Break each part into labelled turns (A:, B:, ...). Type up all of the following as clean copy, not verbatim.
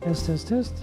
A: Test, test, test.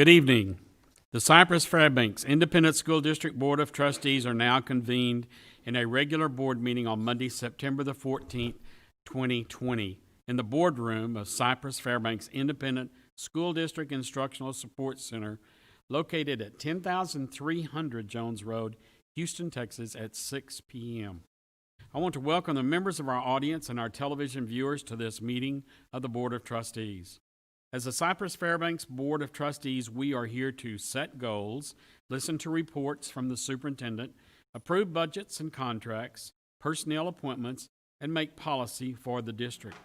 A: Good evening. The Cypress-Fairbanks Independent School District Board of Trustees are now convened in a regular board meeting on Monday, September the 14th, 2020, in the boardroom of Cypress-Fairbanks Independent School District Instructional Support Center, located at 10,300 Jones Road, Houston, Texas, at 6 p.m. I want to welcome the members of our audience and our television viewers to this meeting of the Board of Trustees. As the Cypress-Fairbanks Board of Trustees, we are here to set goals, listen to reports from the superintendent, approve budgets and contracts, personnel appointments, and make policy for the district.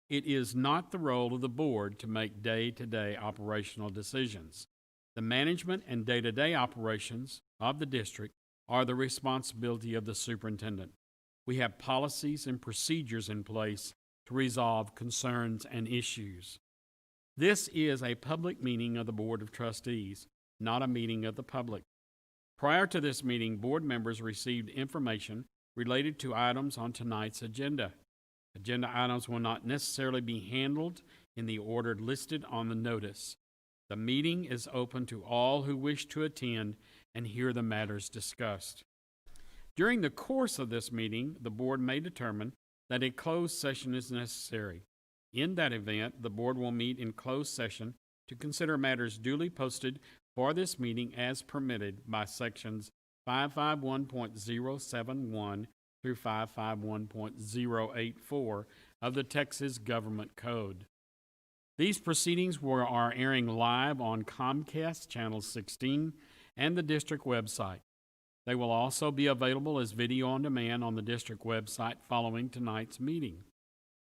A: It is not the role of the board to make day-to-day operational decisions. The management and day-to-day operations of the district are the responsibility of the superintendent. We have policies and procedures in place to resolve concerns and issues. This is a public meeting of the Board of Trustees, not a meeting of the public. Prior to this meeting, board members received information related to items on tonight's agenda. Agenda items will not necessarily be handled in the order listed on the notice. The meeting is open to all who wish to attend and hear the matters discussed. During the course of this meeting, the board may determine that a closed session is necessary. In that event, the board will meet in closed session to consider matters duly posted for this meeting as permitted by sections 551.071 through 551.084 of the Texas Government Code. These proceedings are airing live on Comcast Channel 16 and the district website. They will also be available as video on demand on the district website following tonight's meeting.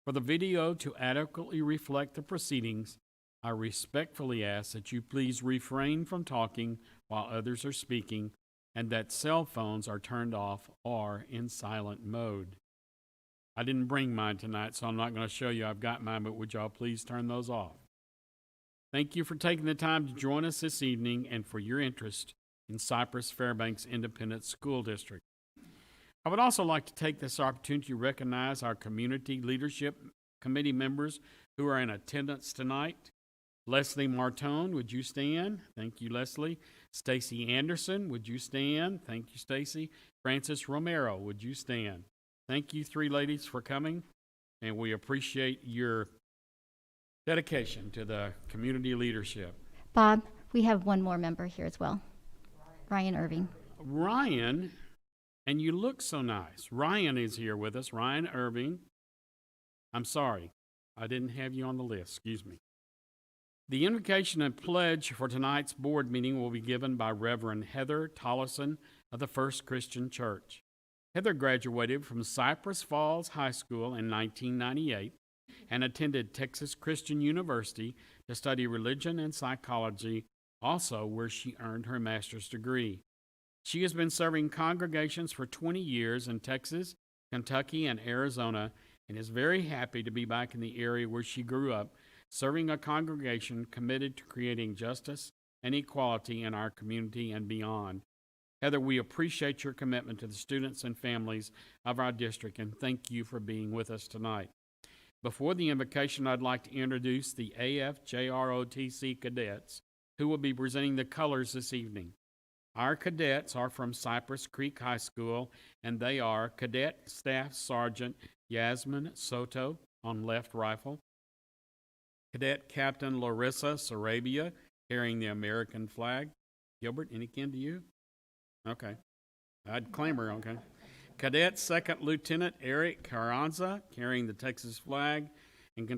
A: For the video to adequately reflect the proceedings, I respectfully ask that you please refrain from talking while others are speaking and that cell phones are turned off or in silent mode. I didn't bring mine tonight, so I'm not going to show you I've got mine, but would y'all please turn those off? Thank you for taking the time to join us this evening and for your interest in Cypress-Fairbanks Independent School District. I would also like to take this opportunity to recognize our Community Leadership Committee members who are in attendance tonight. Leslie Martone, would you stand? Thank you, Leslie. Stacy Anderson, would you stand? Thank you, Stacy. Francis Romero, would you stand? Thank you, three ladies, for coming, and we appreciate your dedication to the community leadership.
B: Bob, we have one more member here as well, Ryan Irving.
A: Ryan, and you look so nice. Ryan is here with us, Ryan Irving. I'm sorry, I didn't have you on the list, excuse me. The invocation and pledge for tonight's board meeting will be given by Reverend Heather Tollison of the First Christian Church. Heather graduated from Cypress Falls High School in 1998 and attended Texas Christian University to study religion and psychology, also where she earned her master's degree. She has been serving congregations for 20 years in Texas, Kentucky, and Arizona, and is very happy to be back in the area where she grew up, serving a congregation committed to creating justice and equality in our community and beyond. Heather, we appreciate your commitment to the students and families of our district, and thank you for being with us tonight. Before the invocation, I'd like to introduce the AFJROTC cadets who will be presenting the colors this evening. Our cadets are from Cypress Creek High School, and they are Cadet Staff Sergeant Yasmin Soto on left rifle, Cadet Captain Larissa Sarabia carrying the American flag. Gilbert, any kin to you? Okay. I'd claim her, okay. Cadet Second Lieutenant Eric Carranza carrying the Texas flag, and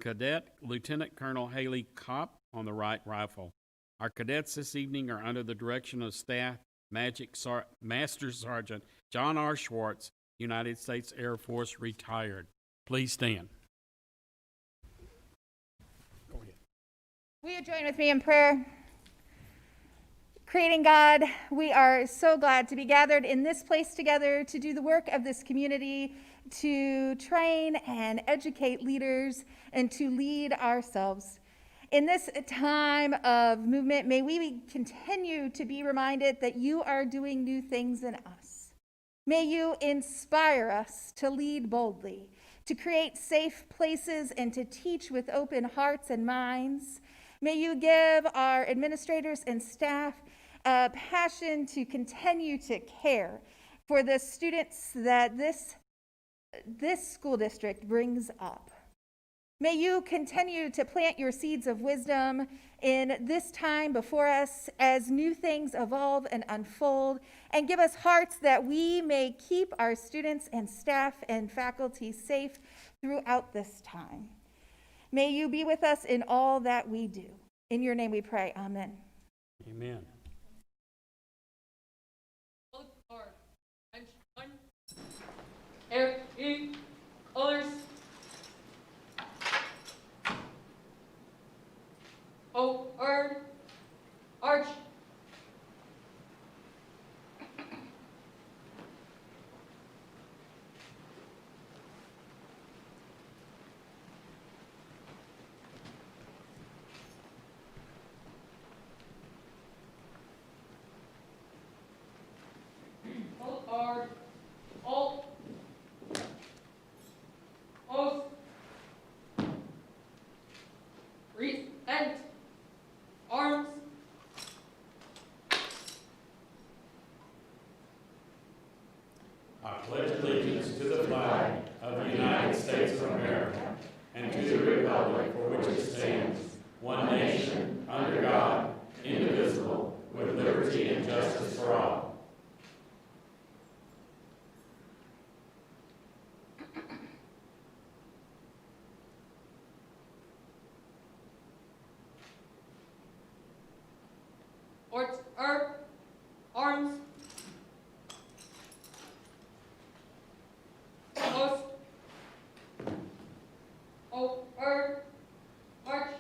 A: Cadet Lieutenant Colonel Haley Kopp on the right rifle. Our cadets this evening are under the direction of Staff Master Sergeant John R. Schwartz, United States Air Force, retired. Please stand. Go ahead.
C: Will you join with me in prayer? Creating God, we are so glad to be gathered in this place together to do the work of this community, to train and educate leaders, and to lead ourselves. In this time of movement, may we continue to be reminded that you are doing new things in us. May you inspire us to lead boldly, to create safe places, and to teach with open hearts and minds. May you give our administrators and staff a passion to continue to care for the students that this school district brings up. May you continue to plant your seeds of wisdom in this time before us as new things evolve and unfold, and give us hearts that we may keep our students and staff and faculty safe throughout this time. May you be with us in all that we do. In your name we pray, amen.
A: Amen.
D: Air, E, others. O, arch. Hold hard. Alt. Oath. Wreath and arms.
E: I pledge allegiance to the flag of the United States of America and to the republic for which it stands, one nation, under God, indivisible, with liberty and justice for all.
D: Arms. Post. O, march.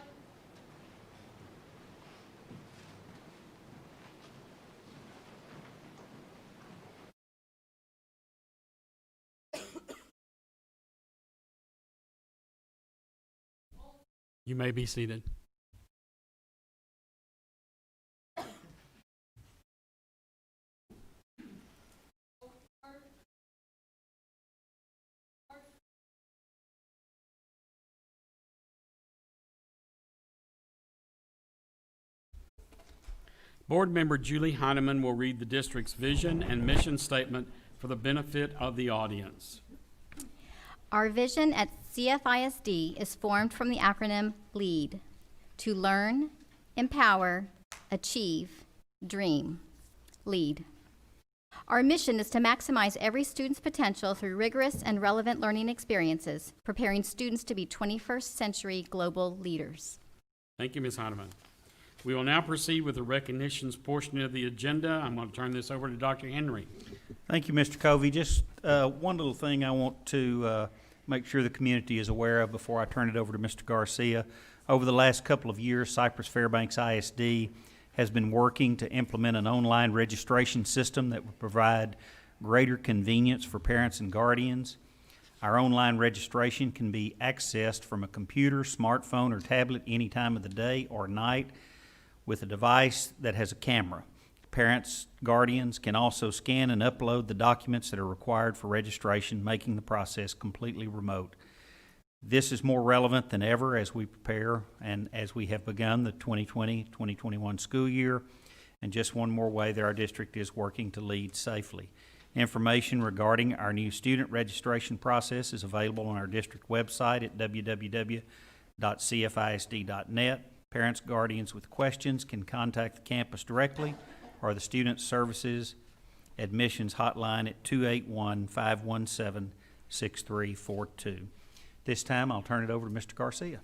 A: You may be seated. Board member Julie Heineman will read the district's vision and mission statement for the benefit of the audience.
B: Our vision at CFISD is formed from the acronym LEAD: to learn, empower, achieve, dream. LEAD. Our mission is to maximize every student's potential through rigorous and relevant learning experiences, preparing students to be 21st century global leaders.
A: Thank you, Ms. Heineman. We will now proceed with the recognitions portion of the agenda. I'm going to turn this over to Dr. Henry.
F: Thank you, Mr. Covey. Just one little thing I want to make sure the community is aware of before I turn it over to Mr. Garcia. Over the last couple of years, Cypress-Fairbanks ISD has been working to implement an online registration system that will provide greater convenience for parents and guardians. Our online registration can be accessed from a computer, smartphone, or tablet any time of the day or night with a device that has a camera. Parents, guardians can also scan and upload the documents that are required for registration, making the process completely remote. This is more relevant than ever as we prepare and as we have begun the 2020-2021 school year, and just one more way that our district is working to lead safely. Information regarding our new student registration process is available on our district website at www.cfisd.net. Parents, guardians with questions can contact the campus directly or the Student Services Admissions Hotline at 281-517-6342. This time, I'll turn it over to Mr. Garcia.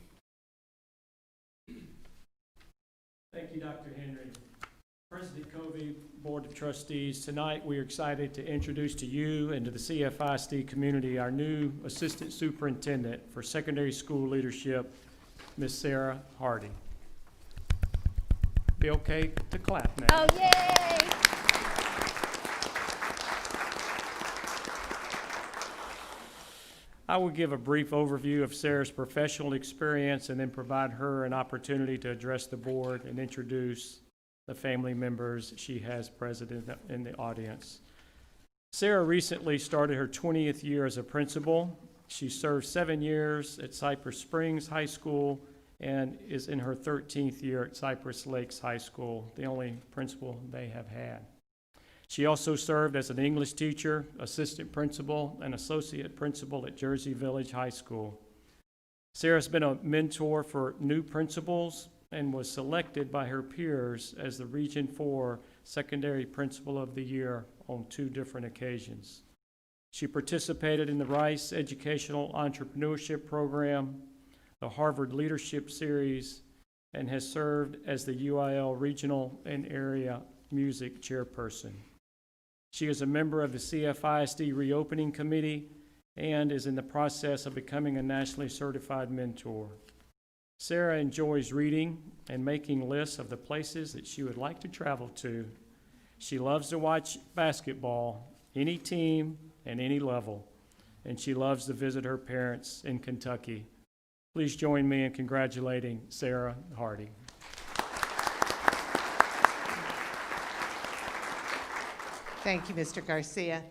G: Thank you, Dr. Henry. President Covey, Board of Trustees, tonight we are excited to introduce to you and to the CFISD community our new Assistant Superintendent for Secondary School Leadership, Ms. Sarah Hardy. Be okay to clap now.
B: Oh, yay!
G: I will give a brief overview of Sarah's professional experience and then provide her an opportunity to address the board and introduce the family members she has present in the audience. Sarah recently started her 20th year as a principal. She served 7 years at Cypress Springs High School and is in her 13th year at Cypress Lakes High School, the only principal they have had. She also served as an English teacher, assistant principal, and associate principal at Jersey Village High School. Sarah's been a mentor for new principals and was selected by her peers as the Region 4 Secondary Principal of the Year on 2 different occasions. She participated in the Rice Educational Entrepreneurship Program, the Harvard Leadership Series, and has served as the UIL Regional and Area Music Chairperson. She is a member of the CFISD Reopening Committee and is in the process of becoming a nationally certified mentor. Sarah enjoys reading and making lists of the places that she would like to travel to. She loves to watch basketball, any team and any level, and she loves to visit her parents in Kentucky. Please join me in congratulating Sarah Hardy.
H: Thank you, Mr. Garcia.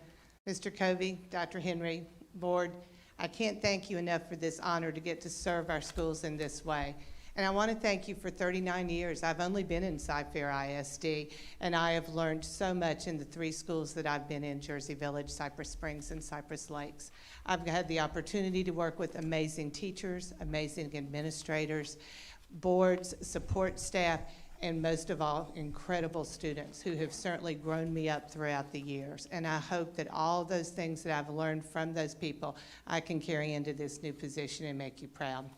H: Mr. Covey, Dr. Henry, Board, I can't thank you enough for this honor to get to serve our schools in this way. And I want to thank you for 39 years. I've only been in Cy-Fair ISD, and I have learned so much in the 3 schools that I've been in, Jersey Village, Cypress Springs, and Cypress Lakes. I've had the opportunity to work with amazing teachers, amazing administrators, boards, support staff, and most of all, incredible students who have certainly grown me up throughout the years. And I hope that all those things that I've learned from those people, I can carry into this new position and make you proud.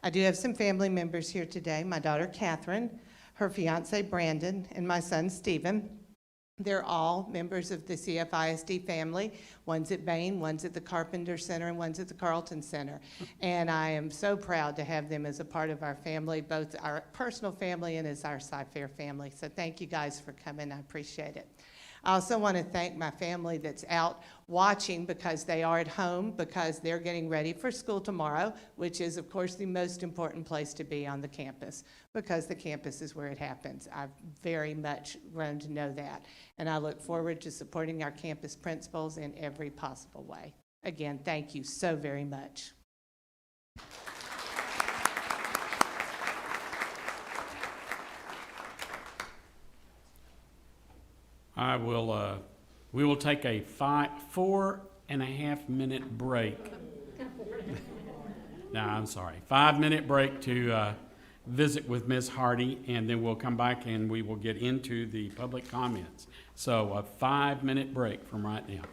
H: I do have some family members here today. My daughter, Catherine, her fiance, Brandon, and my son, Stephen. They're all members of the CFISD family. One's at Bain, one's at the Carpenter Center, and one's at the Carlton Center. And I am so proud to have them as a part of our family, both our personal family and as our Cy-Fair family. So thank you guys for coming. I appreciate it. I also want to thank my family that's out watching because they are at home, because they're getting ready for school tomorrow, which is, of course, the most important place to be on the campus, because the campus is where it happens. I've very much grown to know that, and I look forward to supporting our campus principals in every possible way. Again, thank you so very much.
A: We will take a 4.5 minute break. No, I'm sorry, 5-minute break to visit with Ms. Hardy, and then we'll come back and we will get into the public comments. So a 5-minute break from right now.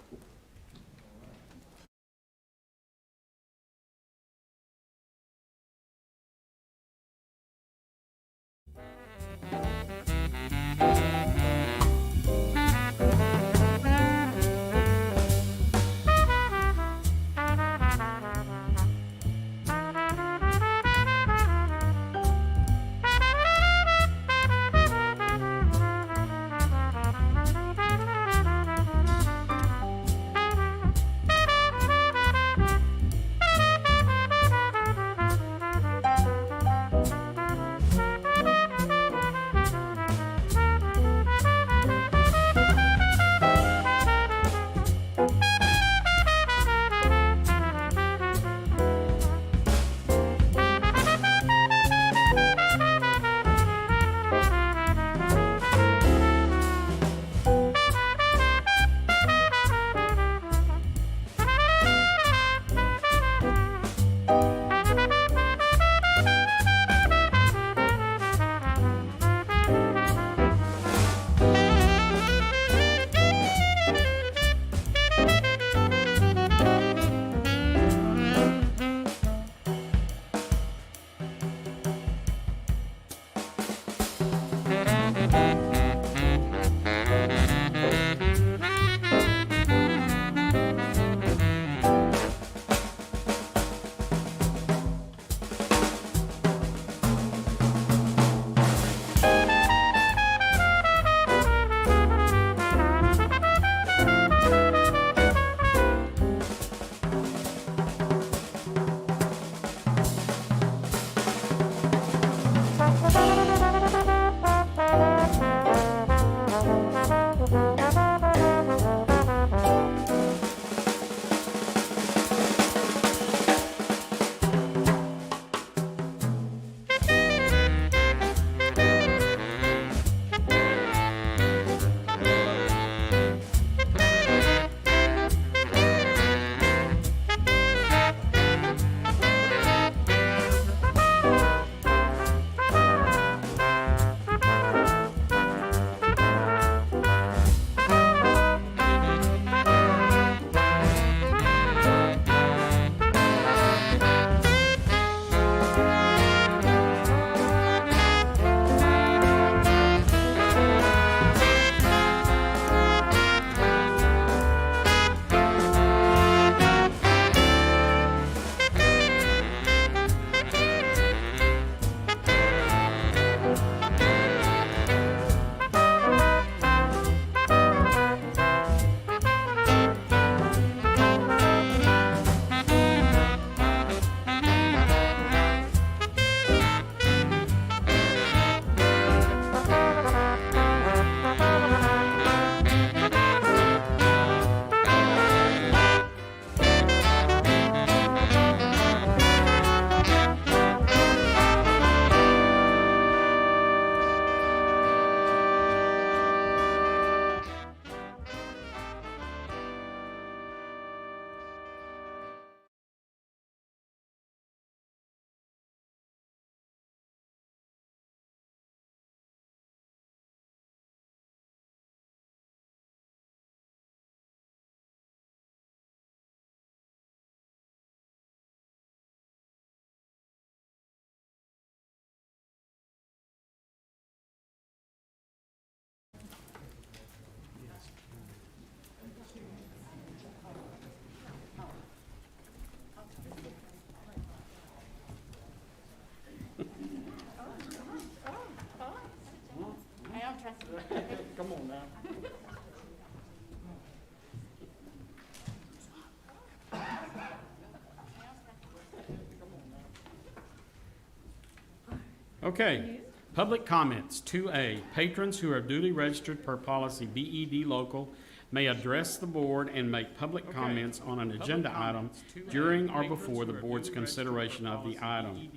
A: Okay, public comments. 2A, patrons who are duly registered per policy BED local may address the board and make public comments on an agenda item during or before the board's consideration of the item.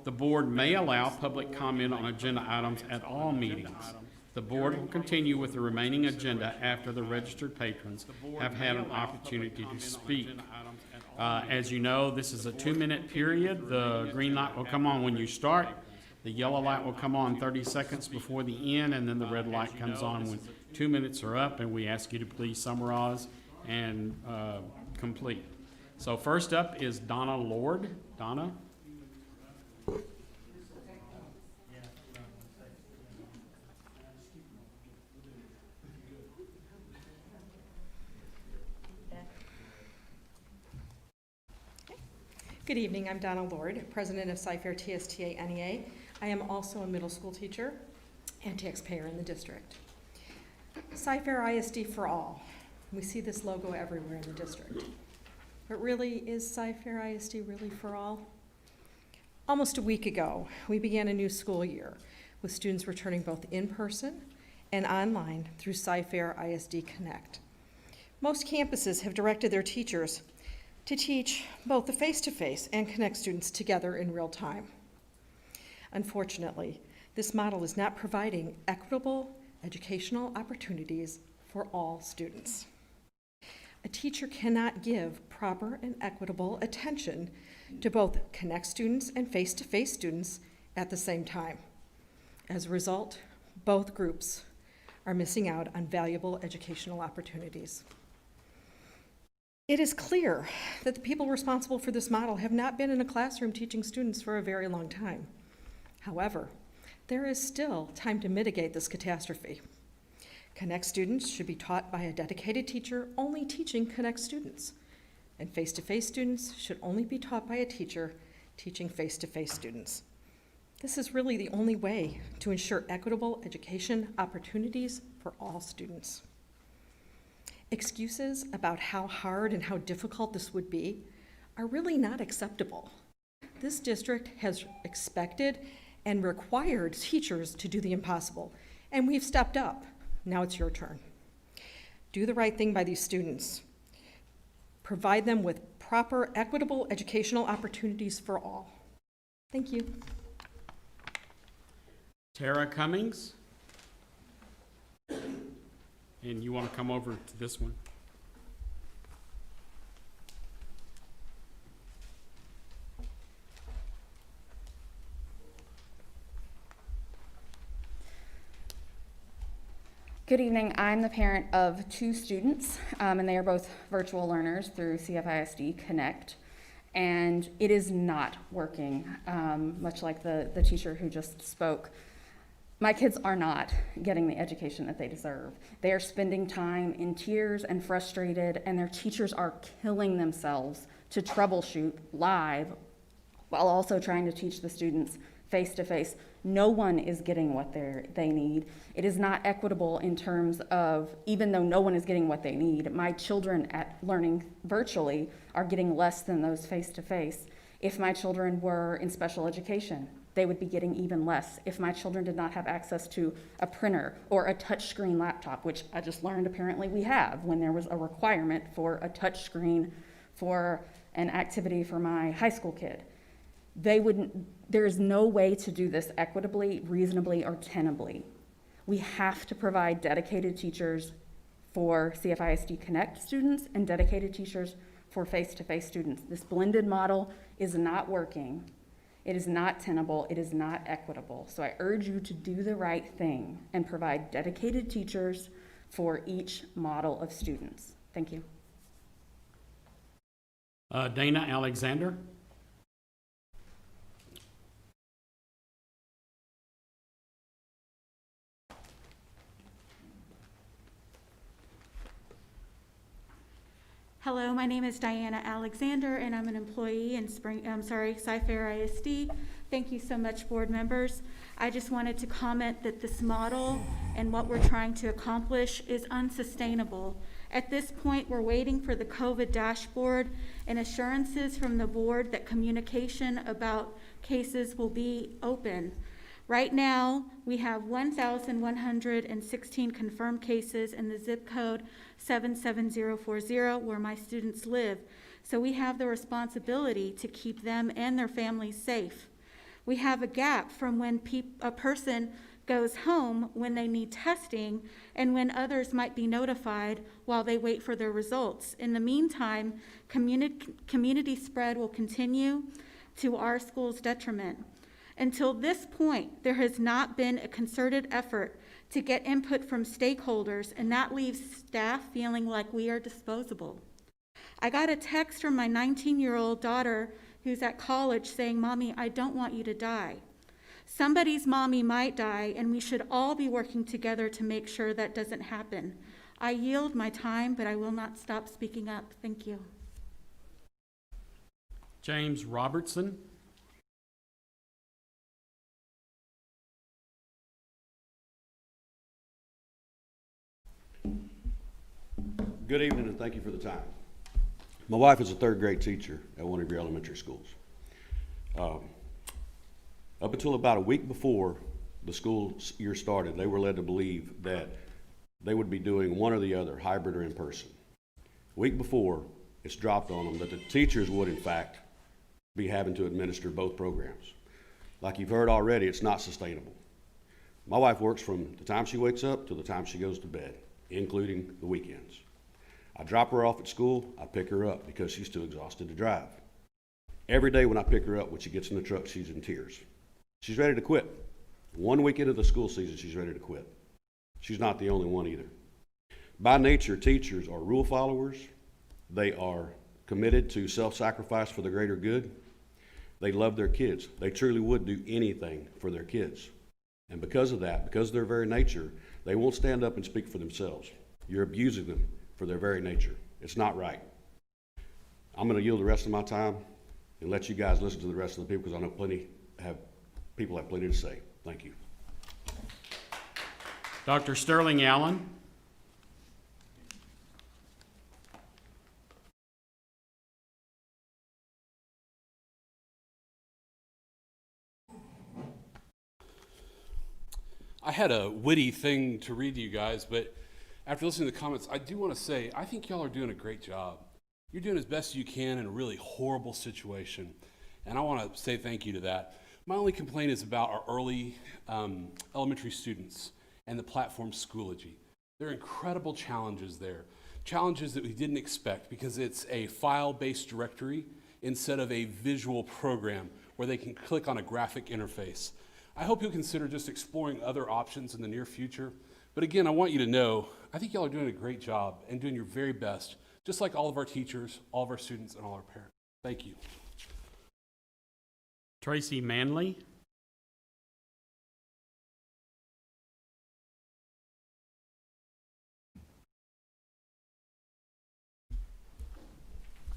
A: The board may allow public comment on agenda items at all meetings. The board will continue with the remaining agenda after the registered patrons have had an opportunity to speak. As you know, this is a 2-minute period. The green light will come on when you start. The yellow light will come on 30 seconds before the end, and then the red light comes on when 2 minutes are up, and we ask you to please summarize and complete. So first up is Donna Lord. Donna?
I: Good evening, I'm Donna Lord, president of Cyfair TSTA NEA. I am also a middle school teacher and taxpayer in the district. Cyfair ISD for all. We see this logo everywhere in the district. But really, is Cyfair ISD really for all? Almost a week ago, we began a new school year with students returning both in person and online through Cyfair ISD Connect. Most campuses have directed their teachers to teach both the face-to-face and Connect students together in real time. Unfortunately, this model is not providing equitable educational opportunities for all students. A teacher cannot give proper and equitable attention to both Connect students and face-to-face students at the same time. As a result, both groups are missing out on valuable educational opportunities. It is clear that the people responsible for this model have not been in a classroom teaching students for a very long time. However, there is still time to mitigate this catastrophe. Connect students should be taught by a dedicated teacher only teaching Connect students, and face-to-face students should only be taught by a teacher teaching face-to-face students. This is really the only way to ensure equitable education opportunities for all students. Excuses about how hard and how difficult this would be are really not acceptable. This district has expected and required teachers to do the impossible, and we've stepped up. Now it's your turn. Do the right thing by these students. Provide them with proper, equitable educational opportunities for all. Thank you.
A: Tara Cummings? And you want to come over to this one?
J: Good evening. I'm the parent of 2 students, and they are both virtual learners through CFISD Connect. And it is not working, much like the teacher who just spoke. My kids are not getting the education that they deserve. They are spending time in tears and frustrated, and their teachers are killing themselves to troubleshoot live while also trying to teach the students face-to-face. No one is getting what they need. It is not equitable in terms of, even though no one is getting what they need, my children at learning virtually are getting less than those face-to-face. If my children were in special education, they would be getting even less. If my children did not have access to a printer or a touchscreen laptop, which I just learned apparently we have when there was a requirement for a touchscreen for an activity for my high school kid, there is no way to do this equitably, reasonably, or tenably. We have to provide dedicated teachers for CFISD Connect students and dedicated teachers for face-to-face students. This blended model is not working. It is not tenable. It is not equitable. So I urge you to do the right thing and provide dedicated teachers for each model of students. Thank you.
A: Dana Alexander.
K: Hello, my name is Diana Alexander, and I'm an employee in Cyfair ISD. Thank you so much, board members. I just wanted to comment that this model and what we're trying to accomplish is unsustainable. At this point, we're waiting for the COVID dashboard and assurances from the board that communication about cases will be open. Right now, we have 1,116 confirmed cases in the zip code 77040 where my students live. So we have the responsibility to keep them and their families safe. We have a gap from when a person goes home when they need testing and when others might be notified while they wait for their results. In the meantime, community spread will continue to our school's detriment. Until this point, there has not been a concerted effort to get input from stakeholders, and that leaves staff feeling like we are disposable. I got a text from my 19-year-old daughter who's at college saying, "Mommy, I don't want you to die." Somebody's mommy might die, and we should all be working together to make sure that doesn't happen. I yield my time, but I will not stop speaking up. Thank you.
A: James Robertson.
L: Good evening, and thank you for the time. My wife is a third grade teacher at one of your elementary schools. Up until about a week before the school year started, they were led to believe that they would be doing one or the other, hybrid or in person. A week before, it's dropped on them that the teachers would, in fact, be having to administer both programs. Like you've heard already, it's not sustainable. My wife works from the time she wakes up to the time she goes to bed, including the weekends. I drop her off at school, I pick her up because she's too exhausted to drive. Every day when I pick her up, when she gets in the truck, she's in tears. She's ready to quit. 1 week into the school season, she's ready to quit. She's not the only one either. By nature, teachers are rule followers. They are committed to self-sacrifice for the greater good. They love their kids. They truly would do anything for their kids. And because of that, because of their very nature, they won't stand up and speak for themselves. You're abusing them for their very nature. It's not right. I'm going to yield the rest of my time and let you guys listen to the rest of the people because I know people have plenty to say. Thank you.
A: Dr. Sterling Allen.
M: I had a witty thing to read to you guys, but after listening to the comments, I do want to say, I think y'all are doing a great job. You're doing as best you can in a really horrible situation, and I want to say thank you to that. My only complaint is about our early elementary students and the platform Schoology. There are incredible challenges there, challenges that we didn't expect because it's a file-based directory instead of a visual program where they can click on a graphic interface. I hope you'll consider just exploring other options in the near future. But again, I want you to know, I think y'all are doing a great job and doing your very best, just like all of our teachers, all of our students, and all our parents. Thank you.
A: Tracy Manley.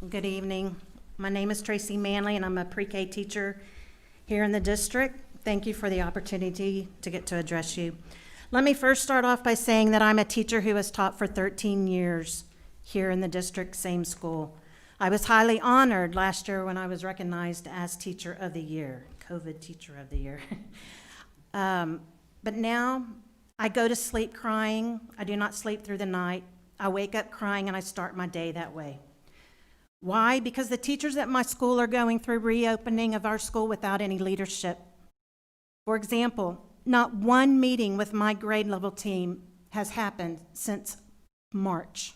N: Good evening. My name is Tracy Manley, and I'm a pre-K teacher here in the district. Thank you for the opportunity to get to address you. Let me first start off by saying that I'm a teacher who has taught for 13 years here in the district, same school. I was highly honored last year when I was recognized as Teacher of the Year, COVID Teacher of the Year. But now I go to sleep crying. I do not sleep through the night. I wake up crying and I start my day that way. Why? Because the teachers at my school are going through reopening of our school without any leadership. For example, not one meeting with my grade level team has happened since March,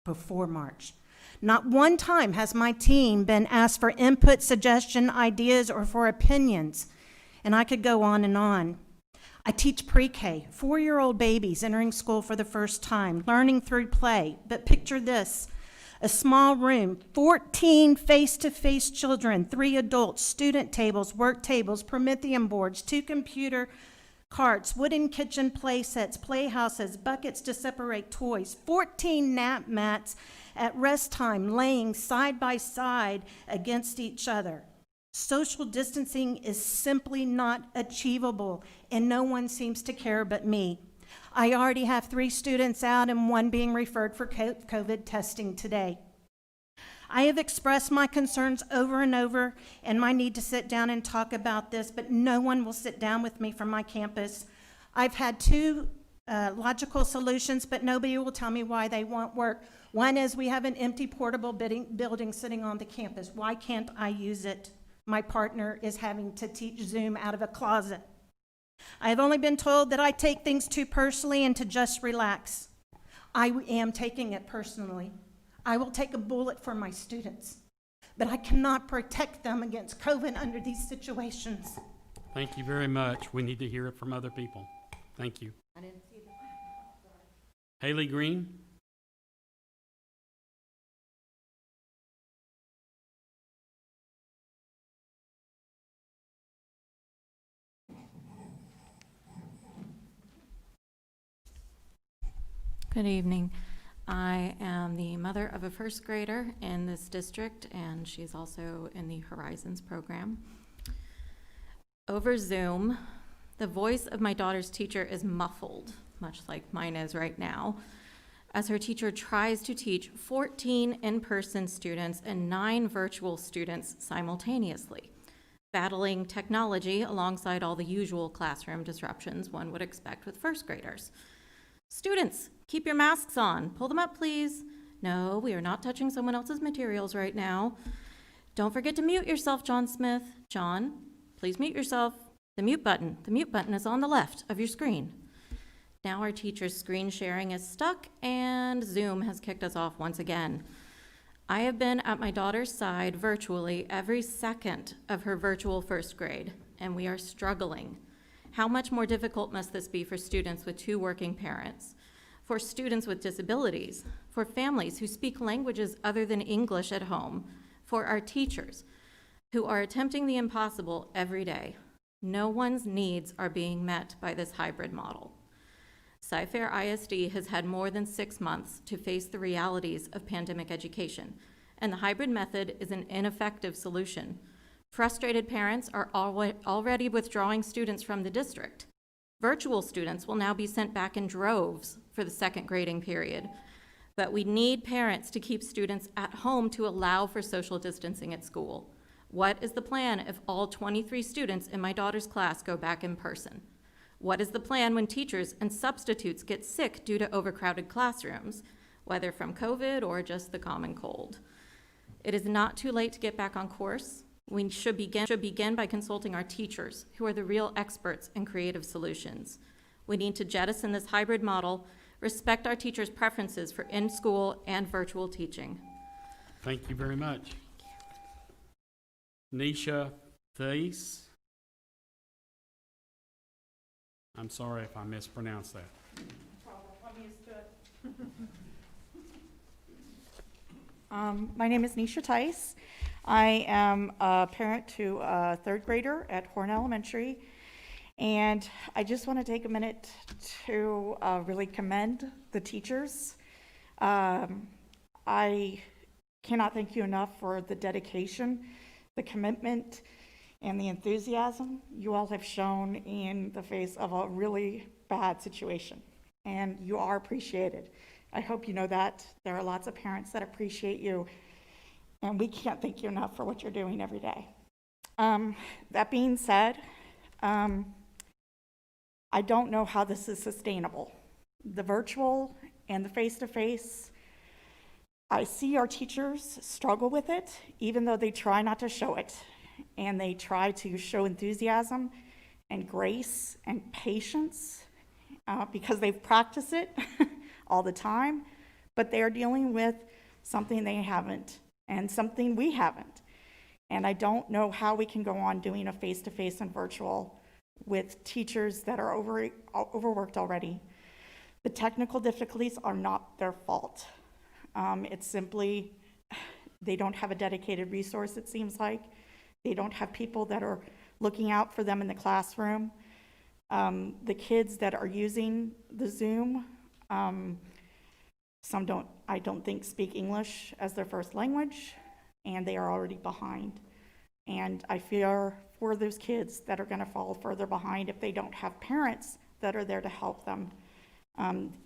N: before March. Not one time has my team been asked for input, suggestion, ideas, or for opinions. And I could go on and on. I teach pre-K, 4-year-old babies entering school for the first time, learning through play. But picture this, a small room, 14 face-to-face children, 3 adults, student tables, work tables, Promethean boards, 2 computer carts, wooden kitchen play sets, playhouses, buckets to separate toys, 14 nap mats at rest time laying side by side against each other. Social distancing is simply not achievable, and no one seems to care but me. I already have 3 students out and 1 being referred for COVID testing today. I have expressed my concerns over and over and my need to sit down and talk about this, but no one will sit down with me from my campus. I've had two logical solutions, but nobody will tell me why they won't work. One is we have an empty portable building sitting on the campus. Why can't I use it? My partner is having to teach Zoom out of a closet. I have only been told that I take things too personally and to just relax. I am taking it personally. I will take a bullet for my students, but I cannot protect them against COVID under these situations.
A: Thank you very much. We need to hear it from other people. Thank you.
N: I didn't see that.
A: Haley Green?
O: Good evening. I am the mother of a first grader in this district, and she's also in the Horizons program. Over Zoom, the voice of my daughter's teacher is muffled, much like mine is right now, as her teacher tries to teach 14 in-person students and 9 virtual students simultaneously, battling technology alongside all the usual classroom disruptions one would expect with first graders. Students, keep your masks on. Pull them up, please. No, we are not touching someone else's materials right now. Don't forget to mute yourself, John Smith. John, please mute yourself. The mute button is on the left of your screen. Now our teacher's screen sharing is stuck and Zoom has kicked us off once again. I have been at my daughter's side virtually every second of her virtual first grade, and we are struggling. How much more difficult must this be for students with 2 working parents, for students with disabilities, for families who speak languages other than English at home, for our teachers who are attempting the impossible every day? No one's needs are being met by this hybrid model. Cyfair ISD has had more than 6 months to face the realities of pandemic education, and the hybrid method is an ineffective solution. Frustrated parents are already withdrawing students from the district. Virtual students will now be sent back in droves for the second grading period. But we need parents to keep students at home to allow for social distancing at school. What is the plan if all 23 students in my daughter's class go back in person? What is the plan when teachers and substitutes get sick due to overcrowded classrooms, whether from COVID or just the common cold? It is not too late to get back on course. We should begin by consulting our teachers, who are the real experts in creative solutions. We need to jettison this hybrid model, respect our teachers' preferences for in-school and virtual teaching.
A: Thank you very much. Nisha Thies. I'm sorry if I mispronounced that.
P: My name is Nisha Tice. I am a parent to a 3rd grader at Horn Elementary, and I just want to take a minute to really commend the teachers. I cannot thank you enough for the dedication, the commitment, and the enthusiasm you all have shown in the face of a really bad situation, and you are appreciated. I hope you know that. There are lots of parents that appreciate you, and we can't thank you enough for what you're doing every day. That being said, I don't know how this is sustainable. The virtual and the face-to-face, I see our teachers struggle with it, even though they try not to show it. And they try to show enthusiasm and grace and patience because they've practiced it all the time, but they are dealing with something they haven't and something we haven't. And I don't know how we can go on doing a face-to-face and virtual with teachers that are overworked already. The technical difficulties are not their fault. It's simply they don't have a dedicated resource, it seems like. They don't have people that are looking out for them in the classroom. The kids that are using the Zoom, some don't, I don't think, speak English as their first language, and they are already behind. And I fear for those kids that are gonna fall further behind if they don't have parents that are there to help them,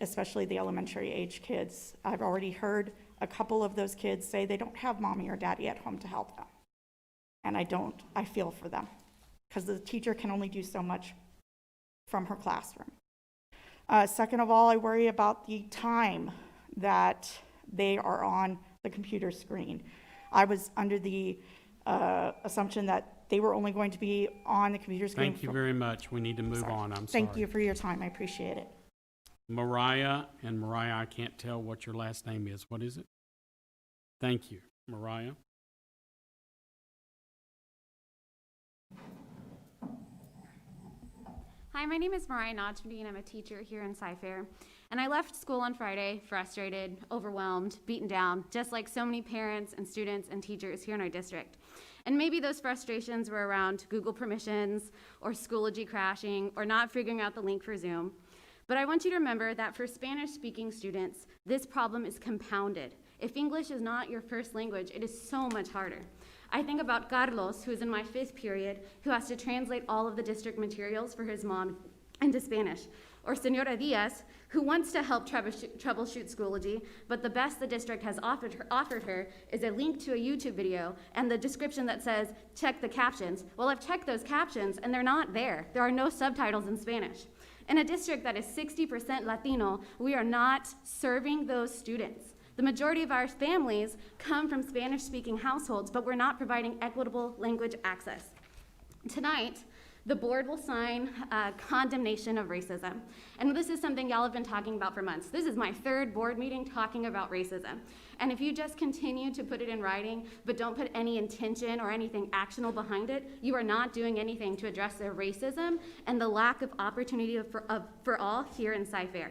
P: especially the elementary age kids. I've already heard a couple of those kids say they don't have mommy or daddy at home to help them. And I feel for them, because the teacher can only do so much from her classroom. Second of all, I worry about the time that they are on the computer screen. I was under the assumption that they were only going to be on the computer screen.
A: Thank you very much. We need to move on. I'm sorry.
P: Thank you for your time. I appreciate it.
A: Mariah, I can't tell what your last name is. What is it? Thank you. Mariah?
Q: Hi, my name is Mariah Notchby, and I'm a teacher here in Cyfair. And I left school on Friday frustrated, overwhelmed, beaten down, just like so many parents and students and teachers here in our district. And maybe those frustrations were around Google permissions or Schoology crashing or not figuring out the link for Zoom. But I want you to remember that for Spanish-speaking students, this problem is compounded. If English is not your first language, it is so much harder. I think about Carlos, who is in my 5th period, who has to translate all of the district materials for his mom into Spanish. Or Senora Diaz, who wants to help troubleshoot Schoology, but the best the district has offered her is a link to a YouTube video and the description that says, check the captions. Well, I've checked those captions and they're not there. There are no subtitles in Spanish. In a district that is 60% Latino, we are not serving those students. The majority of our families come from Spanish-speaking households, but we're not providing equitable language access. Tonight, the board will sign condemnation of racism. And this is something y'all have been talking about for months. This is my 3rd board meeting talking about racism. And if you just continue to put it in writing, but don't put any intention or anything actionable behind it, you are not doing anything to address the racism and the lack of opportunity for all here in Cyfair.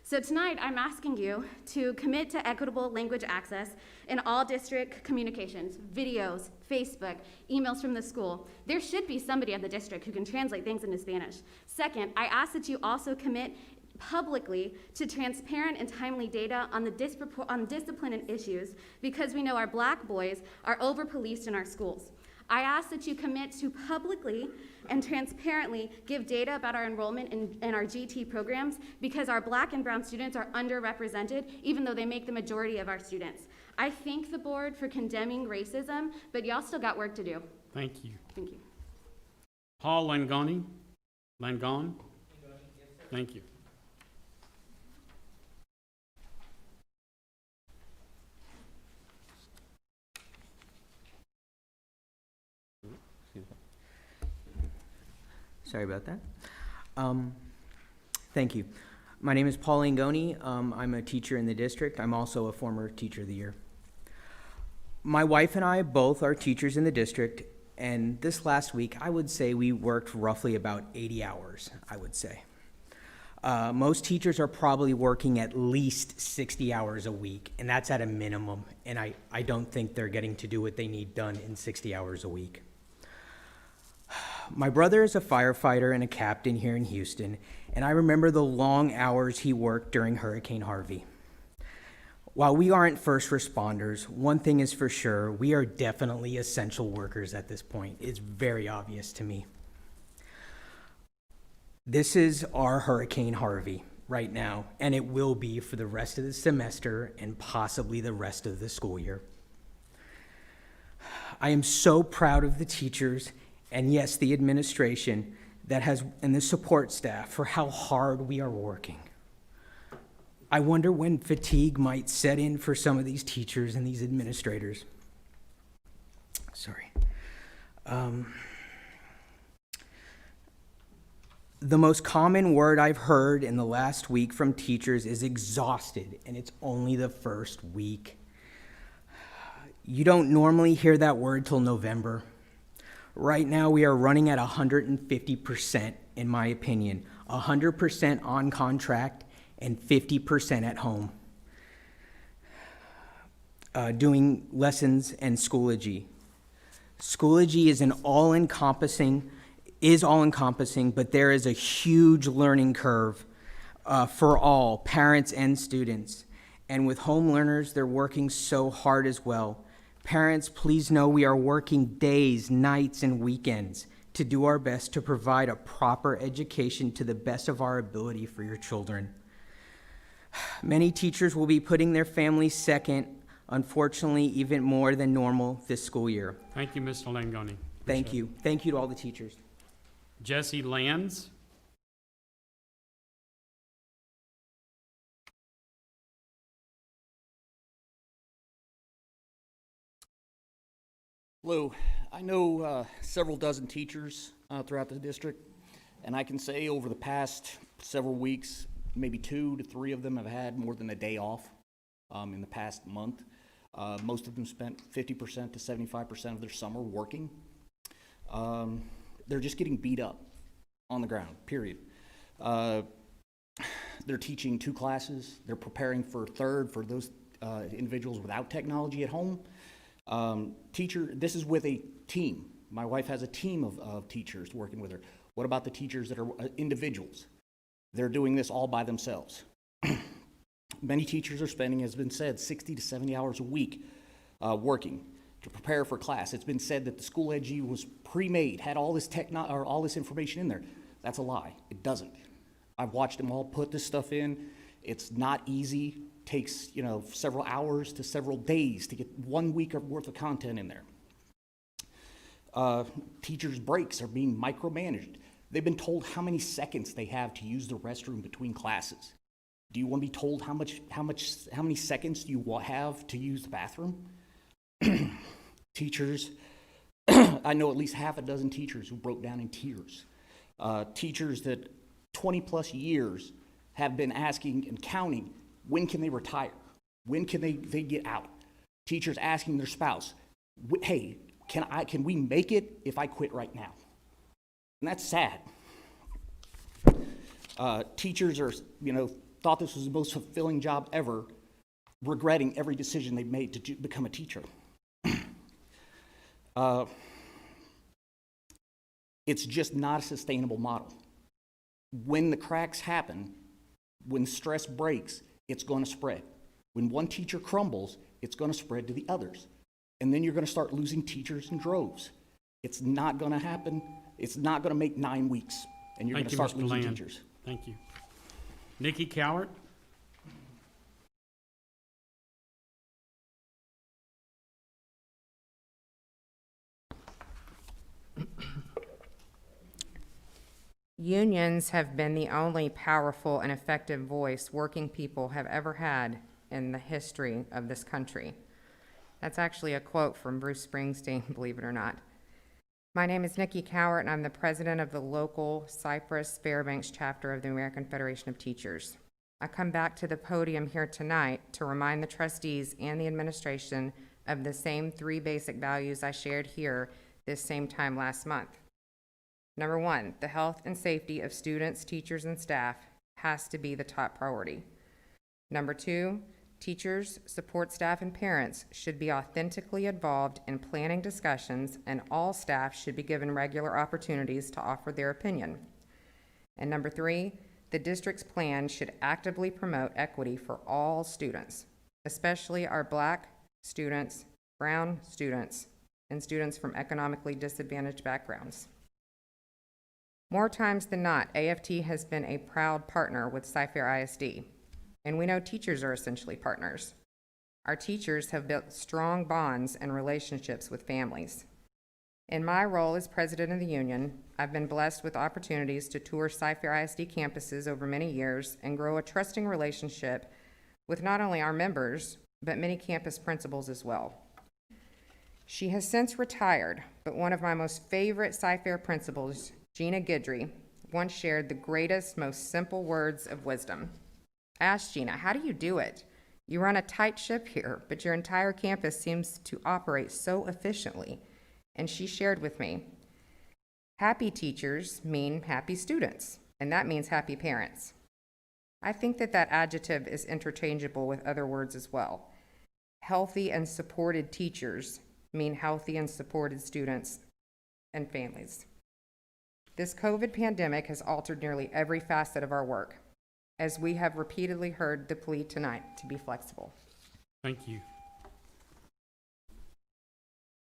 Q: So tonight, I'm asking you to commit to equitable language access in all district communications, videos, Facebook, emails from the school. There should be somebody at the district who can translate things into Spanish. Second, I ask that you also commit publicly to transparent and timely data on discipline and issues, because we know our Black boys are over-policed in our schools. I ask that you commit to publicly and transparently give data about our enrollment in our GT programs, because our Black and brown students are underrepresented, even though they make the majority of our students. I thank the board for condemning racism, but y'all still got work to do.
A: Thank you.
Q: Thank you.
A: Paul Langone? Thank you.
R: Sorry about that. Thank you. My name is Paul Langone. I'm a teacher in the district. I'm also a former Teacher of the Year. My wife and I both are teachers in the district, and this last week, I would say we worked roughly about 80 hours, I would say. Most teachers are probably working at least 60 hours a week, and that's at a minimum, and I don't think they're getting to do what they need done in 60 hours a week. My brother is a firefighter and a captain here in Houston, and I remember the long hours he worked during Hurricane Harvey. While we aren't first responders, one thing is for sure, we are definitely essential workers at this point. It's very obvious to me. This is our Hurricane Harvey right now, and it will be for the rest of the semester and possibly the rest of the school year. I am so proud of the teachers and yes, the administration and the support staff for how hard we are working. I wonder when fatigue might set in for some of these teachers and these administrators. Sorry. The most common word I've heard in the last week from teachers is exhausted, and it's only the first week. You don't normally hear that word till November. Right now, we are running at 150%, in my opinion, 100% on contract and 50% at home, doing lessons and Schoology. Schoology is all-encompassing, but there is a huge learning curve for all, parents and students. And with home learners, they're working so hard as well. Parents, please know we are working days, nights, and weekends to do our best to provide a proper education to the best of our ability for your children. Many teachers will be putting their families second. unfortunately, even more than normal this school year.
A: Thank you, Mr. Langoni.
R: Thank you. Thank you to all the teachers.
A: Jesse Lands.
S: Hello. I know several dozen teachers throughout the district, and I can say over the past several weeks, maybe 2 to 3 of them have had more than a day off in the past month. Most of them spent 50% to 75% of their summer working. They're just getting beat up on the ground, period. They're teaching 2 classes. They're preparing for 3rd for those individuals without technology at home. This is with a team. My wife has a team of teachers working with her. What about the teachers that are individuals? They're doing this all by themselves. Many teachers are spending, as has been said, 60 to 70 hours a week working to prepare for class. It's been said that the Schoology was pre-made, had all this all this information in there. That's a lie. It doesn't. I've watched them all put this stuff in. It's not easy. Takes, several hours to several days to get 1 week worth of content in there. Teachers' breaks are being micromanaged. They've been told how many seconds they have to use the restroom between classes. Do you want to be told how many seconds do you have to use the bathroom? Teachers, I know at least half a dozen teachers who broke down in tears. Teachers that 20 plus years have been asking and counting, when can they retire? When can they get out? Teachers asking their spouse, hey, can we make it if I quit right now? And that's sad. Teachers are, thought this was the most fulfilling job ever, regretting every decision they've made to become a teacher. It's just not a sustainable model. When the cracks happen, when stress breaks, it's going to spread. When one teacher crumbles, it's going to spread to the others. And then you're going to start losing teachers in droves. It's not going to happen. It's not going to make 9 weeks, and you're going to start losing teachers.
A: Thank you. Nikki Cowart.
T: Unions have been the only powerful and effective voice working people have ever had in the history of this country. That's actually a quote from Bruce Springsteen, believe it or not. My name is Nikki Cowart, and I'm the president of the local Cypress-Fairbanks chapter of the American Federation of Teachers. I come back to the podium here tonight to remind the trustees and the administration of the same 3 basic values I shared here this same time last month. Number 1, the health and safety of students, teachers, and staff has to be the top priority. Number 2, teachers, support staff, and parents should be authentically involved in planning discussions, and all staff should be given regular opportunities to offer their opinion. And number 3, the district's plan should actively promote equity for all students, especially our Black students, brown students, and students from economically disadvantaged backgrounds. More times than not, AFT has been a proud partner with Cyfair ISD, and we know teachers are essentially partners. Our teachers have built strong bonds and relationships with families. In my role as president of the union, I've been blessed with opportunities to tour Cyfair ISD campuses over many years and grow a trusting relationship with not only our members, but many campus principals as well. She has since retired, but one of my most favorite Cyfair principals, Gina Guidry, once shared the greatest, most simple words of wisdom. I asked Gina, how do you do it? You run a tight ship here, but your entire campus seems to operate so efficiently. And she shared with me, happy teachers mean happy students, and that means happy parents. I think that adjective is interchangeable with other words as well. Healthy and supported teachers mean healthy and supported students and families. This COVID pandemic has altered nearly every facet of our work, as we have repeatedly heard the plea tonight to be flexible.
A: Thank you.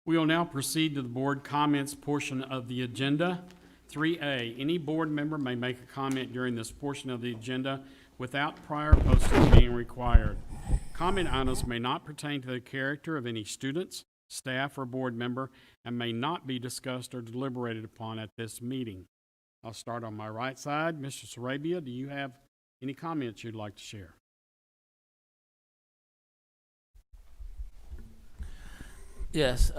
A: We will now proceed to the board comments portion of the agenda. 3A, any board member may make a comment during this portion of the agenda without prior posting being required. Comment items may not pertain to the character of any students, staff, or board member and may not be discussed or deliberated upon at this meeting. I'll start on my right side. Mr. Sarabia, do you have any comments you'd like to share?
U: Yes,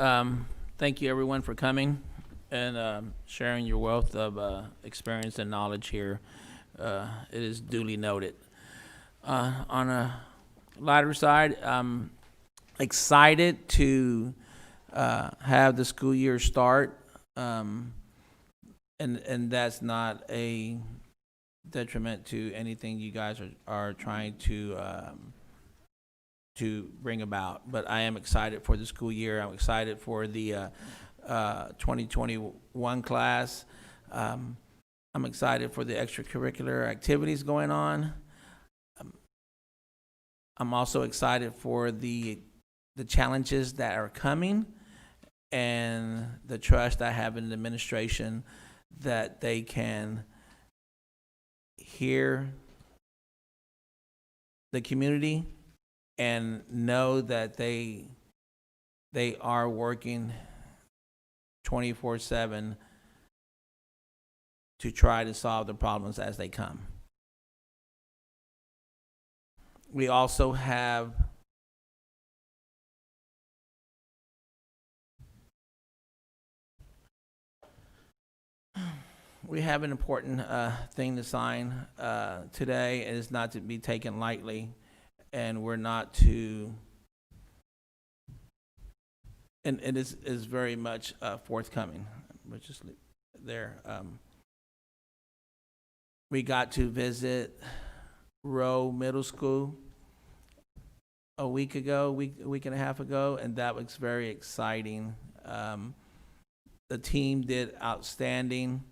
U: thank you everyone for coming and sharing your wealth of experience and knowledge here. It is duly noted. On a lighter side, I'm excited to have the school year start, and that's not a detriment to anything you guys are trying to bring about. But I am excited for the school year. I'm excited for the 2021 class. I'm excited for the extracurricular activities going on. I'm also excited for the challenges that are coming and the trust I have in the administration that they can hear the community and know that they are working 24/7 to try to solve the problems as they come. We also have an important thing to sign today, and it's not to be taken lightly, and we're not to, and it is very much forthcoming. We'll just leave it there. We got to visit Rowe Middle School a week and a half ago, and that was very exciting. The team did outstanding.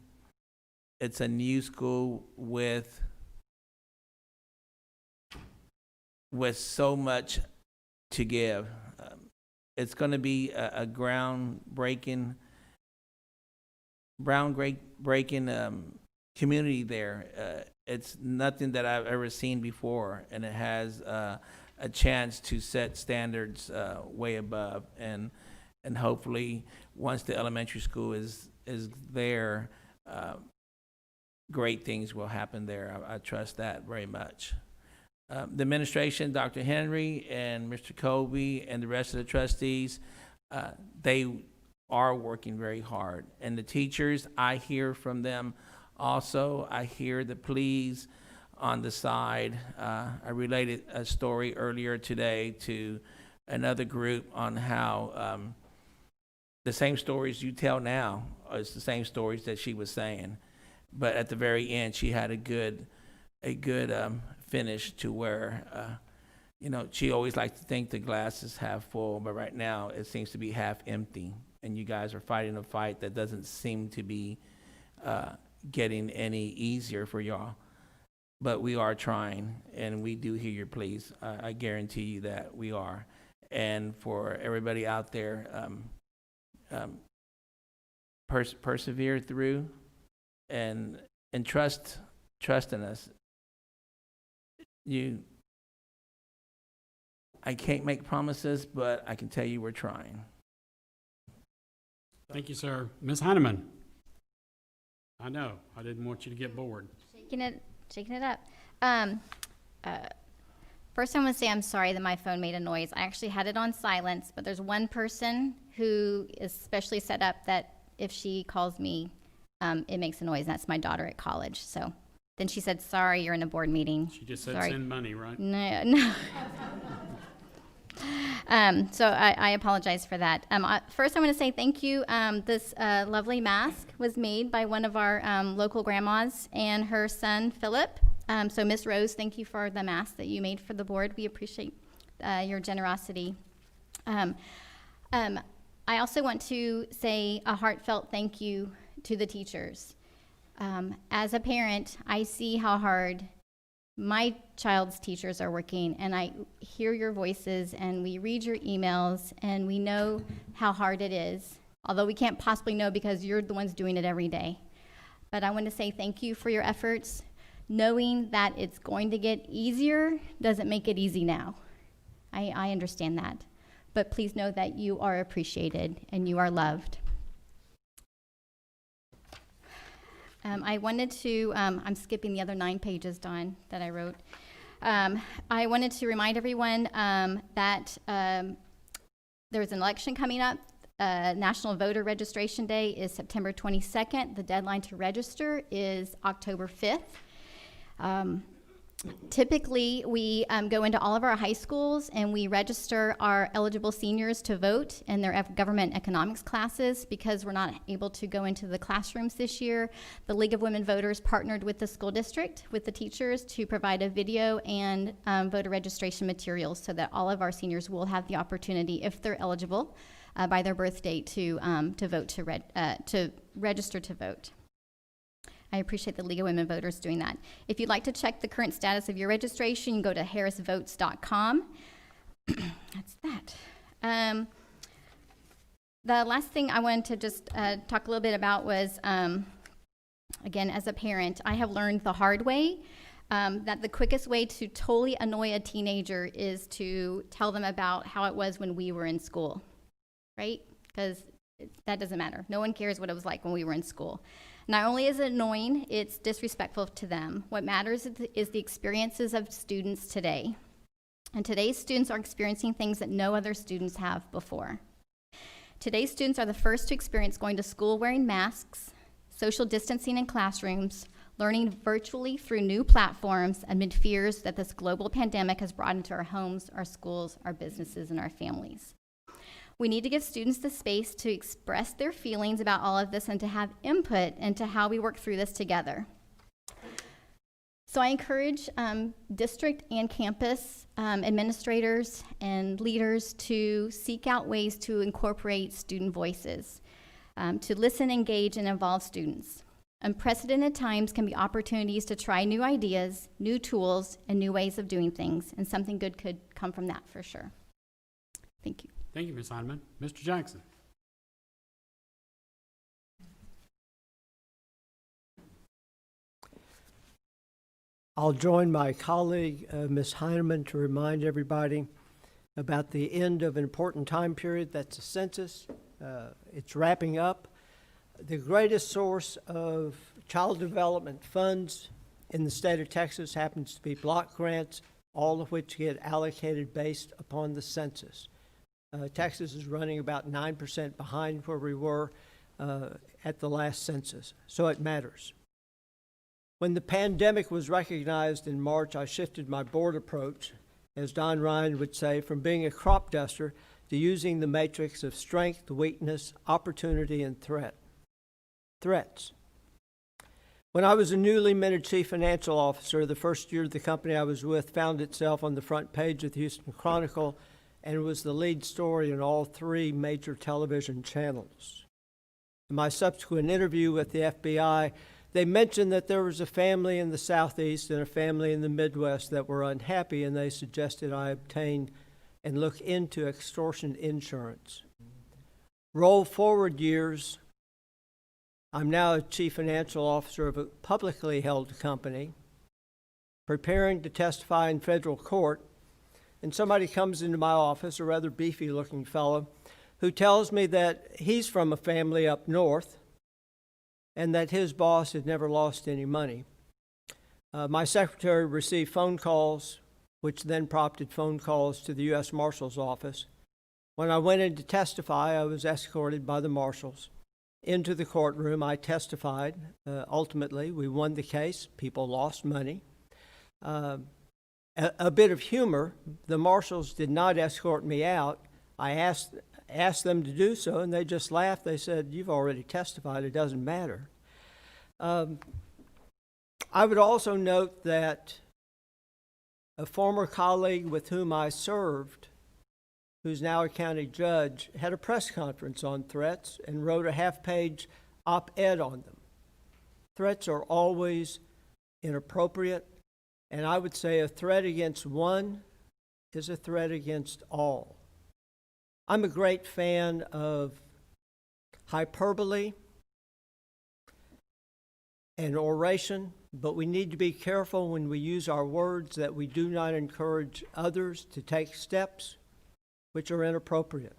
U: It's a new school with so much to give. It's going to be a groundbreaking community there. It's nothing that I've ever seen before, and it has a chance to set standards way above. And hopefully, once the elementary school is there, great things will happen there. I trust that very much. The administration, Dr. Henry and Mr. Colby and the rest of the trustees, they are working very hard. And the teachers, I hear from them also. I hear the pleas on the side. I related a story earlier today to another group on how the same stories you tell now is the same stories that she was saying. But at the very end, she had a good finish to where, she always likes to think the glass is half full, but right now it seems to be half empty. And you guys are fighting a fight that doesn't seem to be getting any easier for y'all. But we are trying, and we do hear your pleas. I guarantee you that we are. And for everybody out there, persevere through and trust in us. I can't make promises, but I can tell you we're trying.
A: Thank you, sir. Ms. Heineman. I know, I didn't want you to get bored.
B: Shaking it up. First, I want to say I'm sorry that my phone made a noise. I actually had it on silence, but there's one person who is specially set up that if she calls me, it makes a noise, and that's my daughter at college. So then she said, sorry, you're in a board meeting.
A: She just said
B: sorry.
A: Send money, right?
B: No. So I apologize for that. First, I want to say thank you. This lovely mask was made by one of our local grandmas and her son, Philip. So Ms. Rose, thank you for the mask that you made for the board. We appreciate your generosity. I also want to say a heartfelt thank you to the teachers. As a parent, I see how hard my child's teachers are working, and I hear your voices, and we read your emails, and we know how hard it is, although we can't possibly know because you're the ones doing it every day. But I want to say thank you for your efforts. Knowing that it's going to get easier doesn't make it easy now. I understand that. But please know that you are appreciated and you are loved. I wanted to, I'm skipping the other 9 pages, Dawn, that I wrote. I wanted to remind everyone that there's an election coming up. National Voter Registration Day is September 22nd. The deadline to register is October 5th. Typically, we go into all of our high schools and we register our eligible seniors to vote in their government economics classes. Because we're not able to go into the classrooms this year, the League of Women Voters partnered with the school district, with the teachers, to provide a video and voter registration materials so that all of our seniors will have the opportunity, if they're eligible, by their birth date, to vote, to register to vote. I appreciate the League of Women Voters doing that. If you'd like to check the current status of your registration, you can go to harrisvotes.com. That's that. The last thing I wanted to just talk a little bit about was, again, as a parent, I have learned the hard way that the quickest way to totally annoy a teenager is to tell them about how it was when we were in school, right? Because that doesn't matter. No one cares what it was like when we were in school. Not only is it annoying, it's disrespectful to them. What matters is the experiences of students today. And today's students are experiencing things that no other students have before. Today's students are the first to experience going to school wearing masks, social distancing in classrooms, learning virtually through new platforms amid fears that this global pandemic has brought into our homes, our schools, our businesses, and our families. We need to give students the space to express their feelings about all of this and to have input into how we work through this together. So I encourage district and campus administrators and leaders to seek out ways to incorporate student voices, to listen, engage, and involve students. Unprecedented times can be opportunities to try new ideas, new tools, and new ways of doing things, and something good could come from that for sure. Thank you.
A: Thank you, Ms. Heineman. Mr. Jackson.
C: I'll join my colleague, Ms. Heineman, to remind everybody about the end of an important time period. That's the census. It's wrapping up. The greatest source of child development funds in the state of Texas happens to be block grants, all of which get allocated based upon the census. Texas is running about 9% behind where we were at the last census, so it matters. When the pandemic was recognized in March, I shifted my board approach, as Don Ryan would say, from being a crop duster to using the matrix of strength, weakness, opportunity, and threats. When I was a newly minted chief financial officer, the first year the company I was with found itself on the front page of the Houston Chronicle and was the lead story in all 3 major television channels. In my subsequent interview with the FBI, they mentioned that there was a family in the Southeast and a family in the Midwest that were unhappy, and they suggested I obtain and look into extortion insurance. Roll forward years, I'm now a chief financial officer of a publicly held company, preparing to testify in federal court, and somebody comes into my office, a rather beefy-looking fellow, who tells me that he's from a family up north and that his boss had never lost any money. My secretary received phone calls, which then prompted phone calls to the U.S. Marshal's office. When I went in to testify, I was escorted by the marshals into the courtroom. I testified. Ultimately, we won the case. People lost money. A bit of humor, the marshals did not escort me out. I asked them to do so, and they just laughed. They said, "You've already testified. It doesn't matter." I would also note that a former colleague with whom I served, who's now a county judge, had a press conference on threats and wrote a half-page op-ed on them. Threats are always inappropriate, and I would say a threat against one is a threat against all. I'm a great fan of hyperbole and oration but we need to be careful when we use our words that we do not encourage others to take steps which are inappropriate.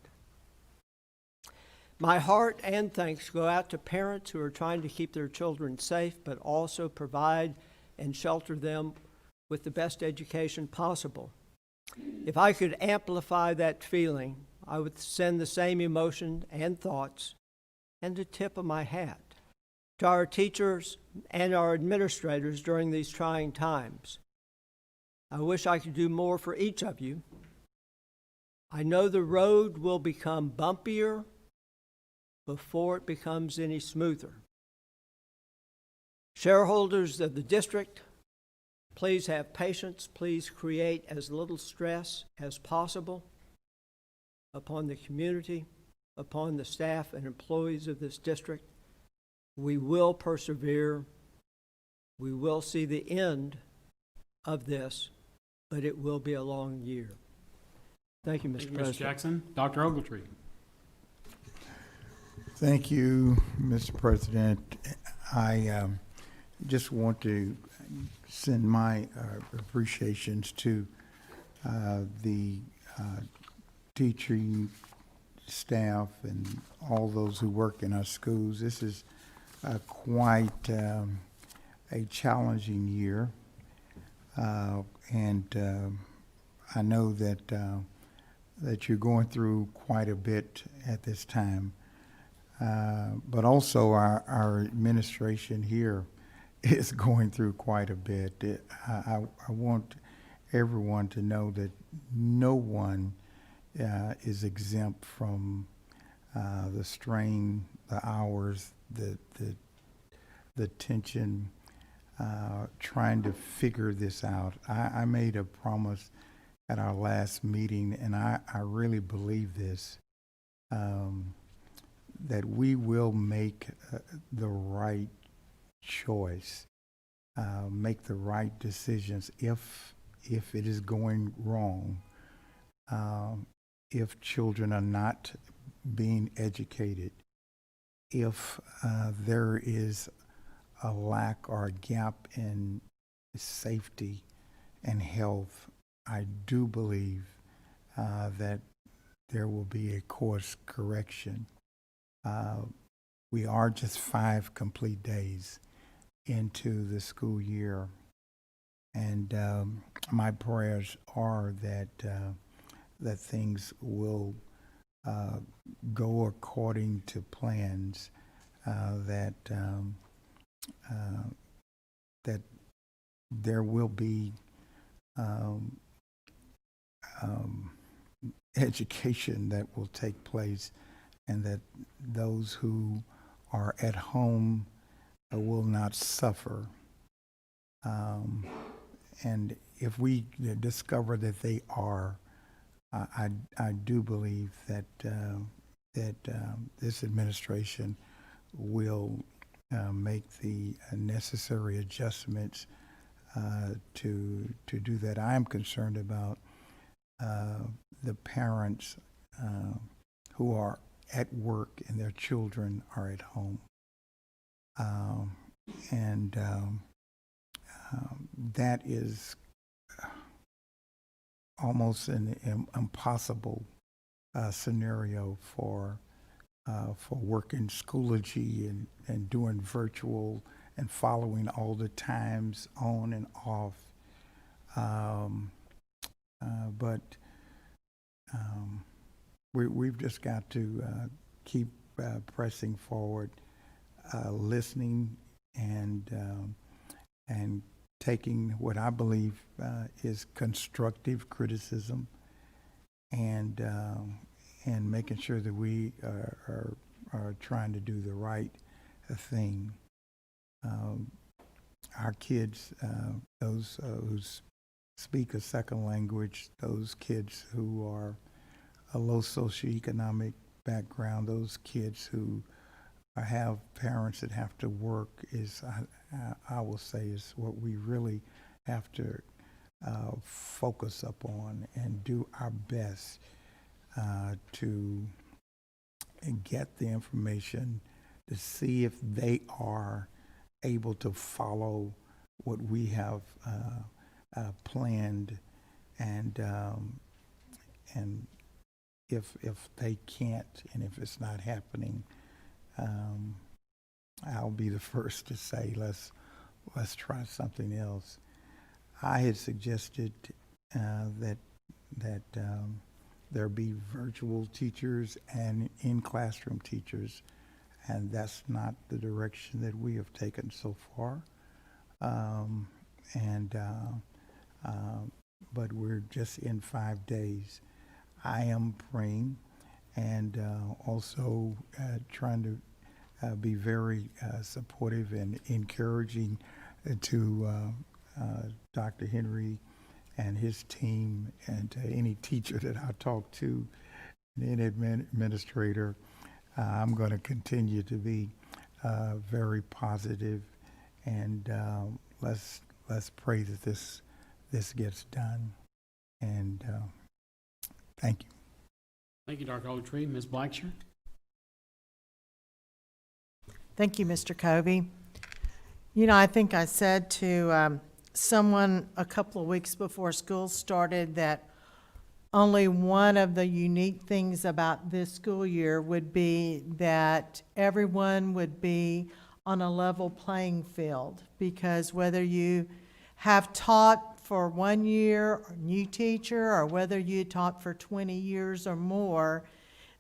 C: My heart and thanks go out to parents who are trying to keep their children safe, but also provide and shelter them with the best education possible. If I could amplify that feeling, I would send the same emotion and thoughts and a tip of my hat to our teachers and our administrators during these trying times. I wish I could do more for each of you. I know the road will become bumpier before it becomes any smoother. Shareholders of the district, please have patience. Please create as little stress as possible upon the community, upon the staff and employees of this district. We will persevere. We will see the end of this, but it will be a long year. Thank you, Mr. President.
A: Mr. Jackson. Dr. Ogletree.
E: Thank you, Mr. President. I just want to send my appreciations to the teaching staff and all those who work in our schools. This is quite a challenging year, and I know that you're going through quite a bit at this time. But also our administration here is going through quite a bit. I want everyone to know that no one is exempt from the strain, the hours, the tension, trying to figure this out. I made a promise at our last meeting, and I really believe this. That we will make the right choice, make the right decisions if it is going wrong, if children are not being educated, if there is a lack or a gap in safety and health. I do believe that there will be a course correction. We are just 5 complete days into the school year, and my prayers are that things will go according to plans, that there will be education that will take place, and that those who are at home will not suffer. And if we discover that they are, I do believe that this administration will make the necessary adjustments to do that. I'm concerned about the parents who are at work and their children are at home. That is almost an impossible scenario for working Schoology and doing virtual and following all the times on and off. But we've just got to keep pressing forward, listening and taking what I believe is constructive criticism, and making sure that we are trying to do the right thing. Our kids, those who speak a second language, those kids who are a low socioeconomic background, those kids who have parents that have to work, is I will say is what we really have to focus upon and do our best to get the information to see if they are able to follow what we have planned, and if they can't, and if it's not happening, I'll be the first to say let's try something else. I had suggested that there be virtual teachers and in-classroom teachers, and that's not the direction that we have taken so far. But we're just in 5 days. I am praying and also trying to be very supportive and encouraging to Dr. Henry and his team, and to any teacher that I talk to, any administrator. I'm going to continue to be very positive, and let's pray that this gets done. And thank you.
A: Thank you, Dr. Ogletree. Ms. Blacksher?
D: Thank you, Mr. Covey. You know, I think I said to someone a couple of weeks before school started that only one of the unique things about this school year would be that everyone would be on a level playing field, because whether you have taught for 1 year, or new teacher, or whether you taught for 20 years or more,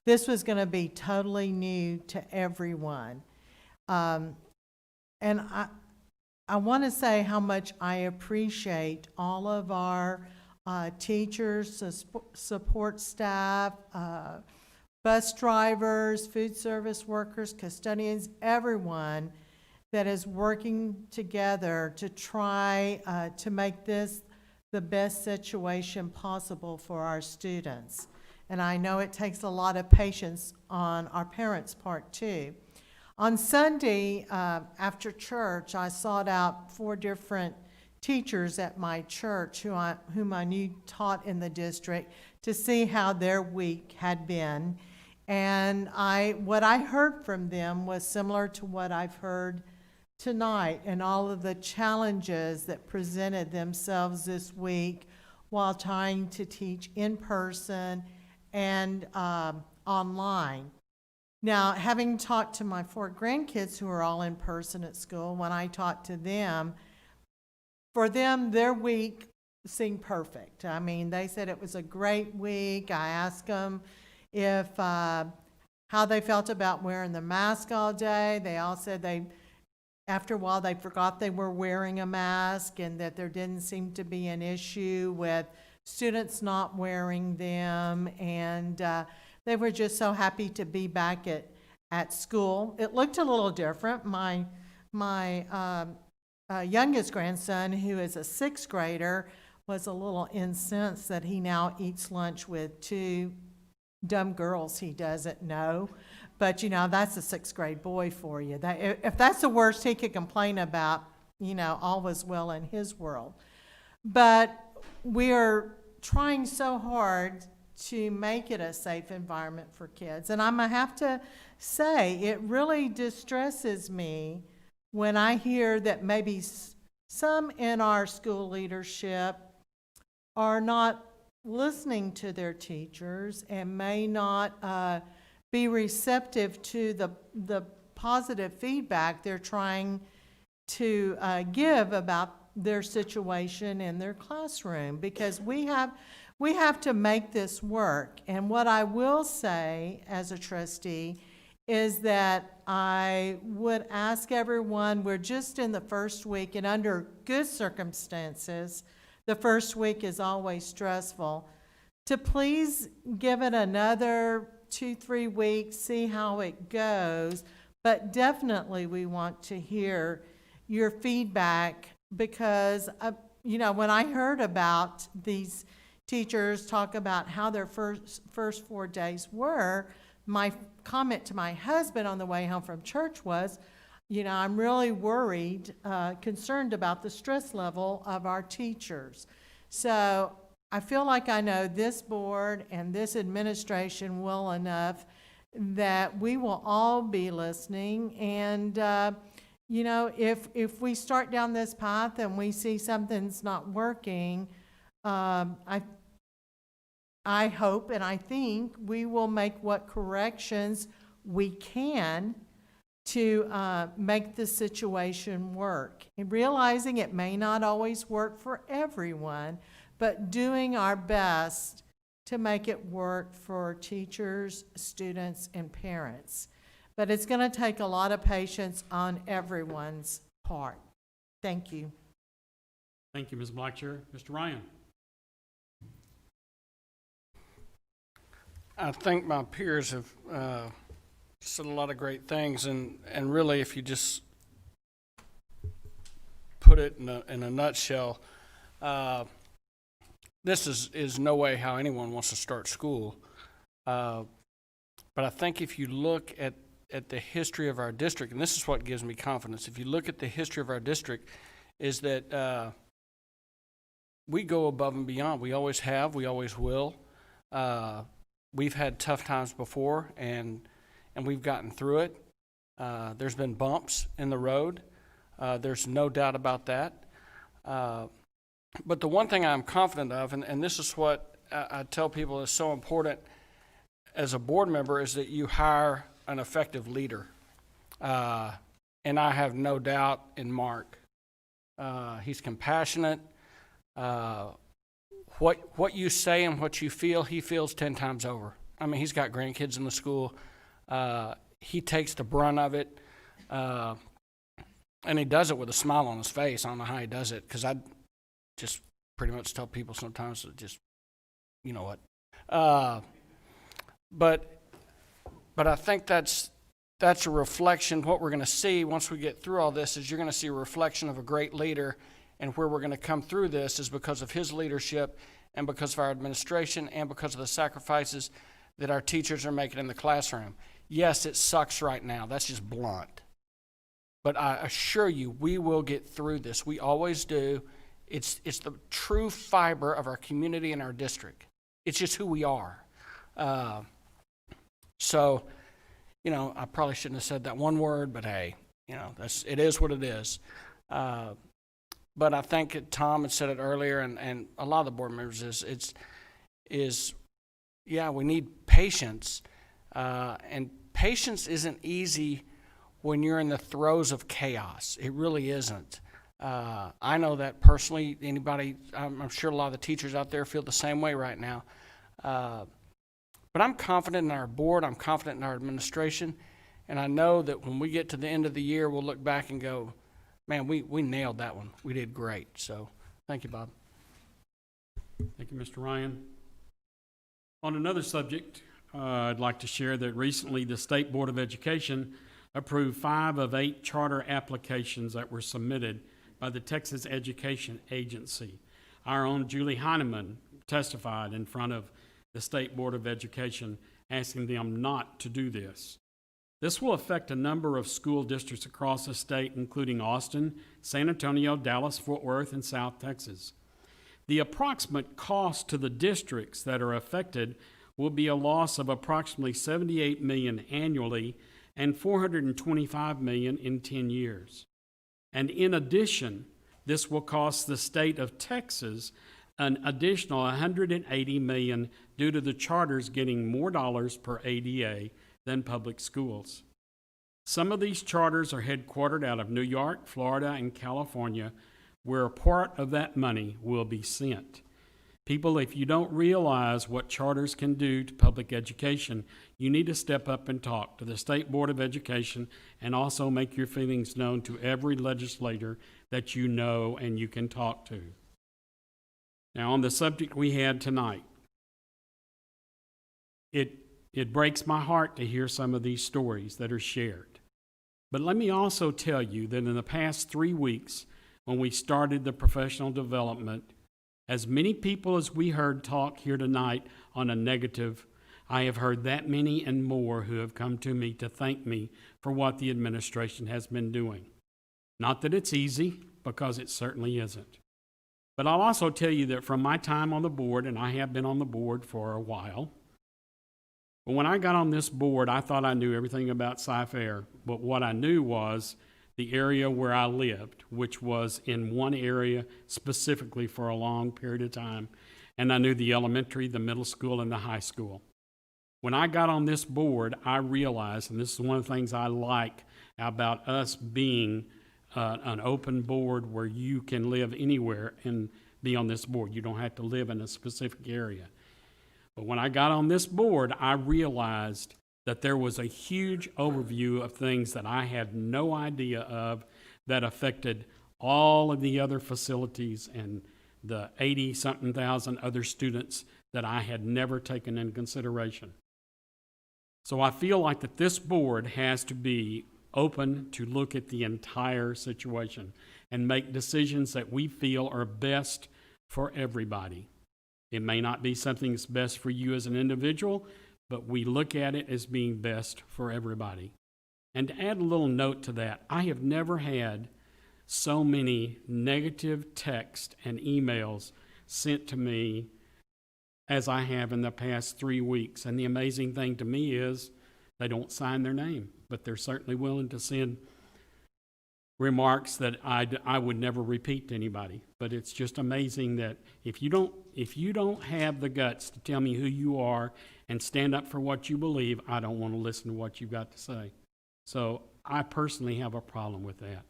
D: this was going to be totally new to everyone. And I want to say how much I appreciate all of our teachers, support staff, bus drivers, food service workers, custodians, everyone that is working together to try to make this the best situation possible for our students. And I know it takes a lot of patience on our parents' part too. On Sunday, after church, I sought out 4 different teachers at my church whom I knew taught in the district to see how their week had been. And what I heard from them was similar to what I've heard tonight, and all of the challenges that presented themselves this week while trying to teach in person and online. Now, having talked to my 4 grandkids who are all in person at school, when I talked to them, for them, their week seemed perfect. I mean, they said it was a great week. I asked them if how they felt about wearing the mask all day. They all said after a while, they forgot they were wearing a mask, and that there didn't seem to be an issue with students not wearing them, and they were just so happy to be back at school. It looked a little different. My youngest grandson, who is a 6th grader, was a little incensed that he now eats lunch with 2 dumb girls he doesn't know. But, you know, that's a 6th grade boy for you. If that's the worst he could complain about, you know, all was well in his world. But we are trying so hard to make it a safe environment for kids. And I'm going to have to say, it really distresses me when I hear that maybe some in our school leadership are not listening to their teachers and may not be receptive to the positive feedback they're trying to give about their situation in their classroom, because we have to make this work. And what I will say as a trustee is that I would ask everyone, we're just in the first week, and under good circumstances, the first week is always stressful, to please give it another 2-3 weeks, see how it goes. But definitely we want to hear your feedback, because, you know, when I heard about these teachers talk about how their first 4 days were, my comment to my husband on the way home from church was, you know, I'm really worried, concerned about the stress level of our teachers. So I feel like I know this board and this administration well enough that we will all be listening, and you know, if we start down this path and we see something's not working, I hope and I think we will make what corrections we can to make the situation work. And realizing it may not always work for everyone, but doing our best to make it work for teachers, students, and parents. But it's going to take a lot of patience on everyone's part. Thank you.
A: Thank you, Ms. Blackshear. Mr. Ryan?
F: I think my peers have said a lot of great things, and really, if you just put it in a nutshell, this is no way how anyone wants to start school. But I think if you look at the history of our district, and this is what gives me confidence, if you look at the history of our district, is that we go above and beyond. We always have, we always will. We've had tough times before, and we've gotten through it. There's been bumps in the road. There's no doubt about that. But the one thing I'm confident of, and this is what I tell people is so important as a board member, is that you hire an effective leader. And I have no doubt in Mark. He's compassionate. What you say and what you feel, he feels 10 times over. I mean, he's got grandkids in the school. He takes the brunt of it. And he does it with a smile on his face. I don't know how he does it, because I just pretty much tell people sometimes to just, you know what. But I think that's a reflection. What we're going to see once we get through all this is you're going to see a reflection of a great leader, and where we're going to come through this is because of his leadership and because of our administration and because of the sacrifices that our teachers are making in the classroom. Yes, it sucks right now. That's just blunt. But I assure you, we will get through this. We always do. It's the true fiber of our community and our district. It's just who we are. So, you know, I probably shouldn't have said that one word, but hey, you know, it is what it is. But I think Tom had said it earlier, and a lot of the board members yeah, we need patience. And patience isn't easy when you're in the throes of chaos. It really isn't. I know that personally. I'm sure a lot of the teachers out there feel the same way right now. But I'm confident in our board. I'm confident in our administration. And I know that when we get to the end of the year, we'll look back and go, man, we nailed that one. We did great. So thank you, Bob.
A: Thank you, Mr. Ryan. On another subject, I'd like to share that recently the State Board of Education approved 5 of 8 charter applications that were submitted by the Texas Education Agency. Our own Julie Heineman testified in front of the State Board of Education asking them not to do this. This will affect a number of school districts across the state, including Austin, San Antonio, Dallas, Fort Worth, and South Texas. The approximate cost to the districts that are affected will be a loss of approximately $78 million annually and $425 million in 10 years. And in addition, this will cost the state of Texas an additional $180 million due to the charters getting more dollars per ADA than public schools. Some of these charters are headquartered out of New York, Florida, and California, where a part of that money will be sent. People, if you don't realize what charters can do to public education, you need to step up and talk to the State Board of Education and also make your feelings known to every legislator that you know and you can talk to. Now, on the subject we had tonight, it breaks my heart to hear some of these stories that are shared. But let me also tell you that in the past 3 weeks, when we started the professional development, as many people as we heard talk here tonight on a negative, I have heard that many and more who have come to me to thank me for what the administration has been doing. Not that it's easy, because it certainly isn't. But I'll also tell you that from my time on the board, and I have been on the board for a while, but when I got on this board, I thought I knew everything about Cypher, but what I knew was the area where I lived, which was in one area specifically for a long period of time, and I knew the elementary, the middle school, and the high school. When I got on this board, I realized, and this is one of the things I like about us being an open board where you can live anywhere and be on this board. You don't have to live in a specific area. But when I got on this board, I realized that there was a huge overview of things that I had no idea of that affected all of the other facilities and the 80-something thousand other students that I had never taken into consideration. So I feel like that this board has to be open to look at the entire situation and make decisions that we feel are best for everybody. It may not be something that's best for you as an individual, but we look at it as being best for everybody. And to add a little note to that, I have never had so many negative texts and emails sent to me as I have in the past 3 weeks. And the amazing thing to me is they don't sign their name, but they're certainly willing to send remarks that I would never repeat to anybody. But it's just amazing that if you don't have the guts to tell me who you are and stand up for what you believe, I don't want to listen to what you've got to say. So I personally have a problem with that.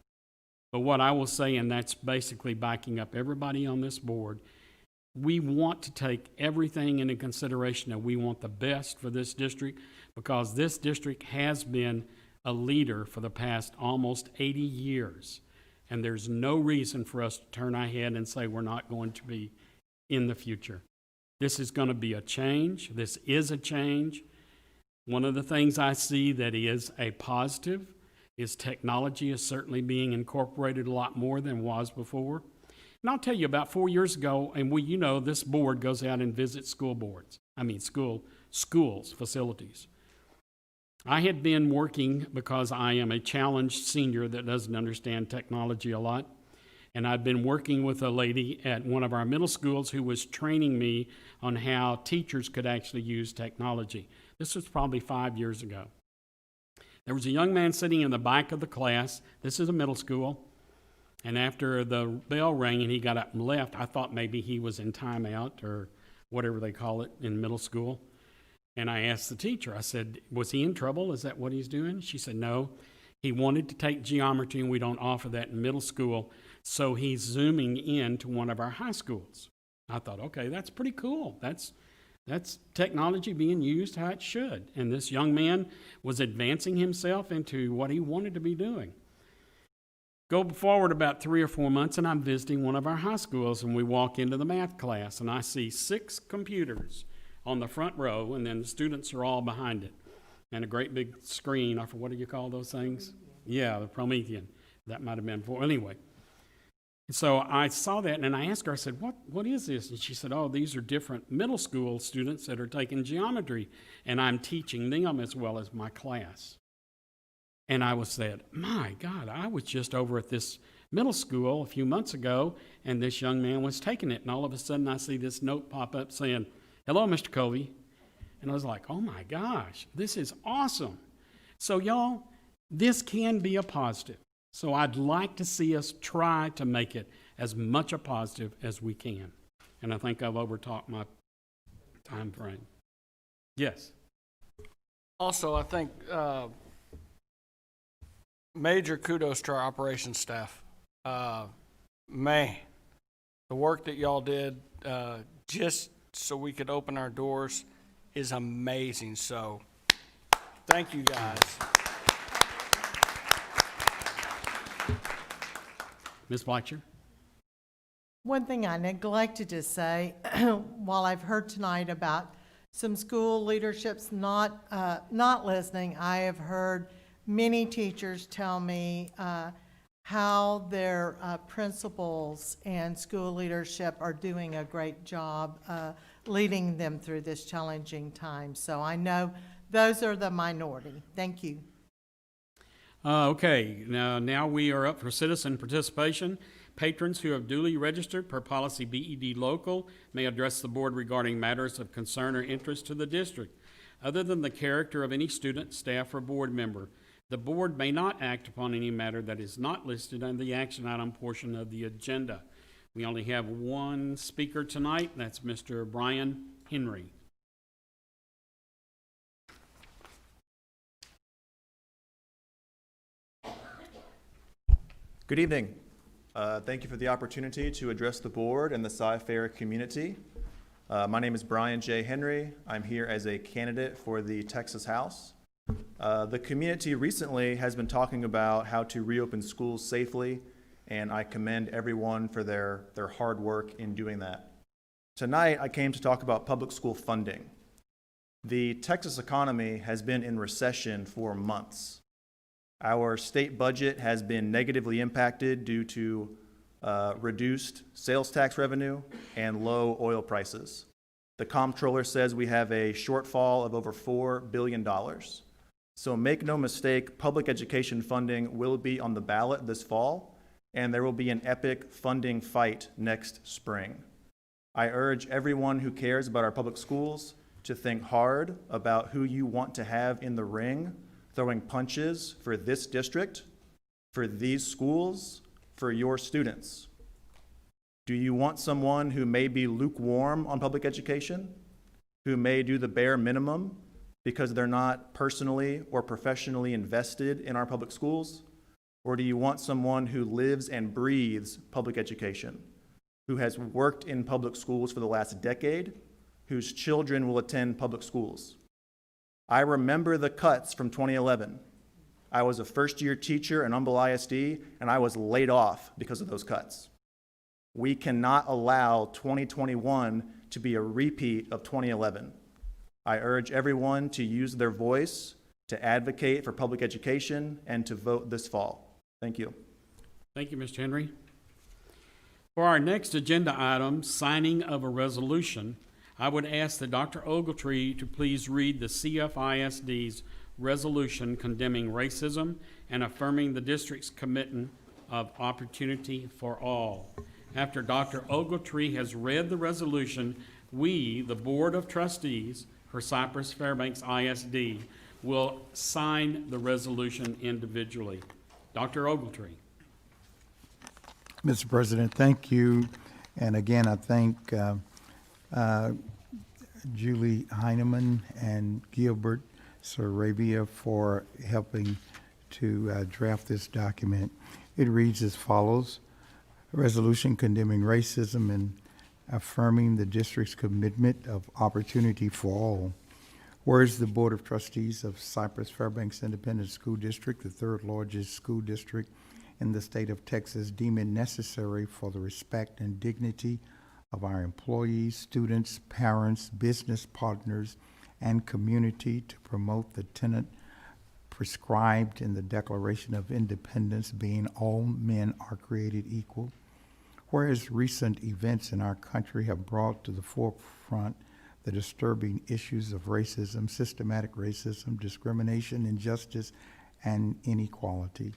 A: But what I will say, and that's basically backing up everybody on this board, we want to take everything into consideration, and we want the best for this district, because this district has been a leader for the past almost 80 years. And there's no reason for us to turn our head and say we're not going to be in the future. This is going to be a change. This is a change. One of the things I see that is a positive is technology is certainly being incorporated a lot more than was before. And I'll tell you, about 4 years ago, and this board goes out and visits schools, facilities. I had been working, because I am a challenged senior that doesn't understand technology a lot, and I'd been working with a lady at one of our middle schools who was training me on how teachers could actually use technology. This was probably 5 years ago. There was a young man sitting in the back of the class. This is a middle school. And after the bell rang and he got up and left, I thought maybe he was in timeout or whatever they call it in middle school. And I asked the teacher, I said, was he in trouble? Is that what he's doing? She said, no. He wanted to take geometry, and we don't offer that in middle school, so he's zooming in to one of our high schools. I thought, okay, that's pretty cool. That's technology being used how it should. And this young man was advancing himself into what he wanted to be doing. Go forward about 3 or 4 months, and I'm visiting one of our high schools, and we walk into the math class, and I see 6 computers on the front row, and then the students are all behind it. And a great big screen, or what do you call those things? Yeah, the Promethean. That might have been before. Anyway, so I saw that, and I asked her, I said, what is this? And she said, oh, these are different middle school students that are taking geometry, and I'm teaching them as well as my class. And I said, my God, I was just over at this middle school a few months ago, and this young man was taking it, and all of a sudden I see this note pop up saying, hello, Mr. Covey. And I was like, oh my gosh, this is awesome. So y'all, this can be a positive. So I'd like to see us try to make it as much a positive as we can. And I think I've overtalked my time frame. Yes.
F: Also, I think major kudos to our operations staff. Man, the work that y'all did just so we could open our doors is amazing. So thank you guys.
A: Ms. Blatcher?
D: One thing I neglected to say, while I've heard tonight about some school leaderships not listening, I have heard many teachers tell me how their principals and school leadership are doing a great job leading them through this challenging time. So I know those are the minority. Thank you.
A: Okay, now we are up for citizen participation. Patrons who have duly registered per policy BED local may address the board regarding matters of concern or interest to the district, other than the character of any student, staff, or board member. The board may not act upon any matter that is not listed on the action item portion of the agenda. We only have one speaker tonight, and that's Mr. Brian Henry.
G: Good evening. Thank you for the opportunity to address the board and the Cy-Fair community. My name is Brian J. Henry. I'm here as a candidate for the Texas House. The community recently has been talking about how to reopen schools safely, and I commend everyone for their hard work in doing that. Tonight, I came to talk about public school funding. The Texas economy has been in recession for months. Our state budget has been negatively impacted due to reduced sales tax revenue and low oil prices. The comptroller says we have a shortfall of over $4 billion. So make no mistake, public education funding will be on the ballot this fall, and there will be an epic funding fight next spring. I urge everyone who cares about our public schools to think hard about who you want to have in the ring throwing punches for this district, for these schools, for your students. Do you want someone who may be lukewarm on public education, who may do the bare minimum because they're not personally or professionally invested in our public schools? Or do you want someone who lives and breathes public education, who has worked in public schools for the last decade, whose children will attend public schools? I remember the cuts from 2011. I was a first-year teacher in Humble ISD, and I was laid off because of those cuts. We cannot allow 2021 to be a repeat of 2011. I urge everyone to use their voice to advocate for public education and to vote this fall. Thank you.
A: Thank you, Mr. Henry. For our next agenda item, signing of a resolution, I would ask that Dr. Ogletree to please read the CFISD's resolution condemning racism and affirming the district's commitment of opportunity for all. After Dr. Ogletree has read the resolution, we, the Board of Trustees for Cypress-Fairbanks ISD, will sign the resolution individually. Dr. Ogletree.
E: Mr. President, thank you. And again, I thank Julie Heineman and Gilbert Sarabia for helping to draft this document. It reads as follows: a resolution condemning racism and affirming the district's commitment of opportunity for all. Whereas the Board of Trustees of Cypress-Fairbanks Independent School District, the third largest school district in the state of Texas, deem it necessary for the respect and dignity of our employees, students, parents, business partners, and community to promote the tenet prescribed in the Declaration of Independence, being all men are created equal. Whereas recent events in our country have brought to the forefront the disturbing issues of racism, systematic racism, discrimination, injustice, and inequality.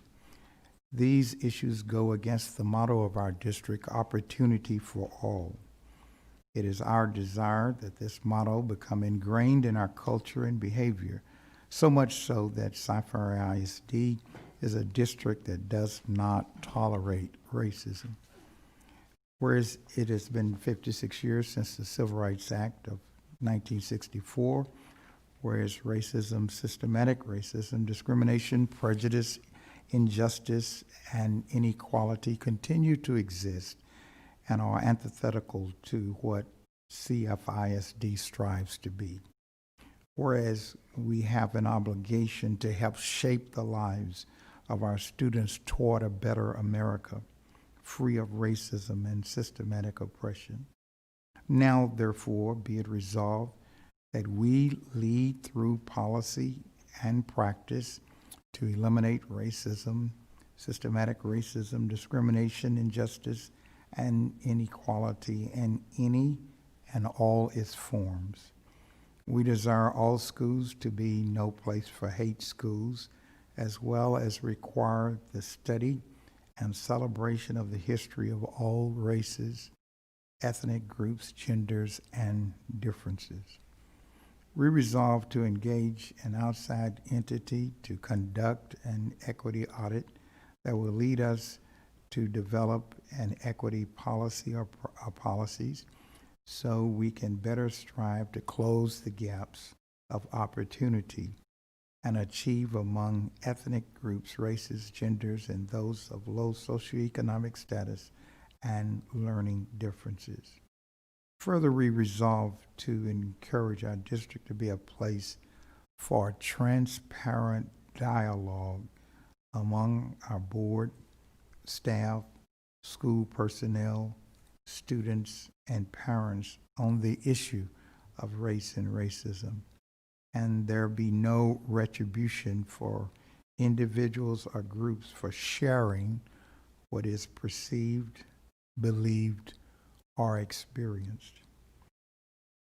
E: These issues go against the motto of our district, opportunity for all. It is our desire that this motto become ingrained in our culture and behavior, so much so that Cypher ISD is a district that does not tolerate racism. Whereas it has been 56 years since the Civil Rights Act of 1964, whereas racism, systematic racism, discrimination, prejudice, injustice, and inequality continue to exist and are antithetical to what CFISD strives to be. Whereas we have an obligation to help shape the lives of our students toward a better America, free of racism and systematic oppression. Now, therefore, be it resolved that we lead through policy and practice to eliminate racism, systematic racism, discrimination, injustice, and inequality in any and all its forms. We desire all schools to be no place for hate schools, as well as require the study and celebration of the history of all races, ethnic groups, genders, and differences. We resolve to engage an outside entity to conduct an equity audit that will lead us to develop an equity policy or policies so we can better strive to close the gaps of opportunity and achieve among ethnic groups, races, genders, and those of low socioeconomic status and learning differences. Further, we resolve to encourage our district to be a place for transparent dialogue among our board, staff, school personnel, students, and parents on the issue of race and racism, and there be no retribution for individuals or groups for sharing what is perceived, believed, or experienced.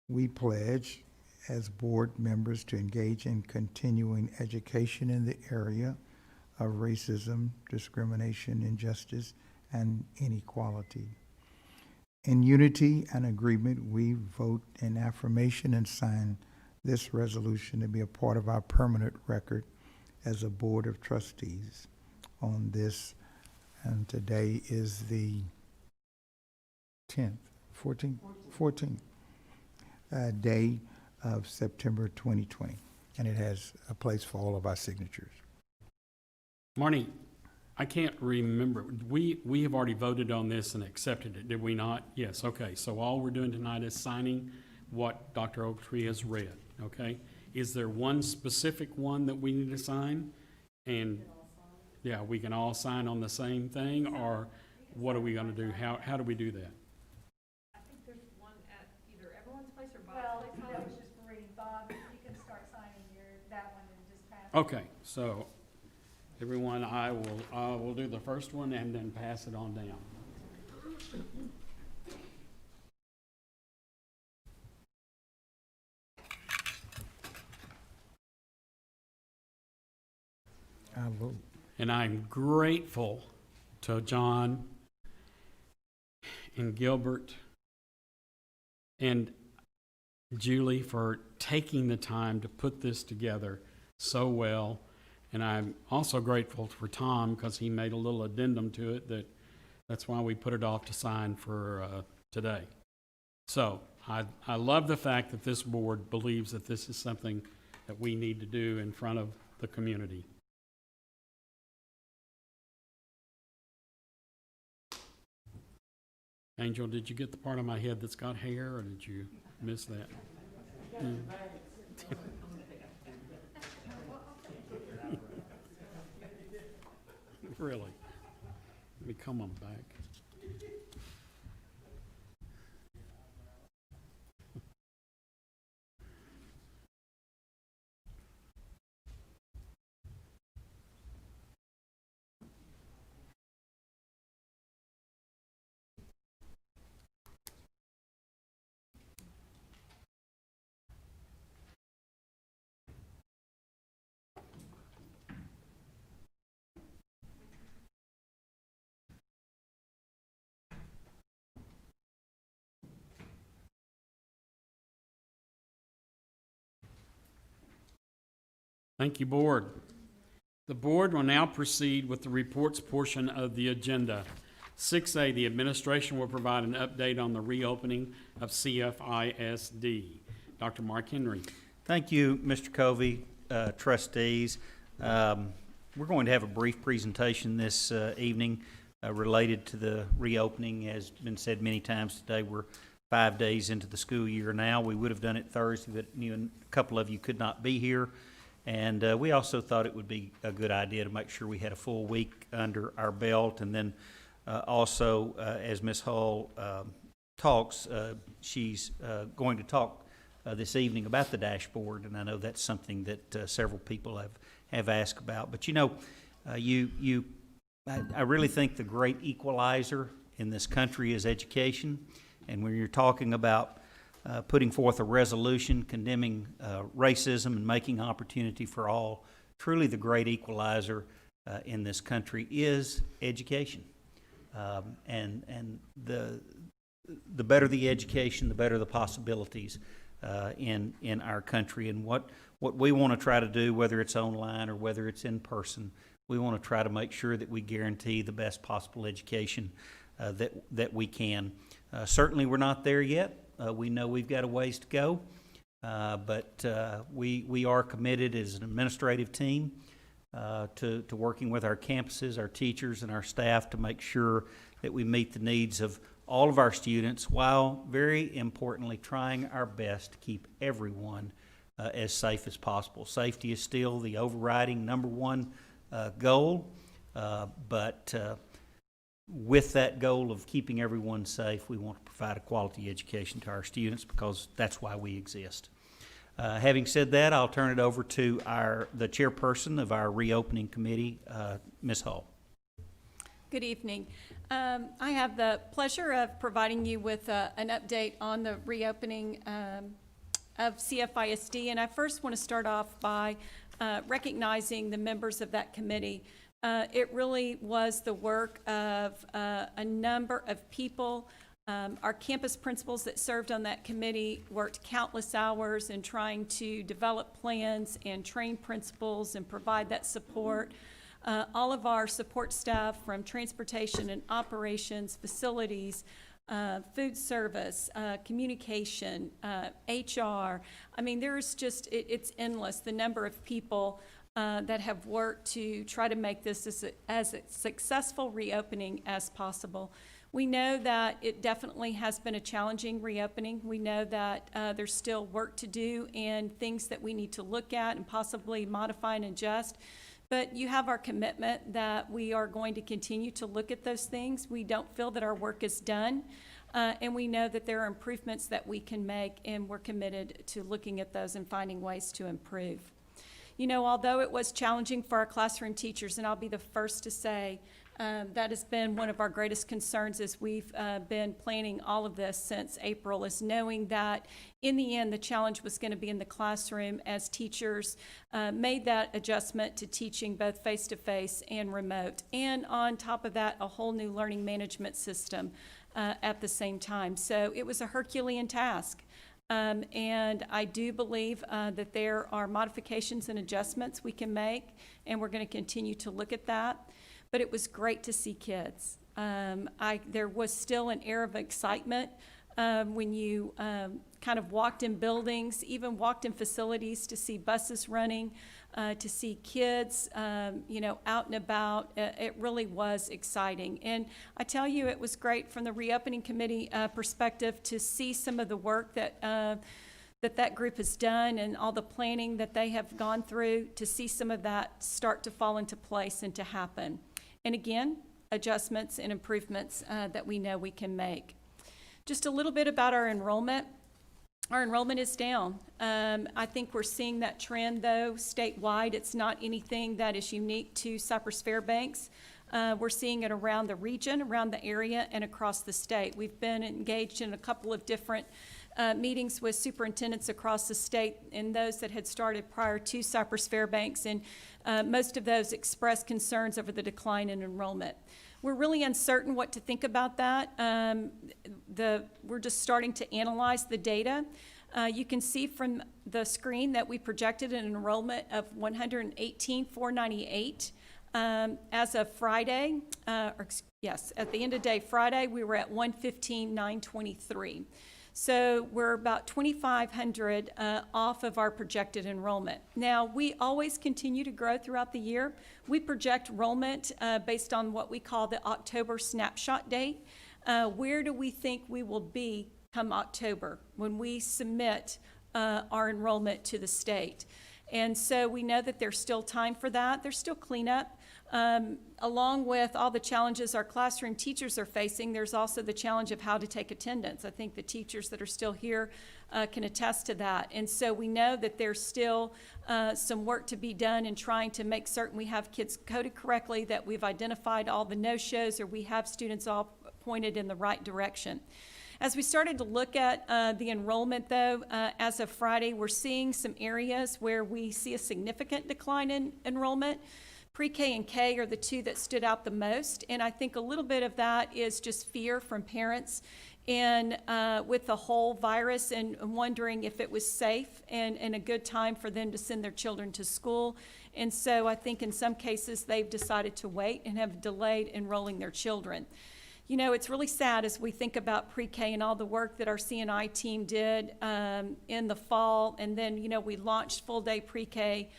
E: We pledge as board members to engage in continuing education in the area of racism, discrimination, injustice, and inequality. In unity and agreement, we vote in affirmation and sign this resolution to be a part of our permanent record as a Board of Trustees on this, and today is the 14th day of September 2020, and it has a place for all of our signatures.
A: Marnie, I can't remember. We have already voted on this and accepted it, did we not? Yes, okay. So all we're doing tonight is signing what Dr. Ogletree has read, okay? Is there one specific one that we need to sign? And, yeah, we can all sign on the same thing, or what are we going to do? How do we do that?
H: I think there's one at either everyone's place or Bob's place.
P: Well, that was just for reading. Bob, you can start signing that one and just pass it.
A: Okay, so everyone, I will do the first one and then pass it on down.
E: I vote.
A: And I'm grateful to John and Gilbert and Julie for taking the time to put this together so well. And I'm also grateful for Tom because he made a little addendum to it that's why we put it off to sign for today. So I love the fact that this board believes that this is something that we need to do in front of the community. Angel, did you get the part of my head that's got hair, or did you miss that? Really? Let me come on back. Thank you, Board. The Board will now proceed with the reports portion of the agenda. 6A, the administration will provide an update on the reopening of CFISD. Dr. Mark Henry.
V: Thank you, Mr. Covey, trustees. We're going to have a brief presentation this evening related to the reopening. As been said many times today, we're 5 days into the school year now. We would have done it Thursday, but a couple of you could not be here. And we also thought it would be a good idea to make sure we had a full week under our belt. And then also, as Ms. Hull talks, she's going to talk this evening about the dashboard. And I know that's something that several people have asked about. But I really think the great equalizer in this country is education. And when you're talking about putting forth a resolution condemning racism and making opportunity for all, truly the great equalizer in this country is education. And the better the education, the better the possibilities in our country. And what we want to try to do, whether it's online or whether it's in person, we want to try to make sure that we guarantee the best possible education that we can. Certainly, we're not there yet. We know we've got a ways to go, but we are committed as an administrative team to working with our campuses, our teachers, and our staff to make sure that we meet the needs of all of our students, while very importantly trying our best to keep everyone as safe as possible. Safety is still the overriding number one goal, but with that goal of keeping everyone safe, we want to provide a quality education to our students, because that's why we exist. Having said that, I'll turn it over to the chairperson of our reopening committee, Ms. Hull.
H: Good evening. I have the pleasure of providing you with an update on the reopening of CFISD, and I first want to start off by recognizing the members of that committee. It really was the work of a number of people. Our campus principals that served on that committee worked countless hours in trying to develop plans and train principals and provide that support. All of our support staff from transportation and operations, facilities, food service, communication, HR. I mean, there's just, it's endless, the number of people that have worked to try to make this as a successful reopening as possible. We know that it definitely has been a challenging reopening. We know that there's still work to do and things that we need to look at and possibly modify and adjust. But you have our commitment that we are going to continue to look at those things. We don't feel that our work is done, and we know that there are improvements that we can make, and we're committed to looking at those and finding ways to improve. You know, although it was challenging for our classroom teachers, and I'll be the first to say that has been one of our greatest concerns as we've been planning all of this since April, is knowing that in the end the challenge was going to be in the classroom as teachers made that adjustment to teaching both face-to-face and remote. And on top of that, a whole new learning management system at the same time. So it was a Herculean task. And I do believe that there are modifications and adjustments we can make, and we're going to continue to look at that. But it was great to see kids. There was still an air of excitement when you kind of walked in buildings, even walked in facilities, to see buses running, to see kids, you know, out and about. It really was exciting. And I tell you, it was great from the reopening committee perspective to see some of the work that that group has done and all the planning that they have gone through, to see some of that start to fall into place and to happen. And again, adjustments and improvements that we know we can make. Just a little bit about our enrollment. Our enrollment is down. I think we're seeing that trend, though, statewide. It's not anything that is unique to Cypress-Fairbanks. We're seeing it around the region, around the area, and across the state. We've been engaged in a couple of different meetings with superintendents across the state, and those that had started prior to Cypress-Fairbanks, and most of those expressed concerns over the decline in enrollment. We're really uncertain what to think about that. We're just starting to analyze the data. You can see from the screen that we projected an enrollment of 118,498 as of Friday. Yes, at the end of day Friday, we were at 115,923. So we're about 2,500 off of our projected enrollment. Now, we always continue to grow throughout the year. We project enrollment based on what we call the October snapshot date. Where do we think we will be come October when we submit our enrollment to the state? And so we know that there's still time for that. There's still cleanup. Along with all the challenges our classroom teachers are facing, there's also the challenge of how to take attendance. I think the teachers that are still here can attest to that. And so we know that there's still some work to be done in trying to make certain we have kids coded correctly, that we've identified all the no-shows, or we have students all pointed in the right direction. As we started to look at the enrollment, though, as of Friday, we're seeing some areas where we see a significant decline in enrollment. Pre-K and K are the two that stood out the most, and I think a little bit of that is just fear from parents and with the whole virus, and wondering if it was safe and a good time for them to send their children to school. And so I think in some cases they've decided to wait and have delayed enrolling their children. You know, it's really sad as we think about pre-K and all the work that our CNI team did in the fall, and then, you know, we launched full-day pre-K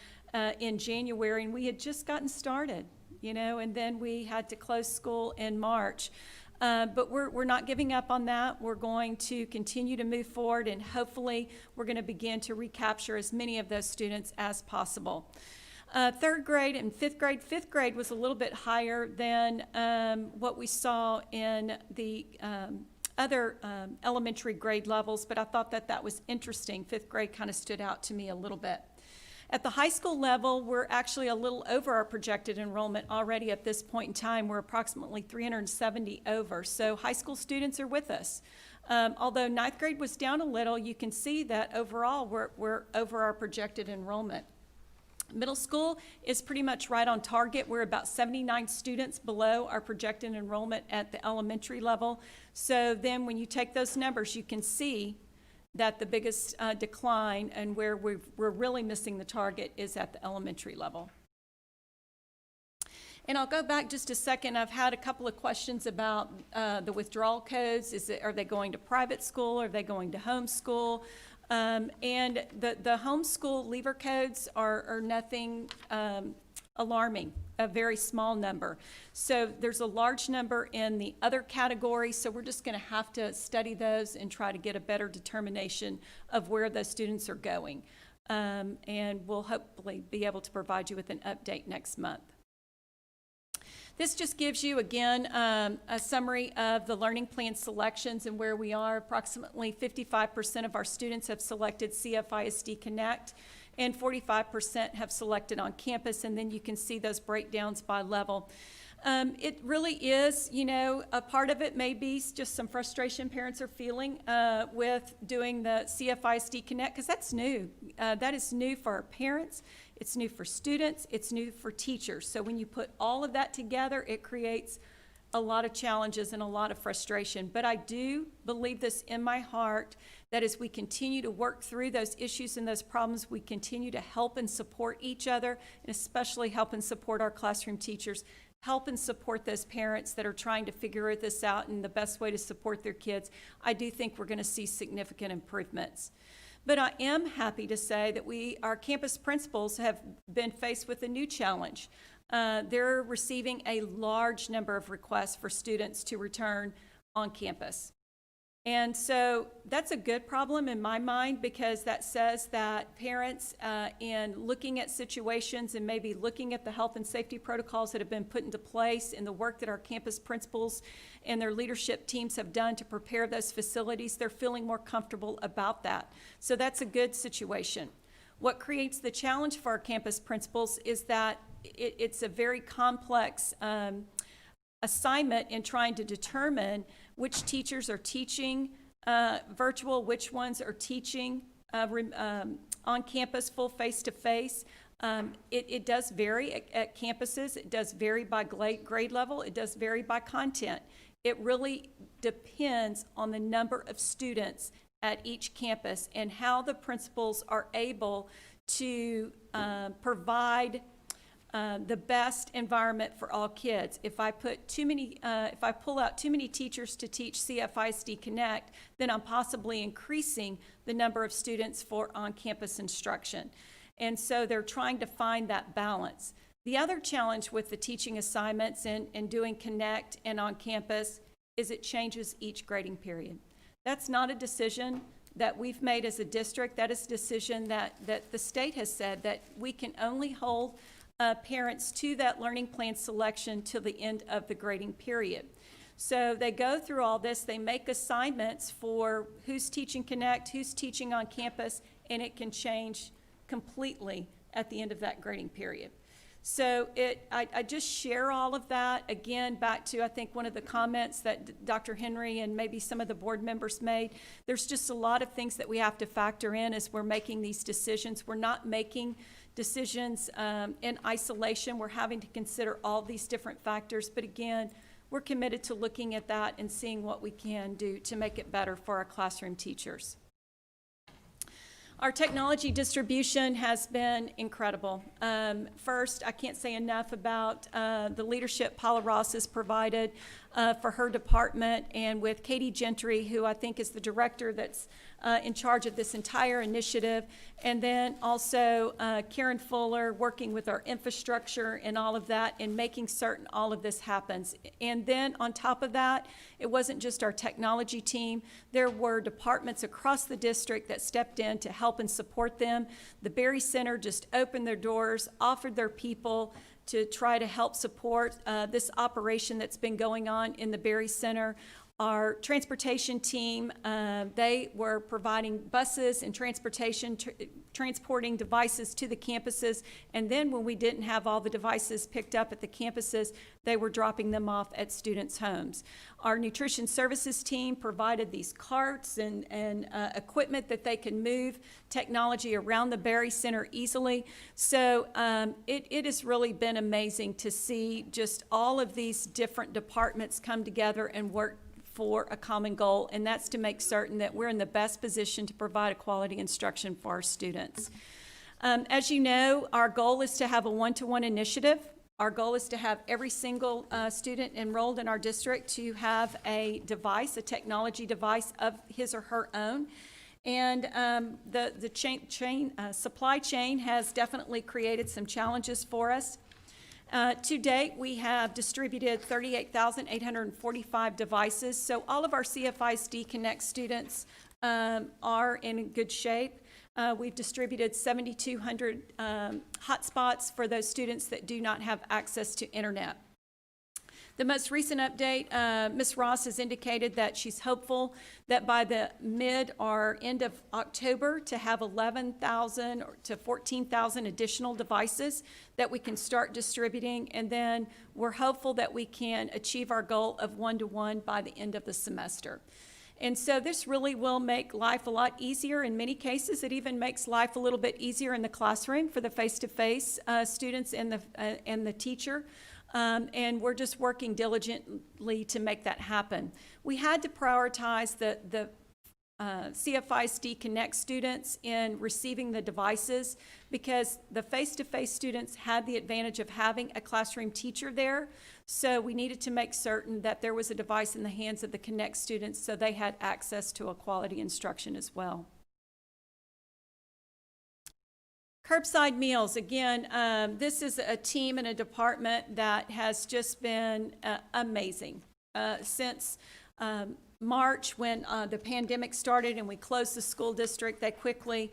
H: in January, and we had just gotten started, you know, and then we had to close school in March. But we're not giving up on that. We're going to continue to move forward, and hopefully we're going to begin to recapture as many of those students as possible. Third grade and fifth grade. Fifth grade was a little bit higher than what we saw in the other elementary grade levels, but I thought that was interesting. Fifth grade kind of stood out to me a little bit. At the high school level, we're actually a little over our projected enrollment already at this point in time. We're approximately 370 over, so high school students are with us. Although ninth grade was down a little, you can see that overall we're over our projected enrollment. Middle school is pretty much right on target. We're about 79 students below our projected enrollment at the elementary level. So then when you take those numbers, you can see that the biggest decline and where we're really missing the target is at the elementary level. And I'll go back just a second. I've had a couple of questions about the withdrawal codes. Are they going to private school? Are they going to homeschool? And the homeschool leaver codes are nothing alarming, a very small number. So there's a large number in the other category, so we're just going to have to study those and try to get a better determination of where those students are going. And we'll hopefully be able to provide you with an update next month. This just gives you, again, a summary of the learning plan selections and where we are. Approximately 55% of our students have selected CFISD Connect, and 45% have selected on campus, and then you can see those breakdowns by level. It really is, you know, a part of it may be just some frustration parents are feeling with doing the CFISD Connect, because that's new. That is new for our parents, it's new for students, it's new for teachers. So when you put all of that together, it creates a lot of challenges and a lot of frustration. But I do believe this in my heart, that as we continue to work through those issues and those problems, we continue to help and support each other, and especially help and support our classroom teachers, help and support those parents that are trying to figure this out and the best way to support their kids. I do think we're going to see significant improvements. But I am happy to say that our campus principals have been faced with a new challenge. They're receiving a large number of requests for students to return on campus. And so that's a good problem in my mind, because that says that parents, in looking at situations and maybe looking at the health and safety protocols that have been put into place and the work that our campus principals and their leadership teams have done to prepare those facilities, they're feeling more comfortable about that. So that's a good situation. What creates the challenge for our campus principals is that it's a very complex assignment in trying to determine which teachers are teaching virtual, which ones are teaching on campus full face-to-face. It does vary at campuses. It does vary by grade level. It does vary by content. It really depends on the number of students at each campus and how the principals are able to provide the best environment for all kids. If I pull out too many teachers to teach CFISD Connect, then I'm possibly increasing the number of students for on-campus instruction. And so they're trying to find that balance. The other challenge with the teaching assignments and doing Connect and on campus is it changes each grading period. That's not a decision that we've made as a district. That is a decision that the state has said, that we can only hold parents to that learning plan selection till the end of the grading period. So they go through all this, they make assignments for who's teaching Connect, who's teaching on campus, and it can change completely at the end of that grading period. So I just share all of that, again, back to, I think, one of the comments that Dr. Henry and maybe some of the board members made. There's just a lot of things that we have to factor in as we're making these decisions. We're not making decisions in isolation. We're having to consider all these different factors. But again, we're committed to looking at that and seeing what we can do to make it better for our classroom teachers. Our technology distribution has been incredible. First, I can't say enough about the leadership Paula Ross has provided for her department, and with Katie Gentry, who I think is the director that's in charge of this entire initiative, and then also Karen Fuller working with our infrastructure and all of that and making certain all of this happens. And then on top of that, it wasn't just our technology team. There were departments across the district that stepped in to help and support them. The Berry Center just opened their doors, offered their people to try to help support this operation that's been going on in the Berry Center. Our transportation team, they were providing buses and transportation, transporting devices to the campuses, and then when we didn't have all the devices picked up at the campuses, they were dropping them off at students' homes. Our nutrition services team provided these carts and equipment that they can move technology around the Berry Center easily. So it has really been amazing to see just all of these different departments come together and work for a common goal, and that's to make certain that we're in the best position to provide a quality instruction for our students. As you know, our goal is to have a one-to-one initiative. Our goal is to have every single student enrolled in our district to have a device, a technology device of his or her own. And the supply chain has definitely created some challenges for us. To date, we have distributed 38,845 devices, so all of our CFISD Connect students are in good shape. We've distributed 7,200 hotspots for those students that do not have access to internet. The most recent update, Ms. Ross has indicated that she's hopeful that by the mid or end of October to have 11,000 to 14,000 additional devices that we can start distributing, and then we're hopeful that we can achieve our goal of one-to-one by the end of the semester. And so this really will make life a lot easier. In many cases, it even makes life a little bit easier in the classroom for the face-to-face students and the teacher. And we're just working diligently to make that happen. We had to prioritize the CFISD Connect students in receiving the devices because the face-to-face students had the advantage of having a classroom teacher there. So we needed to make certain that there was a device in the hands of the Connect students so they had access to a quality instruction as well. Curbside meals, again, this is a team and a department that has just been amazing. Since March, when the pandemic started and we closed the school district, they quickly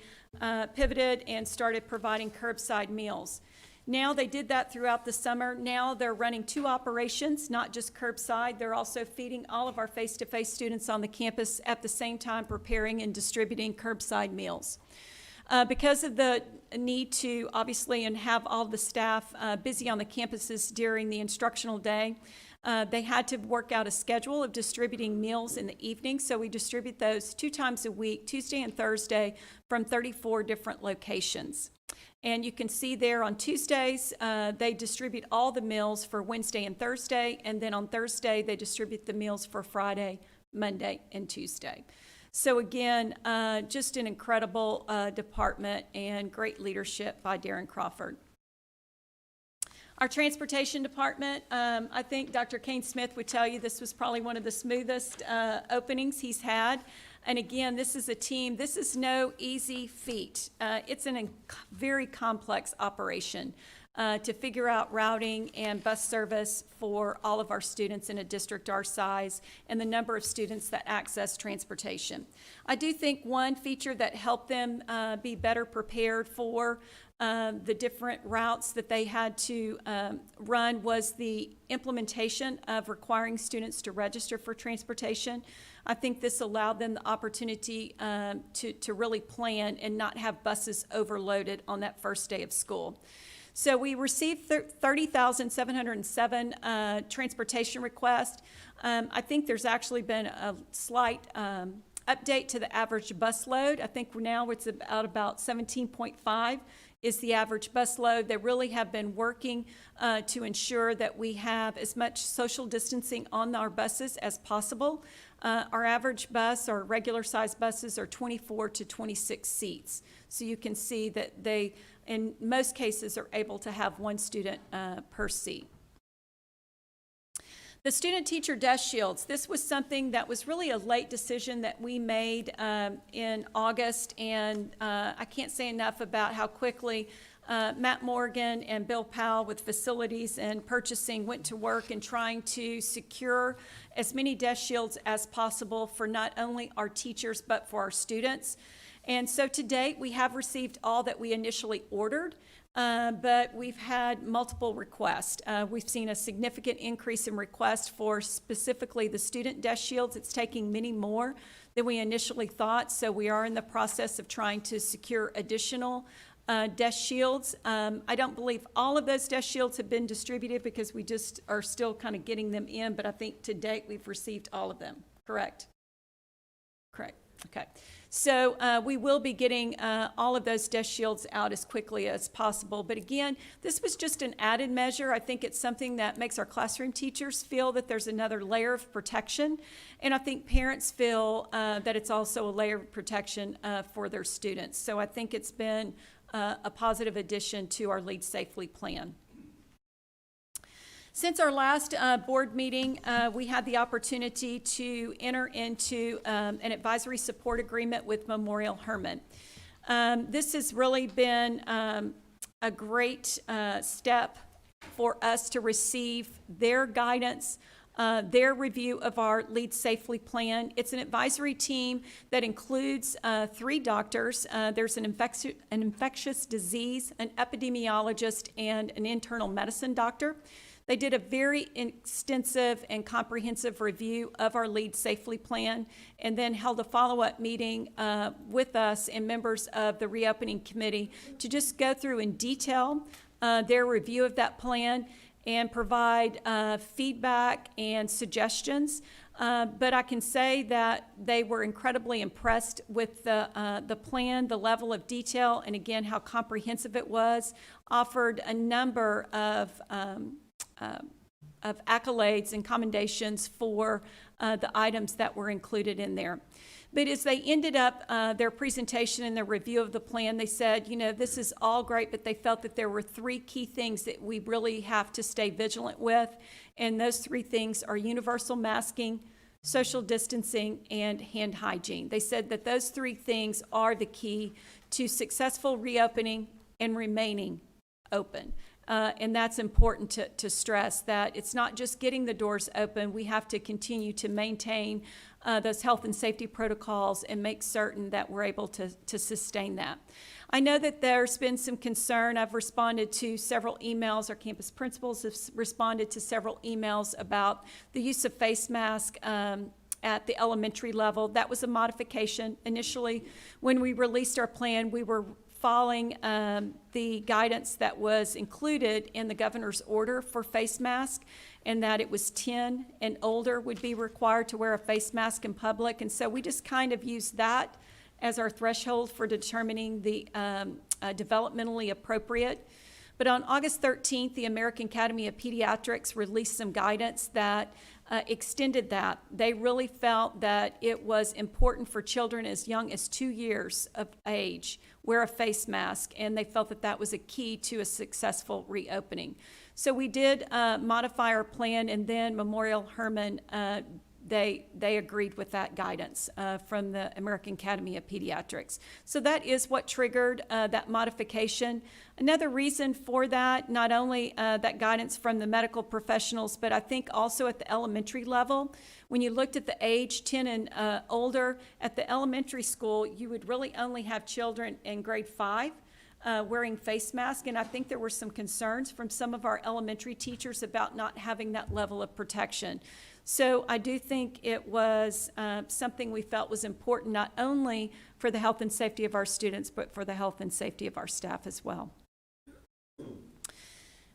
H: pivoted and started providing curbside meals. Now they did that throughout the summer. Now they're running 2 operations, not just curbside. They're also feeding all of our face-to-face students on the campus at the same time preparing and distributing curbside meals. Because of the need to obviously and have all the staff busy on the campuses during the instructional day, they had to work out a schedule of distributing meals in the evening. So we distribute those 2 times a week, Tuesday and Thursday, from 34 different locations. And you can see there on Tuesdays, they distribute all the meals for Wednesday and Thursday. And then on Thursday, they distribute the meals for Friday, Monday, and Tuesday. So again, just an incredible department and great leadership by Darren Crawford. Our transportation department, I think Dr. Kane Smith would tell you this was probably one of the smoothest openings he's had. And again, this is a team, this is no easy feat. It's a very complex operation to figure out routing and bus service for all of our students in a district our size and the number of students that access transportation. I do think one feature that helped them be better prepared for the different routes that they had to run was the implementation of requiring students to register for transportation. I think this allowed them the opportunity to really plan and not have buses overloaded on that first day of school. So we received 30,707 transportation requests. I think there's actually been a slight update to the average bus load. I think now it's about 17.5 is the average bus load. They really have been working to ensure that we have as much social distancing on our buses as possible. Our average bus, or regular sized buses, are 24 to 26 seats. So you can see that they, in most cases, are able to have one student per seat. The student-teacher desk shields, this was something that was really a late decision that we made in August, and I can't say enough about how quickly Matt Morgan and Bill Powell with facilities and purchasing went to work in trying to secure as many desk shields as possible for not only our teachers but for our students. And so to date, we have received all that we initially ordered. But we've had multiple requests. We've seen a significant increase in requests for specifically the student desk shields. It's taking many more than we initially thought, so we are in the process of trying to secure additional desk shields. I don't believe all of those desk shields have been distributed because we just are still kind of getting them in, but I think to date we've received all of them, correct? Correct, okay. So we will be getting all of those desk shields out as quickly as possible. But again, this was just an added measure. I think it's something that makes our classroom teachers feel that there's another layer of protection. And I think parents feel that it's also a layer of protection for their students. So I think it's been a positive addition to our Lead Safely plan. Since our last board meeting, we had the opportunity to enter into an advisory support agreement with Memorial Hermann. This has really been a great step for us to receive their guidance, their review of our Lead Safely plan. It's an advisory team that includes 3 doctors. There's an infectious disease, an epidemiologist, and an internal medicine doctor. They did a very extensive and comprehensive review of our Lead Safely plan and then held a follow-up meeting with us and members of the reopening committee to just go through in detail their review of that plan and provide feedback and suggestions. But I can say that they were incredibly impressed with the plan, the level of detail, and again, how comprehensive it was, offered a number of accolades and commendations for the items that were included in there. But as they ended up their presentation and their review of the plan, they said, you know, this is all great, but they felt that there were 3 key things that we really have to stay vigilant with. And those 3 things are universal masking, social distancing, and hand hygiene. They said that those 3 things are the key to successful reopening and remaining open. And that's important to stress, that it's not just getting the doors open. We have to continue to maintain those health and safety protocols and make certain that we're able to sustain that. I know that there's been some concern. I've responded to several emails. Our campus principals have responded to several emails about the use of face masks at the elementary level. That was a modification. Initially, when we released our plan, we were following the guidance that was included in the governor's order for face mask, and that it was 10 and older would be required to wear a face mask in public. And so we just kind of used that as our threshold for determining the developmentally appropriate. But on August 13th, the American Academy of Pediatrics released some guidance that extended that. They really felt that it was important for children as young as 2 years of age wear a face mask, and they felt that that was a key to a successful reopening. So we did modify our plan, and then Memorial Hermann, they agreed with that guidance from the American Academy of Pediatrics. So that is what triggered that modification. Another reason for that, not only that guidance from the medical professionals, but I think also at the elementary level, when you looked at the age 10 and older, at the elementary school, you would really only have children in grade 5 wearing face masks, and I think there were some concerns from some of our elementary teachers about not having that level of protection. So I do think it was something we felt was important, not only for the health and safety of our students, but for the health and safety of our staff as well.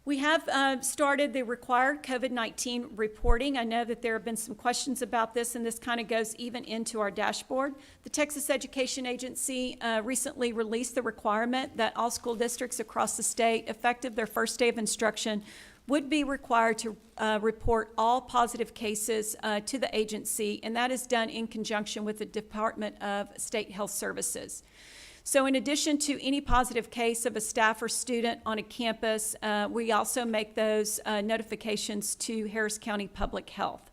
H: We have started the required COVID-19 reporting. I know that there have been some questions about this, and this kind of goes even into our dashboard. The Texas Education Agency recently released the requirement that all school districts across the state, effective their first day of instruction, would be required to report all positive cases to the agency, and that is done in conjunction with the Department of State Health Services. So in addition to any positive case of a staff or student on a campus, we also make those notifications to Harris County Public Health.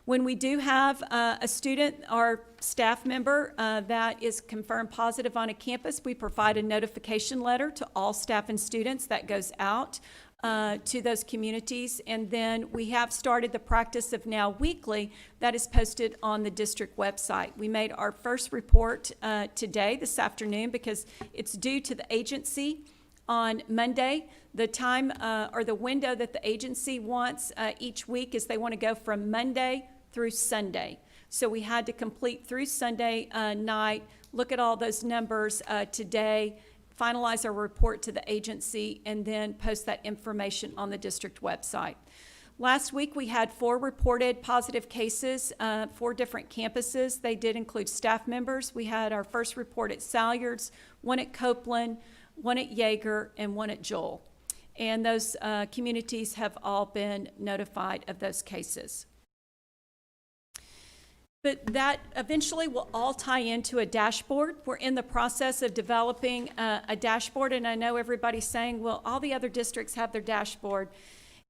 H: When we do have a student or staff member that is confirmed positive on a campus, we provide a notification letter to all staff and students that goes out to those communities. And then we have started the practice of now weekly that is posted on the district website. We made our first report today, this afternoon, because it's due to the agency on Monday. The time or the window that the agency wants each week is they want to go from Monday through Sunday. So we had to complete through Sunday night, look at all those numbers today, finalize our report to the agency, and then post that information on the district website. Last week, we had 4 reported positive cases, 4 different campuses. They did include staff members. We had our first report at Salyards, 1 at Copeland, 1 at Yeager, and 1 at Joel. And those communities have all been notified of those cases. But that eventually will all tie into a dashboard. We're in the process of developing a dashboard, and I know everybody's saying, well, all the other districts have their dashboard.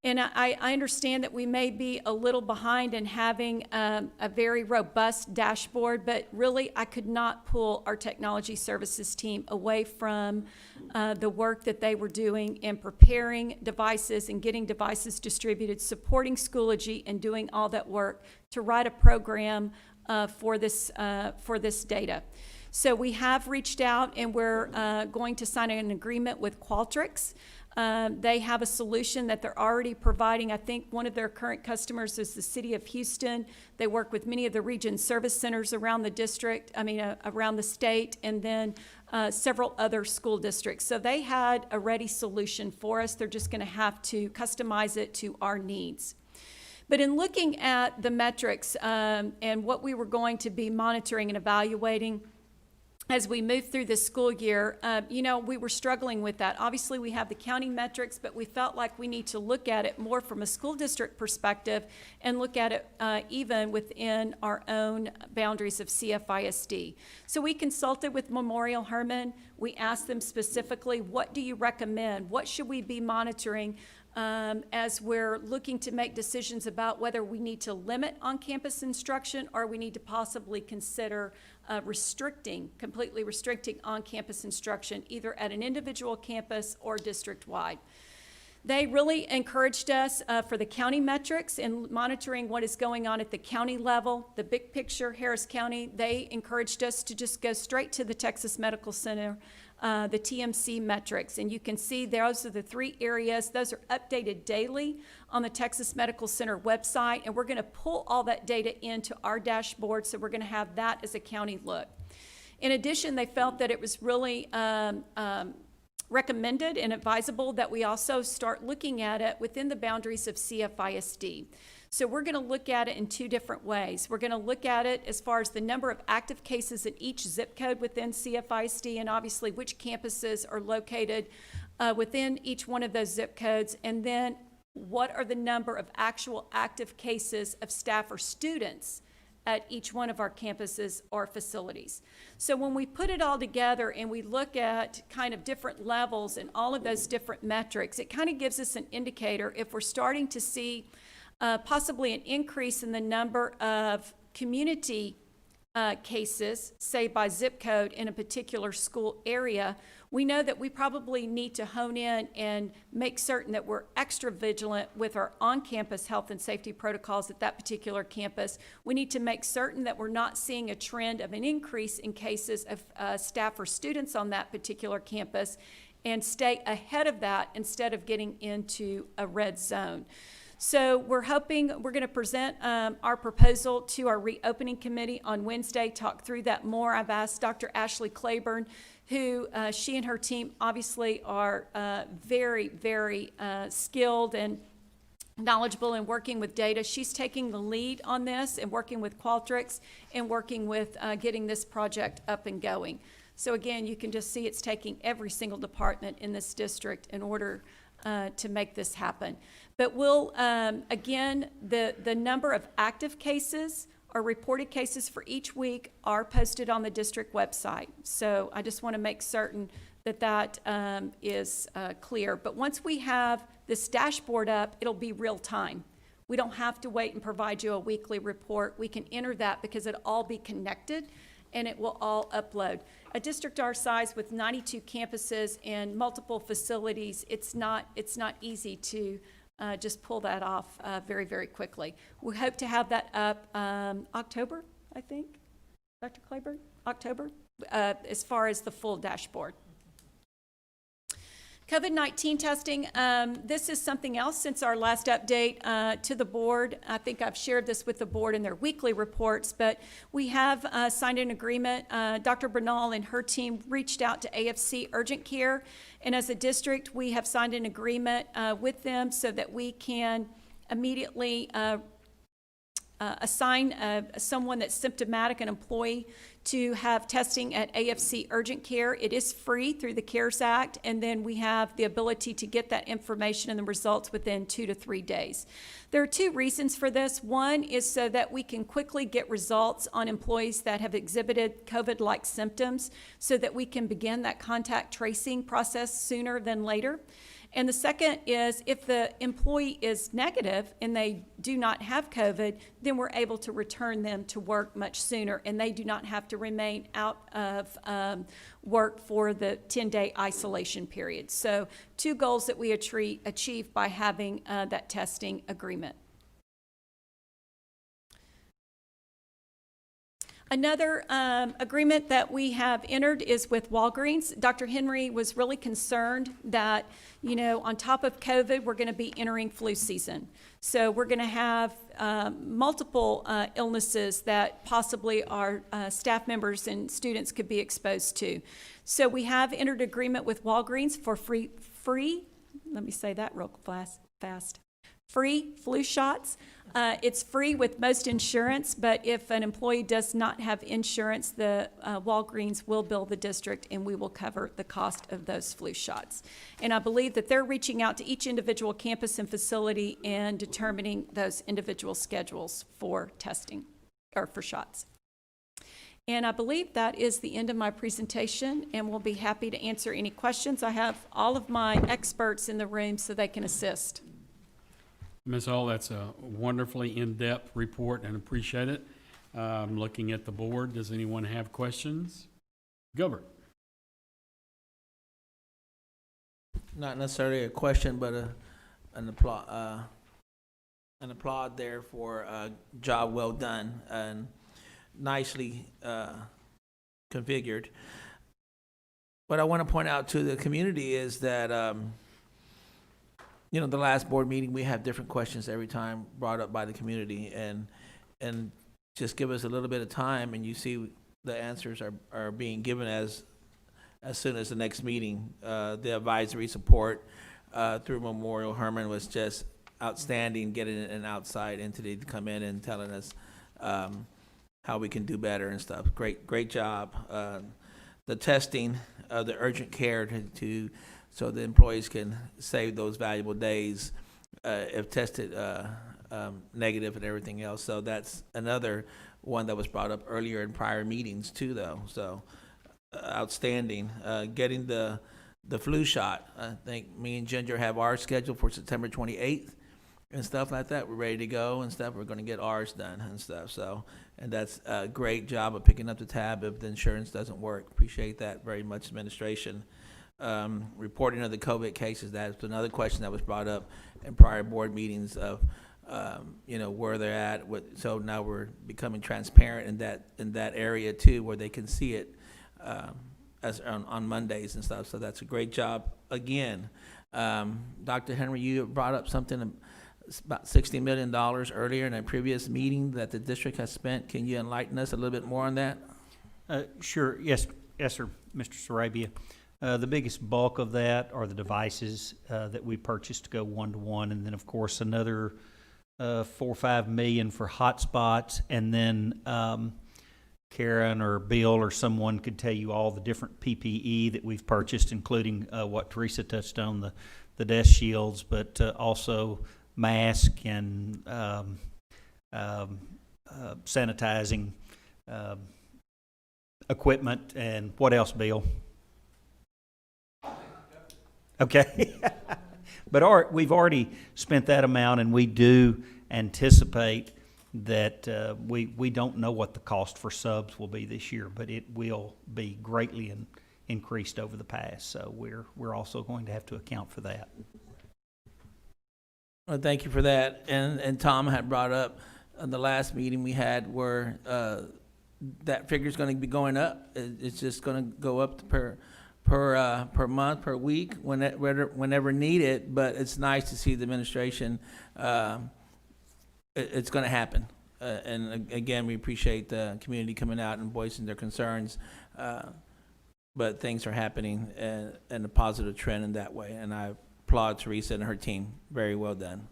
H: And I understand that we may be a little behind in having a very robust dashboard, but really I could not pull our technology services team away from the work that they were doing in preparing devices and getting devices distributed, supporting Schoology, and doing all that work to write a program for this data. So we have reached out, and we're going to sign an agreement with Qualtrics. They have a solution that they're already providing. I think one of their current customers is the city of Houston. They work with many of the region service centers around the district, around the state, and then several other school districts. So they had a ready solution for us. They're just going to have to customize it to our needs. But in looking at the metrics and what we were going to be monitoring and evaluating as we move through this school year, we were struggling with that. Obviously, we have the county metrics, but we felt like we need to look at it more from a school district perspective and look at it even within our own boundaries of CFISD. So we consulted with Memorial Hermann. We asked them specifically, what do you recommend? What should we be monitoring as we're looking to make decisions about whether we need to limit on-campus instruction or we need to possibly consider completely restricting on-campus instruction, either at an individual campus or district-wide. They really encouraged us for the county metrics and monitoring what is going on at the county level, the big picture, Harris County. They encouraged us to just go straight to the Texas Medical Center, the TMC metrics. And you can see those are the 3 areas. Those are updated daily on the Texas Medical Center website. And we're going to pull all that data into our dashboard, so we're going to have that as a county look. In addition, they felt that it was really recommended and advisable that we also start looking at it within the boundaries of CFISD. So we're going to look at it in 2 different ways. We're going to look at it as far as the number of active cases in each zip code within CFISD, and obviously which campuses are located within each one of those zip codes, and then what are the number of actual active cases of staff or students at each one of our campuses or facilities. So when we put it all together and we look at kind of different levels and all of those different metrics, it kind of gives us an indicator if we're starting to see possibly an increase in the number of community cases, say by zip code in a particular school area. We know that we probably need to hone in and make certain that we're extra vigilant with our on-campus health and safety protocols at that particular campus. We need to make certain that we're not seeing a trend of an increase in cases of staff or students on that particular campus, and stay ahead of that instead of getting into a red zone. So we're hoping we're going to present our proposal to our reopening committee on Wednesday, talk through that more. I've asked Dr. Ashley Claiborne who she and her team obviously are very, very skilled and knowledgeable in working with data. She's taking the lead on this and working with Qualtrics and working with getting this project up and going. So again, you can just see it's taking every single department in this district in order to make this happen. But we'll, again, the number of active cases or reported cases for each week are posted on the district website. So I just want to make certain that that is clear. But once we have this dashboard up, it'll be real time. We don't have to wait and provide you a weekly report. We can enter that because it'll all be connected and it will all upload. A district our size with 92 campuses and multiple facilities, it's not easy to just pull that off very, very quickly. We hope to have that up October, I think, Dr. Claiborne, October, as far as the full dashboard. COVID-19 testing, this is something else since our last update to the board. I think I've shared this with the board in their weekly reports, but we have signed an agreement. Dr. Bernal and her team reached out to AFC Urgent Care, and as a district, we have signed an agreement with them so that we can immediately assign someone that's symptomatic, an employee, to have testing at AFC Urgent Care. It is free through the CARES Act, and then we have the ability to get that information and the results within 2 to 3 days. There are 2 reasons for this. One is so that we can quickly get results on employees that have exhibited COVID-like symptoms so that we can begin that contact tracing process sooner than later. And the second is if the employee is negative and they do not have COVID, then we're able to return them to work much sooner, and they do not have to remain out of work for the 10-day isolation period. So 2 goals that we achieve by having that testing agreement. Another agreement that we have entered is with Walgreens. Dr. Henry was really concerned that, you know, on top of COVID, we're going to be entering flu season. So we're going to have multiple illnesses that possibly our staff members and students could be exposed to. So we have entered agreement with Walgreens for free, let me say that real fast, free flu shots. It's free with most insurance, but if an employee does not have insurance, the Walgreens will bill the district and we will cover the cost of those flu shots. And I believe that they're reaching out to each individual campus and facility and determining those individual schedules for testing or for shots. And I believe that is the end of my presentation, and we'll be happy to answer any questions. I have all of my experts in the room so they can assist.
A: Ms. Hull, that's a wonderfully in-depth report and appreciate it. I'm looking at the board. Does anyone have questions? Gilbert.
U: Not necessarily a question, but an applaud there for a job well done and nicely configured. What I want to point out to the community is that you know, the last board meeting, we have different questions every time brought up by the community, and just give us a little bit of time, and you see the answers are being given as soon as the next meeting. The advisory support through Memorial Hermann was just outstanding, getting an outside entity to come in and telling us how we can do better and stuff. Great job. The testing, the urgent care so the employees can save those valuable days if tested negative and everything else. So that's another one that was brought up earlier in prior meetings too, though. So outstanding. Getting the flu shot. I think me and Ginger have ours scheduled for September 28th and stuff like that. We're ready to go and stuff. We're going to get ours done and stuff. So, and that's a great job of picking up the tab if the insurance doesn't work. Appreciate that very much, administration. Reporting of the COVID cases, that's another question that was brought up in prior board meetings of, you know, where they're at. So now we're becoming transparent in that area too, where they can see it as on Mondays and stuff. So that's a great job again. Dr. Henry, you brought up something about $60 million earlier in a previous meeting that the district has spent. Can you enlighten us a little bit more on that?
V: Sure. Yes, sir. Mr. Sarabia. The biggest bulk of that are the devices that we purchased to go one-to-one, and then, of course, another 4 or 5 million for hotspots, and then Karen or Bill or someone could tell you all the different PPE that we've purchased, including what Teresa touched on, the desk shields, but also mask and sanitizing equipment, and what else, Bill? Okay. But we've already spent that amount, and we do anticipate that we don't know what the cost for subs will be this year, but it will be greatly increased over the past. So we're also going to have to account for that.
U: Well, thank you for that. And Tom had brought up the last meeting we had where that figure is going to be going up. It's just going to go up per month, per week, whenever needed. But it's nice to see the administration. It's going to happen. And again, we appreciate the community coming out and voicing their concerns. But things are happening and a positive trend in that way. And I applaud Teresa and her team. Very well done.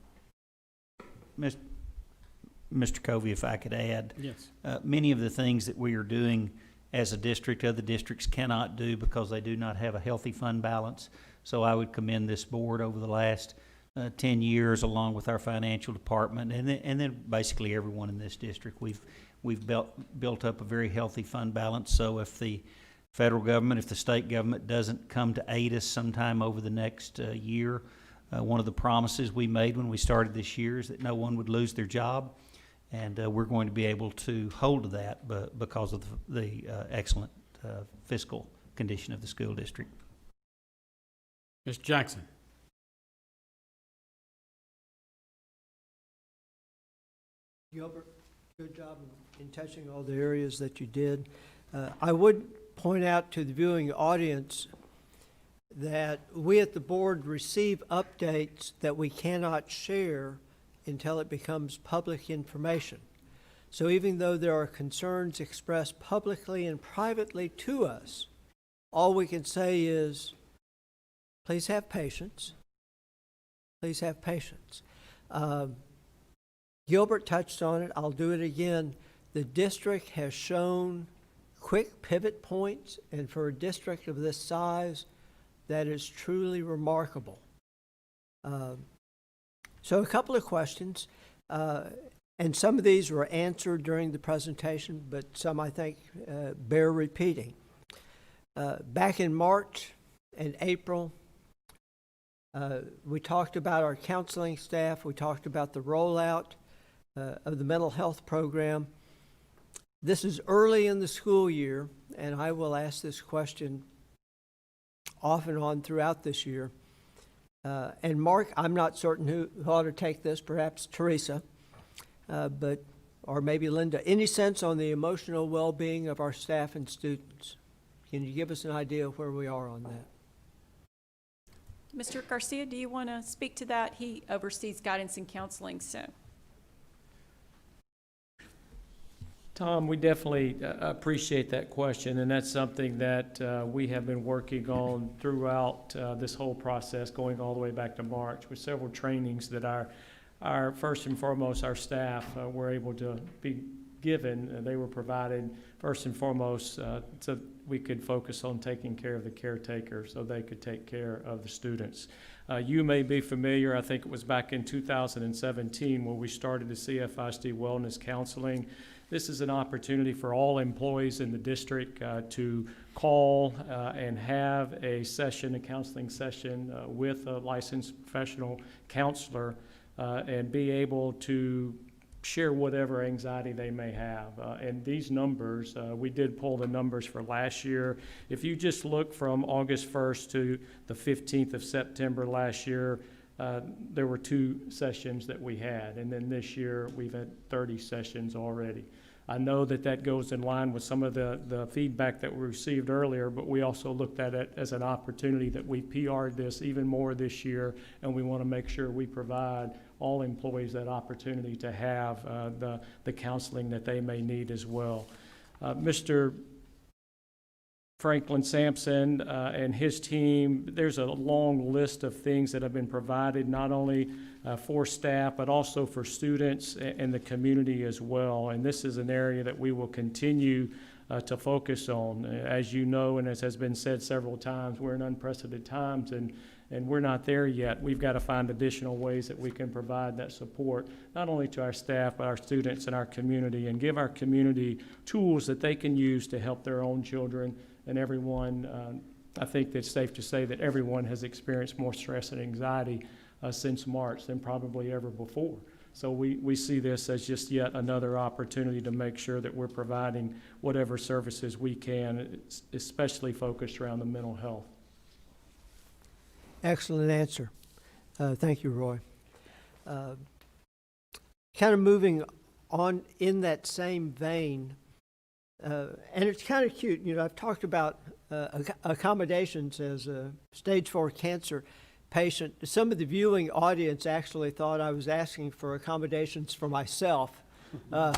V: Mr. Covey, if I could add.
A: Yes.
V: Many of the things that we are doing as a district, other districts cannot do because they do not have a healthy fund balance. So I would commend this board over the last 10 years, along with our financial department, and then basically everyone in this district. We've built up a very healthy fund balance. So if the federal government, if the state government doesn't come to aid us sometime over the next year, one of the promises we made when we started this year is that no one would lose their job. And we're going to be able to hold to that because of the excellent fiscal condition of the school district.
A: Mr. Jackson.
C: Gilbert, good job in touching all the areas that you did. I would point out to the viewing audience that we at the board receive updates that we cannot share until it becomes public information. So even though there are concerns expressed publicly and privately to us, all we can say is, please have patience. Please have patience. Gilbert touched on it. I'll do it again. The district has shown quick pivot points, and for a district of this size, that is truly remarkable. So a couple of questions, and some of these were answered during the presentation, but some I think bear repeating. Back in March and April, we talked about our counseling staff. We talked about the rollout of the mental health program. This is early in the school year, and I will ask this question off and on throughout this year. And Mark, I'm not certain who ought to take this, perhaps Teresa, or maybe Linda. Any sense on the emotional well-being of our staff and students? Can you give us an idea of where we are on that?
H: Mr. Garcia, do you want to speak to that? He oversees guidance and counseling, so.
I: Tom, we definitely appreciate that question, and that's something that we have been working on throughout this whole process, going all the way back to March, with several trainings that our first and foremost, our staff were able to be given. They were provided first and foremost so we could focus on taking care of the caretaker so they could take care of the students. You may be familiar, I think it was back in 2017 when we started the CFISD Wellness Counseling. This is an opportunity for all employees in the district to call and have a session, a counseling session with a licensed professional counselor and be able to share whatever anxiety they may have. And these numbers, we did pull the numbers for last year. If you just look from August 1st to the 15th of September last year, there were 2 sessions that we had, and then this year we've had 30 sessions already. I know that goes in line with some of the feedback that we received earlier, but we also looked at it as an opportunity that we PR'd this even more this year, and we want to make sure we provide all employees that opportunity to have the counseling that they may need as well. Franklin Sampson and his team, there's a long list of things that have been provided, not only for staff, but also for students and the community as well. And this is an area that we will continue to focus on. As you know, and as has been said several times, we're in unprecedented times, and we're not there yet. We've got to find additional ways that we can provide that support, not only to our staff, but our students and our community, and give our community tools that they can use to help their own children and everyone. I think it's safe to say that everyone has experienced more stress and anxiety since March than probably ever before. So we see this as just yet another opportunity to make sure that we're providing whatever services we can, especially focused around the mental health.
C: Excellent answer. Thank you, Roy. Kind of moving on in that same vein, and it's kind of cute. You know, I've talked about accommodations as a stage 4 cancer patient. Some of the viewing audience actually thought I was asking for accommodations for myself. And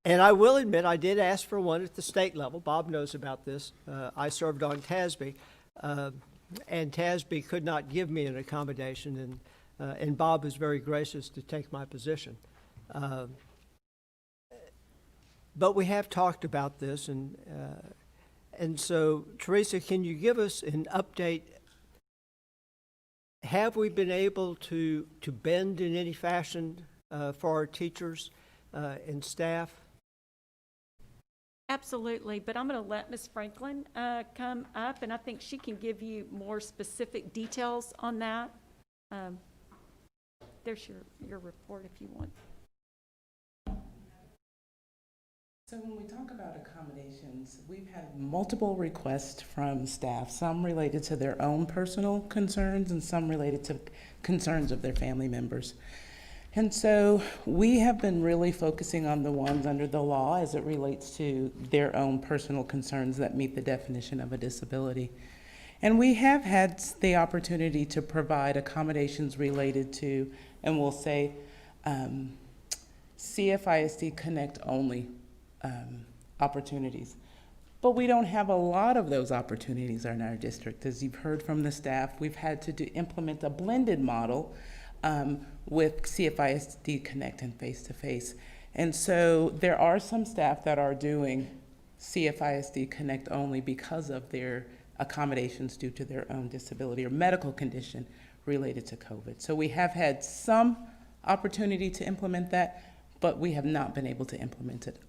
C: I will admit I did ask for one at the state level. Bob knows about this. I served on TASB, and TASB could not give me an accommodation, and Bob was very gracious to take my position. But we have talked about this, and so, Teresa, can you give us an update? Have we been able to bend in any fashion for our teachers and staff?
H: Absolutely, but I'm going to let Ms. Franklin come up, and I think she can give you more specific details on that. There's your report if you want.
J: So when we talk about accommodations, we've had multiple requests from staff, some related to their own personal concerns and some related to concerns of their family members. And so we have been really focusing on the ones under the law as it relates to their own personal concerns that meet the definition of a disability. And we have had the opportunity to provide accommodations related to, and we'll say, CFISD Connect only opportunities. But we don't have a lot of those opportunities in our district. As you've heard from the staff, we've had to implement a blended model with CFISD Connect and face-to-face. And so there are some staff that are doing CFISD Connect only because of their accommodations due to their own disability or medical condition related to COVID. So we have had some opportunity to implement that, but we have not been able to implement it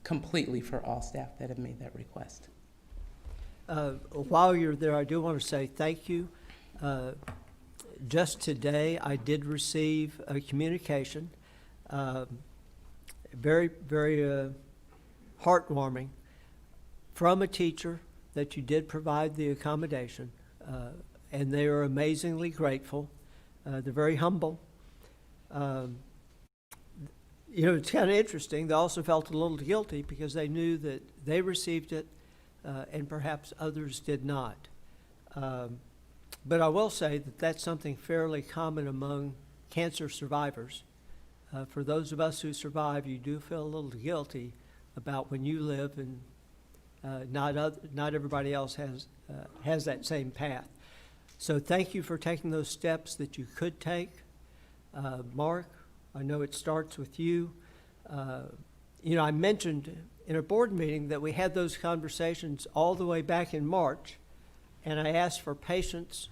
J: completely for all staff that have made that request.
C: While you're there, I do want to say thank you. Just today, I did receive a communication, very, very heartwarming, from a teacher that you did provide the accommodation, and they are amazingly grateful. They're very humble. You know, it's kind of interesting. They also felt a little guilty because they knew that they received it and perhaps others did not. But I will say that that's something fairly common among cancer survivors. For those of us who survive, you do feel a little guilty about when you live and not everybody else has that same path. So thank you for taking those steps that you could take. Mark, I know it starts with you. You know, I mentioned in a board meeting that we had those conversations all the way back in March, and I asked for patience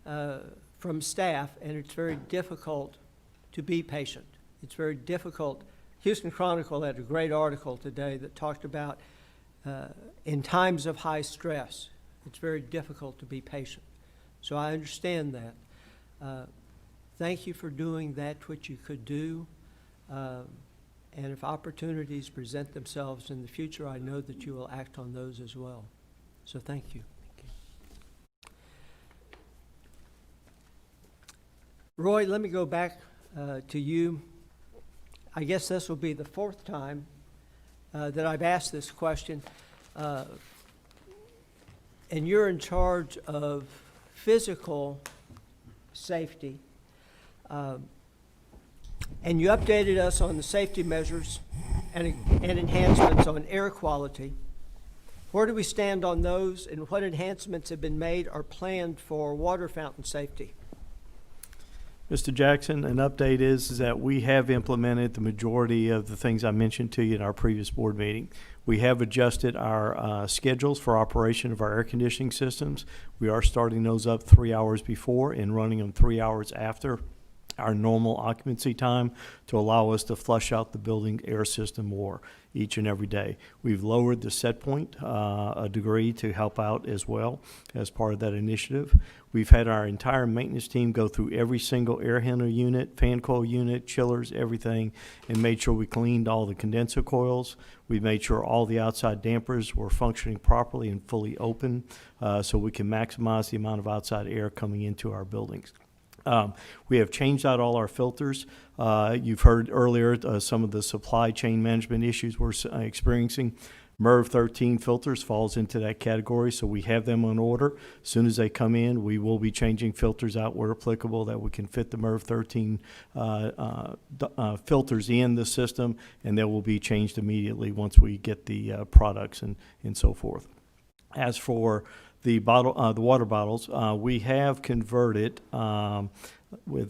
C: from staff, and it's very difficult to be patient. It's very difficult. Houston Chronicle had a great article today that talked about in times of high stress, it's very difficult to be patient. So I understand that. Thank you for doing that which you could do. And if opportunities present themselves in the future, I know that you will act on those as well. So thank you. Roy, let me go back to you. I guess this will be the fourth time that I've asked this question. And you're in charge of physical safety. And you updated us on the safety measures and enhancements on air quality. Where do we stand on those, and what enhancements have been made or planned for water fountain safety?
K: Mr. Jackson, an update is that we have implemented the majority of the things I mentioned to you in our previous board meeting. We have adjusted our schedules for operation of our air conditioning systems. We are starting those up 3 hours before and running them 3 hours after our normal occupancy time to allow us to flush out the building air system more each and every day. We've lowered the set point a degree to help out as well as part of that initiative. We've had our entire maintenance team go through every single air handler unit, fan coil unit, chillers, everything, and made sure we cleaned all the condenser coils. We made sure all the outside dampers were functioning properly and fully open so we can maximize the amount of outside air coming into our buildings. We have changed out all our filters. You've heard earlier some of the supply chain management issues we're experiencing. MERV 13 filters falls into that category, so we have them on order. As soon as they come in, we will be changing filters out where applicable that we can fit the MERV 13 filters in the system, and they will be changed immediately once we get the products and so forth. As for the water bottles, we have converted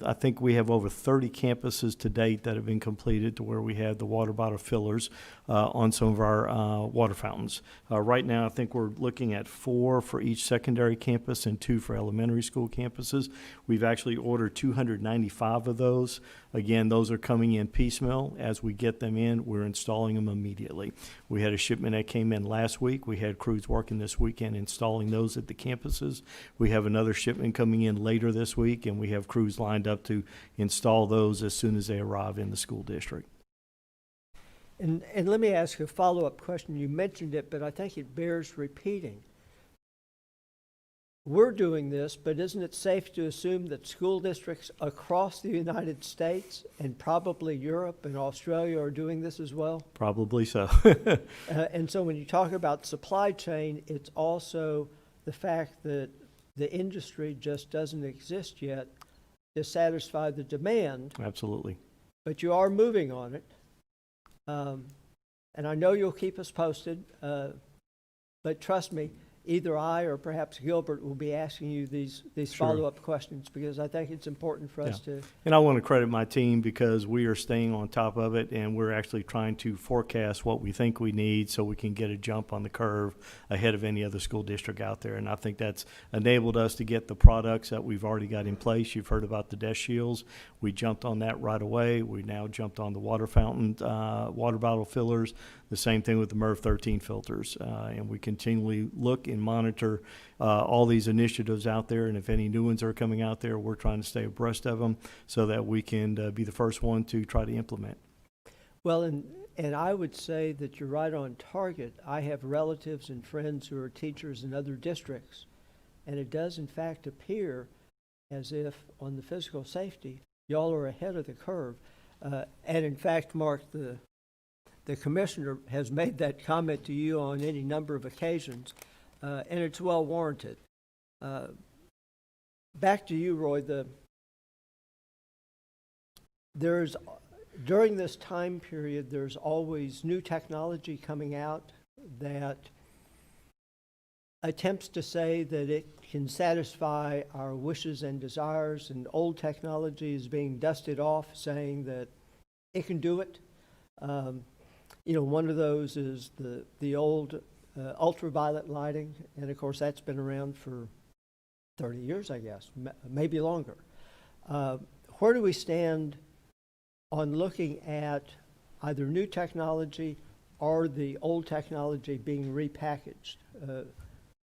K: I think we have over 30 campuses to date that have been completed to where we have the water bottle fillers on some of our water fountains. Right now, I think we're looking at 4 for each secondary campus and 2 for elementary school campuses. We've actually ordered 295 of those. Again, those are coming in piecemeal. As we get them in, we're installing them immediately. We had a shipment that came in last week. We had crews working this weekend installing those at the campuses. We have another shipment coming in later this week, and we have crews lined up to install those as soon as they arrive in the school district.
C: And let me ask you a follow-up question. You mentioned it, but I think it bears repeating. We're doing this, but isn't it safe to assume that school districts across the United States and probably Europe and Australia are doing this as well?
K: Probably so.
C: And so when you talk about supply chain, it's also the fact that the industry just doesn't exist yet to satisfy the demand.
K: Absolutely.
C: But you are moving on it. And I know you'll keep us posted, but trust me, either I or perhaps Gilbert will be asking you these
K: Sure.
C: follow-up questions because I think it's important for us to.
K: And I want to credit my team because we are staying on top of it, and we're actually trying to forecast what we think we need so we can get a jump on the curve ahead of any other school district out there. And I think that's enabled us to get the products that we've already got in place. You've heard about the desk shields. We jumped on that right away. We now jumped on the water fountain, water bottle fillers, the same thing with the MERV 13 filters. And we continually look and monitor all these initiatives out there, and if any new ones are coming out there, we're trying to stay abreast of them so that we can be the first one to try to implement.
C: Well, and I would say that you're right on target. I have relatives and friends who are teachers in other districts, and it does in fact appear as if on the physical safety, y'all are ahead of the curve. And in fact, Mark, the commissioner has made that comment to you on any number of occasions, and it's well warranted. Back to you, Roy. During this time period, there's always new technology coming out that attempts to say that it can satisfy our wishes and desires, and old technology is being dusted off, saying that it can do it. One of those is the old ultraviolet lighting, and of course that's been around for 30 years, I guess, maybe longer. Where do we stand on looking at either new technology or the old technology being repackaged?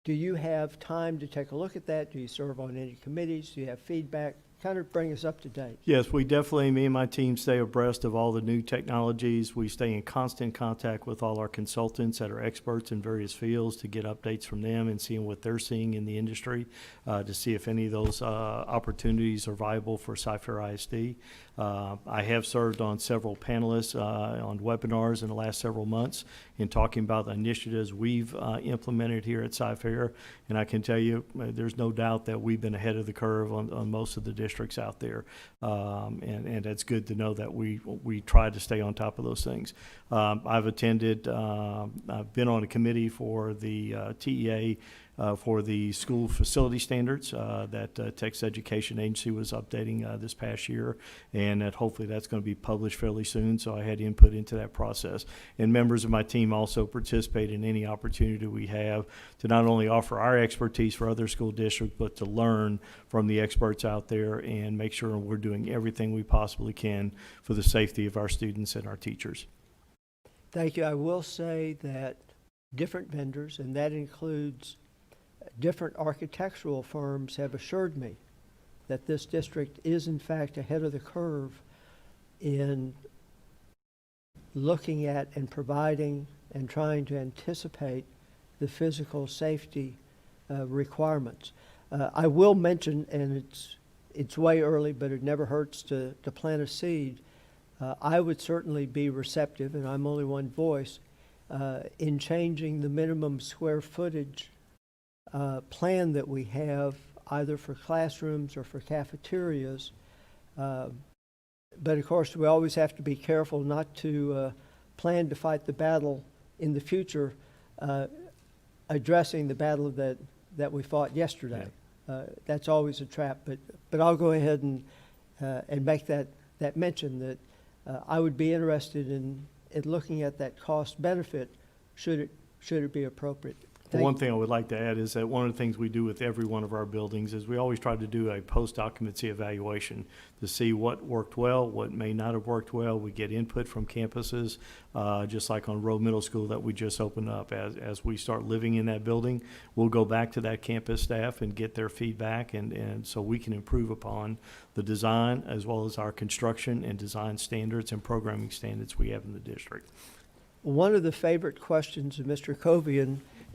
C: Do you have time to take a look at that? Do you serve on any committees? Do you have feedback? Kind of bring us up to date.
K: Yes, we definitely, me and my team stay abreast of all the new technologies. We stay in constant contact with all our consultants that are experts in various fields to get updates from them and seeing what they're seeing in the industry to see if any of those opportunities are viable for Cypher ISD. I have served on several panelists on webinars in the last several months in talking about the initiatives we've implemented here at Cypher, and I can tell you there's no doubt that we've been ahead of the curve on most of the districts districts out there. And it's good to know that we try to stay on top of those things. I've been on a committee for the TEA for the school facility standards that Texas Education Agency was updating this past year, and that hopefully that's going to be published fairly soon, so I had input into that process. And members of my team also participate in any opportunity we have to not only offer our expertise for other school districts, but to learn from the experts out there and make sure we're doing everything we possibly can for the safety of our students and our teachers.
C: Thank you. I will say that different vendors, and that includes different architectural firms, have assured me that this district is in fact ahead of the curve in looking at and providing and trying to anticipate the physical safety requirements. I will mention, and it's way early, but it never hurts to plant a seed. I would certainly be receptive, and I'm only one voice, in changing the minimum square footage plan that we have, either for classrooms or for cafeterias. But of course, we always have to be careful not to plan to fight the battle in the future, addressing the battle that we fought yesterday. That's always a trap. But I'll go ahead and make that mention that I would be interested in looking at that cost benefit should it be appropriate.
K: One thing I would like to add is that one of the things we do with every one of our buildings is we always try to do a post-occupancy evaluation to see what worked well, what may not have worked well. We get input from campuses, just like on Rowe Middle School that we just opened up. As we start living in that building, we'll go back to that campus staff and get their feedback, and so we can improve upon the design as well as our construction and design standards and programming standards we have in the district.
C: One of the favorite questions of Mr. Covey,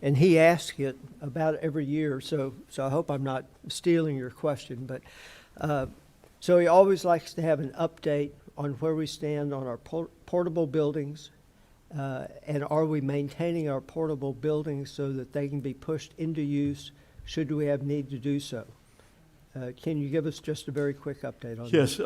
C: and he asks it about every year, so I hope I'm not stealing your question, but so he always likes to have an update on where we stand on our portable buildings, and are we maintaining our portable buildings so that they can be pushed into use should we have need to do so. Can you give us just a very quick update on that?
K: Yes,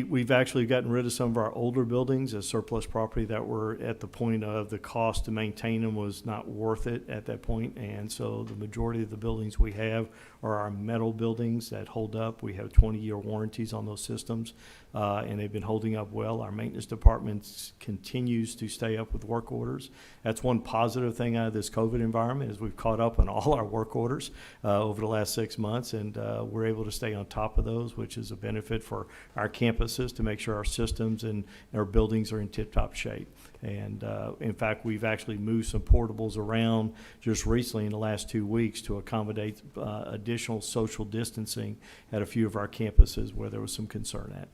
K: we've actually gotten rid of some of our older buildings as surplus property that were at the point of the cost to maintain them was not worth it at that point. And so the majority of the buildings we have are our metal buildings that hold up. We have 20-year warranties on those systems, and they've been holding up well. Our maintenance department continues to stay up with work orders. That's one positive thing out of this COVID environment is we've caught up on all our work orders over the last 6 months, and we're able to stay on top of those, which is a benefit for our campuses to make sure our systems and our buildings are in tip-top shape. And in fact, we've actually moved some portables around just recently in the last 2 weeks to accommodate additional social distancing at a few of our campuses where there was some concern at.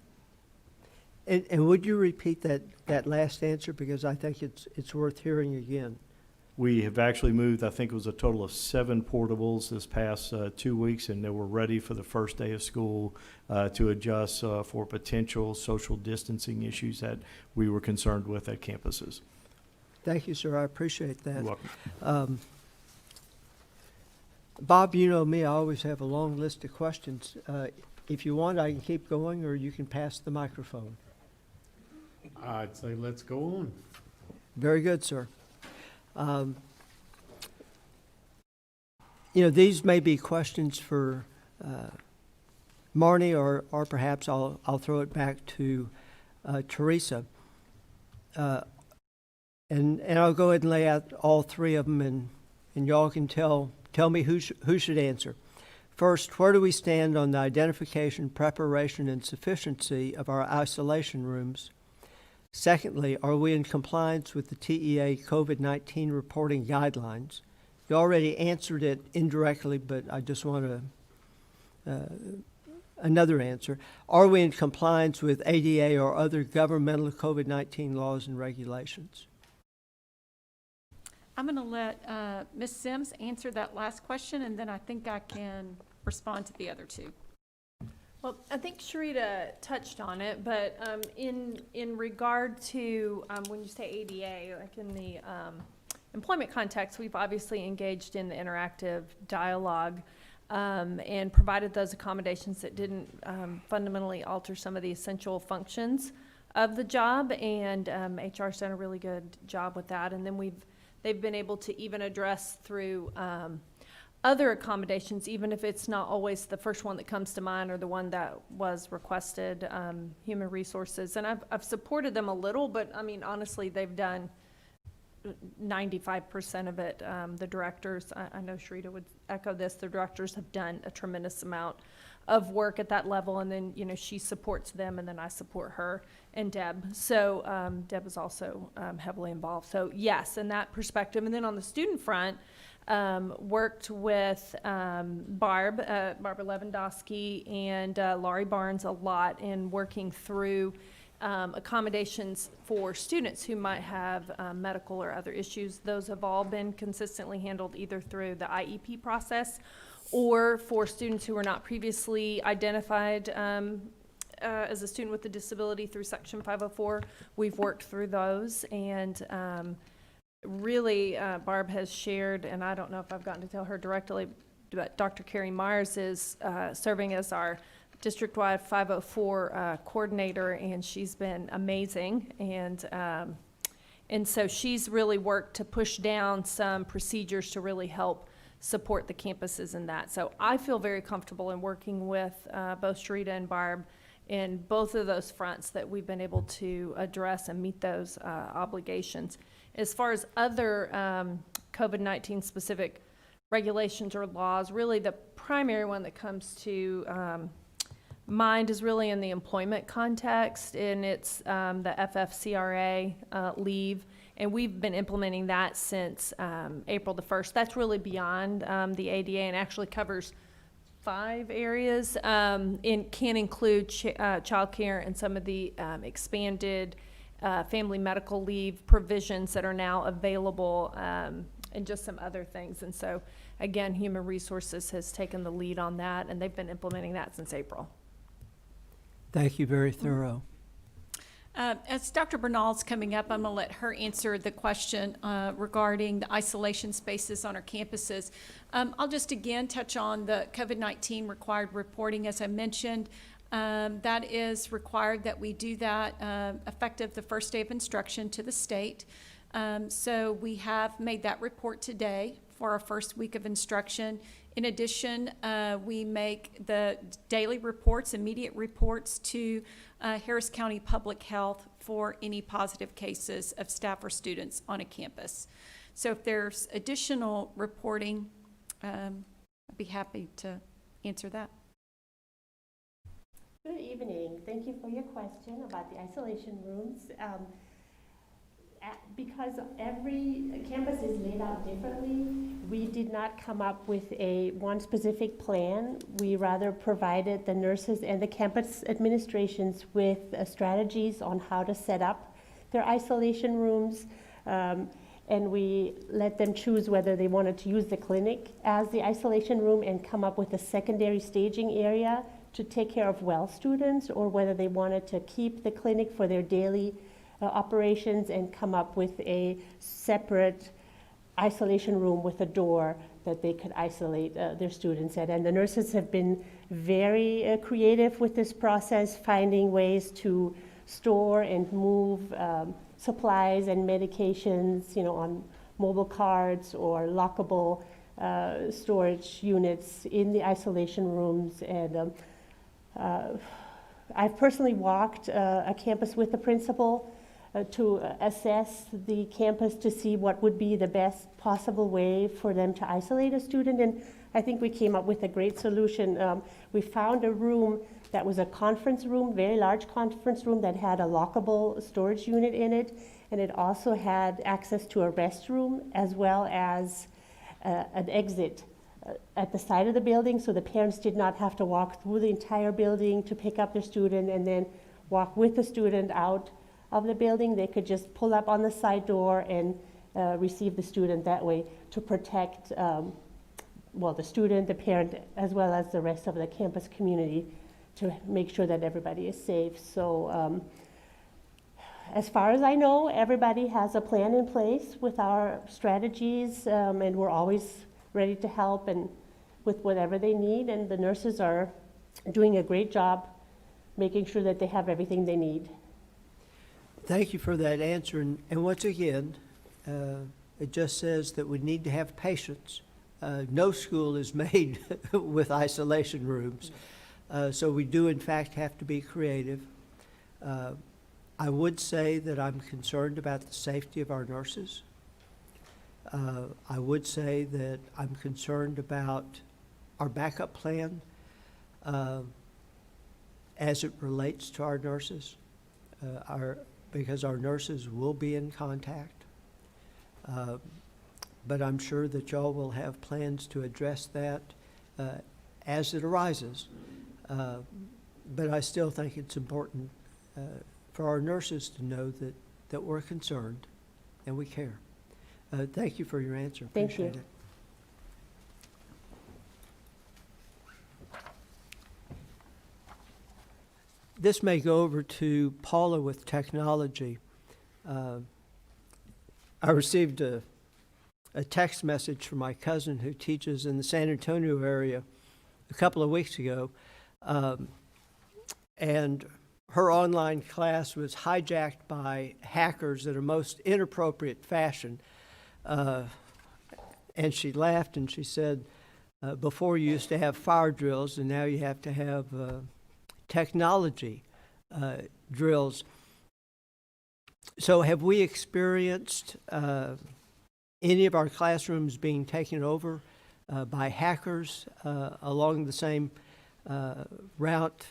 C: And would you repeat that last answer, because I think it's worth hearing again.
K: We have actually moved, I think it was a total of 7 portables this past 2 weeks, and they were ready for the first day of school to adjust for potential social distancing issues that we were concerned with at campuses.
C: Thank you, sir. I appreciate that.
K: You're welcome.
C: Bob, you know me, I always have a long list of questions. If you want, I can keep going, or you can pass the microphone.
A: I'd say let's go on.
C: Very good, sir. You know, these may be questions for Marnie, or perhaps I'll throw it back to Teresa. And I'll go ahead and lay out all 3 of them, and y'all can tell me who should answer. First, where do we stand on the identification, preparation, and sufficiency of our isolation rooms? Secondly, are we in compliance with the TEA COVID-19 reporting guidelines? You already answered it indirectly, but I just want another answer. Are we in compliance with ADA or other governmental COVID-19 laws and regulations?
H: I'm going to let Ms. Sims answer that last question, and then I think I can respond to the other 2.
L: Well, I think Sharita touched on it, but in regard to when you say ADA, like in the employment context, we've obviously engaged in the interactive dialogue and provided those accommodations that didn't fundamentally alter some of the essential functions of the job, and HR's done a really good job with that. And then they've been able to even address through other accommodations, even if it's not always the first one that comes to mind or the one that was requested, human resources. And I've supported them a little, but I mean, honestly, they've done 95% of it. The directors, I know Sharita would echo this, the directors have done a tremendous amount of work at that level, and then, you know, she supports them, and then I support her and Deb. So Deb is also heavily involved. So yes, in that perspective. And then on the student front, worked with Barbara Lewandowski and Laurie Barnes a lot in working through accommodations for students who might have medical or other issues. Those have all been consistently handled either through the IEP process or for students who were not previously identified as a student with a disability through Section 504. We've worked through those, and really Barb has shared, and I don't know if I've gotten to tell her directly, but Dr. Carrie Myers is serving as our district-wide 504 coordinator, and she's been amazing. And so she's really worked to push down some procedures to really help support the campuses in that. So I feel very comfortable in working with both Sharita and Barb in both of those fronts, that we've been able to address and meet those obligations. As far as other COVID-19 specific regulations or laws, really the primary one that comes to mind is really in the employment context, and it's the FFCRA leave. And we've been implementing that since April the 1st. That's really beyond the ADA and actually covers 5 areas. It can include child care and some of the expanded family medical leave provisions that are now available, and just some other things. And so, again, Human Resources has taken the lead on that, and they've been implementing that since April.
C: Thank you, very thorough.
H: As Dr. Bernal's coming up, I'm going to let her answer the question regarding the isolation spaces on our campuses. I'll just again touch on the COVID-19 required reporting. As I mentioned, that is required that we do that effective the first day of instruction to the state. So we have made that report today for our first week of instruction. In addition, we make the daily reports, immediate reports to Harris County Public Health for any positive cases of staff or students on a campus. So if there's additional reporting, I'd be happy to answer that.
M: Good evening. Thank you for your question about the isolation rooms. Because every campus is laid out differently, we did not come up with one specific plan. We rather provided the nurses and the campus administrations with strategies on how to set up their isolation rooms, and we let them choose whether they wanted to use the clinic as the isolation room and come up with a secondary staging area to take care of well students, or whether they wanted to keep the clinic for their daily operations and come up with a separate isolation room with a door that they could isolate their students at. And the nurses have been very creative with this process, finding ways to store and move supplies and medications, you know, on mobile carts or lockable storage units in the isolation rooms. And I've personally walked a campus with the principal to assess the campus to see what would be the best possible way for them to isolate a student. And I think we came up with a great solution. We found a room that was a conference room, very large conference room that had a lockable storage unit in it. And it also had access to a restroom as well as an exit at the side of the building, so the parents did not have to walk through the entire building to pick up their student and then walk with the student out of the building. They could just pull up on the side door and receive the student that way to protect, well, the student, the parent, as well as the rest of the campus community, to make sure that everybody is safe. So as far as I know, everybody has a plan in place with our strategies, and we're always ready to help and with whatever they need, and the nurses are doing a great job making sure that they have everything they need.
C: Thank you for that answer. And once again, it just says that we need to have patience. No school is made with isolation rooms. So we do, in fact, have to be creative. I would say that I'm concerned about the safety of our nurses. I would say that I'm concerned about our backup plan as it relates to our nurses, because our nurses will be in contact. But I'm sure that y'all will have plans to address that as it arises. But I still think it's important for our nurses to know that we're concerned and we care. Thank you for your answer.
M: Thank you.
C: Appreciate it. This may go over to Paula with technology. I received a text message from my cousin who teaches in the San Antonio area a couple of weeks ago, and her online class was hijacked by hackers in a most inappropriate fashion. And she laughed and she said, before you used to have fire drills and now you have to have technology drills. So have we experienced any of our classrooms being taken over by hackers along the same route?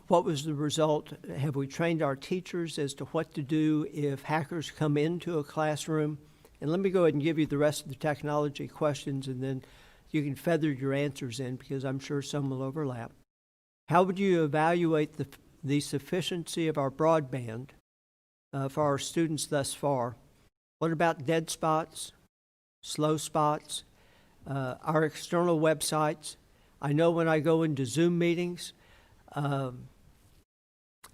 C: What was the result? Have we trained our teachers as to what to do if hackers come into a classroom? And let me go ahead and give you the rest of the technology questions, and then you can feather your answers in because I'm sure some will overlap. How would you evaluate the sufficiency of our broadband for our students thus far? What about dead spots, slow spots, our external websites? I know when I go into Zoom meetings,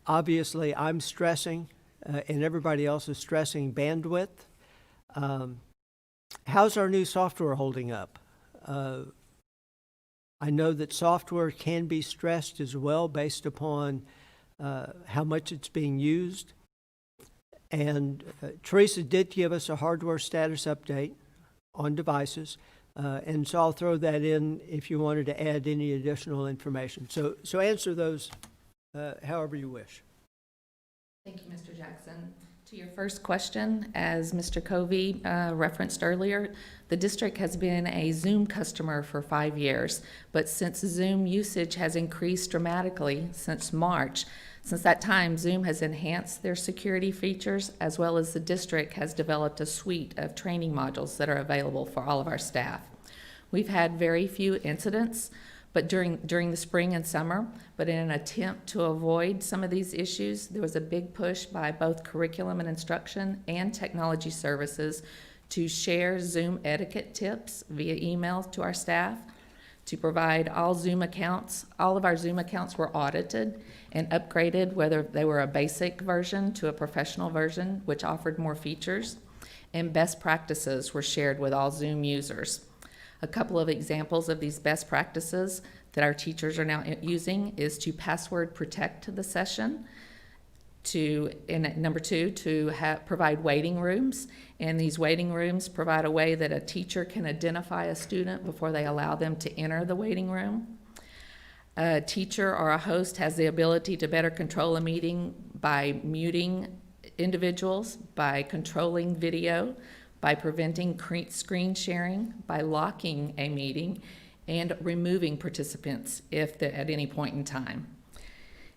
C: obviously I'm stressing and everybody else is stressing bandwidth. How's our new software holding up? I know that software can be stressed as well based upon how much it's being used. And Teresa did give us a hardware status update on devices. And so I'll throw that in if you wanted to add any additional information. So answer those however you wish.
N: Thank you, Mr. Jackson. To your first question, as Mr. Covey referenced earlier, the district has been a Zoom customer for 5 years, but since Zoom usage has increased dramatically since March, since that time, Zoom has enhanced their security features, as well as the district has developed a suite of training modules that are available for all of our staff. We've had very few incidents but during the spring and summer, but in an attempt to avoid some of these issues, there was a big push by both curriculum and instruction and technology services to share Zoom etiquette tips via email to our staff, to provide all of our Zoom accounts were audited and upgraded, whether they were a basic version to a professional version, which offered more features, and best practices were shared with all Zoom users. A couple of examples of these best practices that our teachers are now using is to password protect the session, number two, to provide waiting rooms. And these waiting rooms provide a way that a teacher can identify a student before they allow them to enter the waiting room. A teacher or a host has the ability to better control a meeting by muting individuals, by controlling video, by preventing screen sharing, by locking a meeting, and removing participants at any point in time.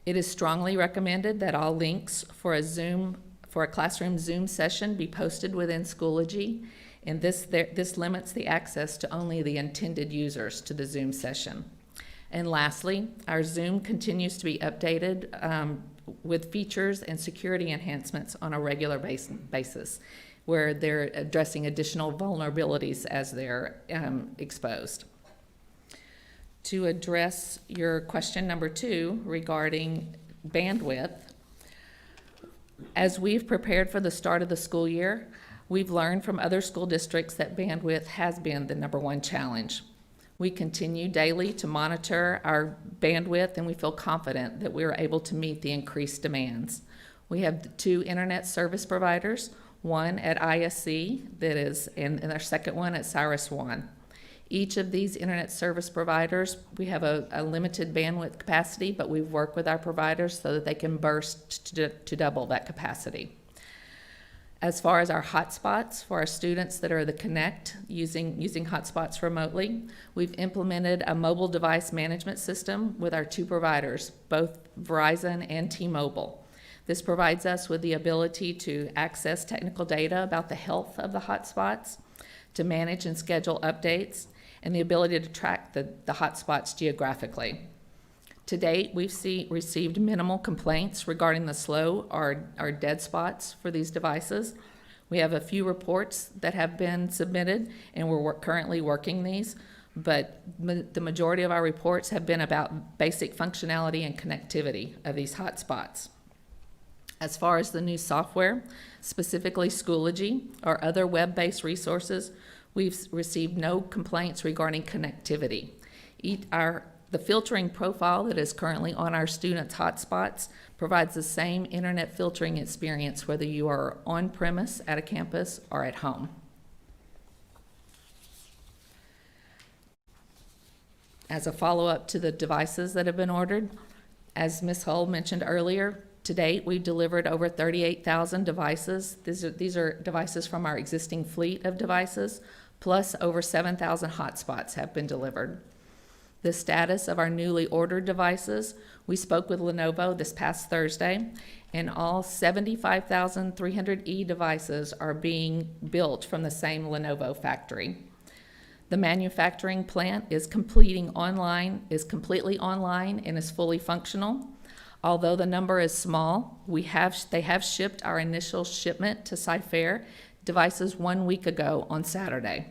N: It is strongly recommended that all links for a classroom Zoom session be posted within Schoology, and this limits the access to only the intended users to the Zoom session. And lastly, our Zoom continues to be updated with features and security enhancements on a regular basis, where they're addressing additional vulnerabilities as they're exposed. To address your question number 2 regarding bandwidth, as we've prepared for the start of the school year, we've learned from other school districts that bandwidth has been the number one challenge. We continue daily to monitor our bandwidth, and we feel confident that we are able to meet the increased demands. We have 2 internet service providers, one at ISC and our second one at Cyrus-1. Each of these internet service providers, we have a limited bandwidth capacity, but we've worked with our providers so that they can burst to double that capacity. As far as our hotspots for our students that are the Connect using hotspots remotely, we've implemented a mobile device management system with our 2 providers, both Verizon and T-Mobile. This provides us with the ability to access technical data about the health of the hotspots, to manage and schedule updates, and the ability to track the hotspots geographically. To date, we've received minimal complaints regarding the slow or dead spots for these devices. We have a few reports that have been submitted, and we're currently working these, but the majority of our reports have been about basic functionality and connectivity of these hotspots. As far as the new software, specifically Schoology or other web-based resources, we've received no complaints regarding connectivity. The filtering profile that is currently on our students' hotspots provides the same internet filtering experience whether you are on premise at a campus or at home. As a follow-up to the devices that have been ordered, as Ms. Hull mentioned earlier, to date, we've delivered over 38,000 devices. These are devices from our existing fleet of devices, plus over 7,000 hotspots have been delivered. The status of our newly ordered devices, we spoke with Lenovo this past Thursday, and all 75,300E devices are being built from the same Lenovo factory. The manufacturing plant is completely online and is fully functional. Although the number is small, they have shipped our initial shipment to Cypher devices 1 week ago on Saturday.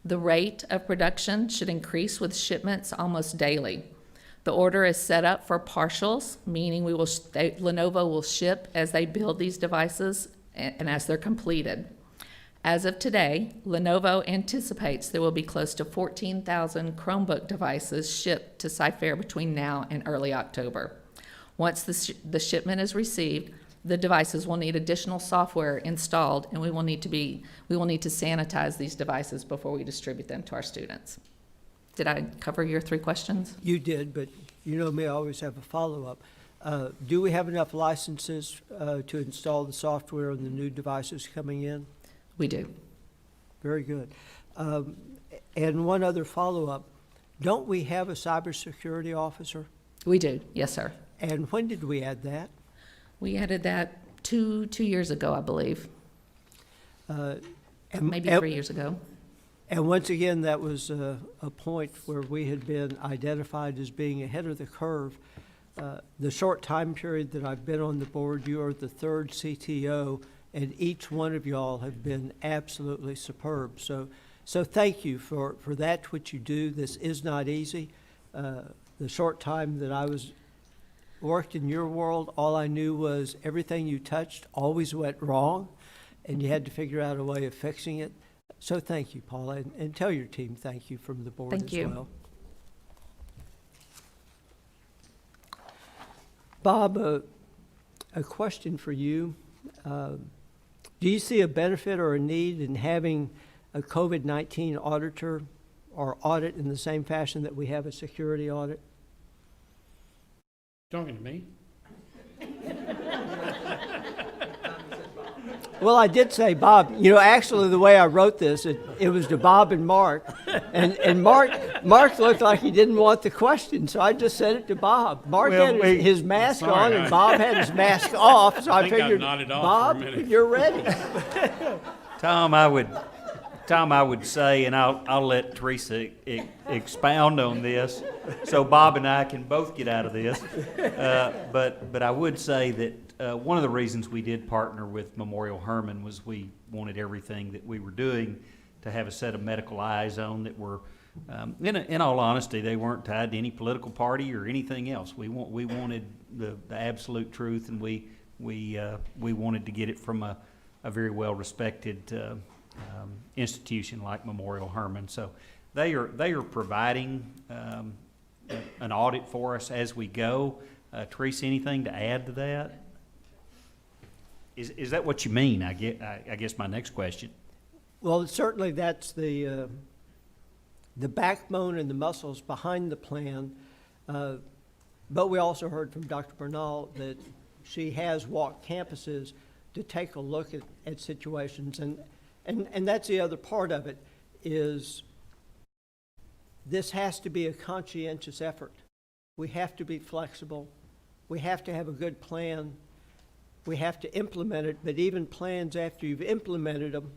N: The rate of production should increase with shipments almost daily. The order is set up for partials, meaning Lenovo will ship as they build these devices and as they're completed. As of today, Lenovo anticipates there will be close to 14,000 Chromebook devices shipped to Cypher between now and early October. Once the shipment is received, the devices will need additional software installed, and we will need to sanitize these devices before we distribute them to our students. Did I cover your 3 questions?
C: You did, but you know me, I always have a follow-up. Do we have enough licenses to install the software on the new devices coming in?
N: We do.
C: Very good. And one other follow-up. Don't we have a cybersecurity officer?
N: We do, yes, sir.
C: And when did we add that?
N: We added that two years ago, I believe. Maybe 3 years ago.
C: And once again, that was a point where we had been identified as being ahead of the curve. The short time period that I've been on the board, you are the 3rd CTO, and each one of y'all have been absolutely superb. So thank you for that, which you do. This is not easy. The short time that I worked in your world, all I knew was everything you touched always went wrong, and you had to figure out a way of fixing it. So thank you, Paula, and tell your team thank you from the board
N: Thank you.
C: well. Bob, a question for you. Do you see a benefit or a need in having a COVID-19 auditor or audit in the same fashion that we have a security audit?
A: Talking to me?
C: Well, I did say Bob. You know, actually, the way I wrote this, it was to Bob and Mark, and Mark looked like he didn't want the question, so I just said it to Bob. Mark had his mask on, and Bob had his mask off, so I figured, Bob, you're ready.
V: Tom, I would say, and I'll let Teresa expound on this, so Bob and I can both get out of this. But I would say that one of the reasons we did partner with Memorial Hermann was we wanted everything that we were doing to have a set of medical eyes on that were, in all honesty, they weren't tied to any political party or anything else. We wanted the absolute truth, and we wanted to get it from a very well respected institution like Memorial Hermann. So they are providing an audit for us as we go. Teresa, anything to add to that? Is that what you mean? I guess my next question.
C: Well, certainly that's the backbone and the muscles behind the plan. But we also heard from Dr. Bernal that she has walked campuses to take a look at situations. And that's the other part of it, is this has to be a conscientious effort. We have to be flexible. We have to have a good plan. We have to implement it, but even plans after you've implemented them,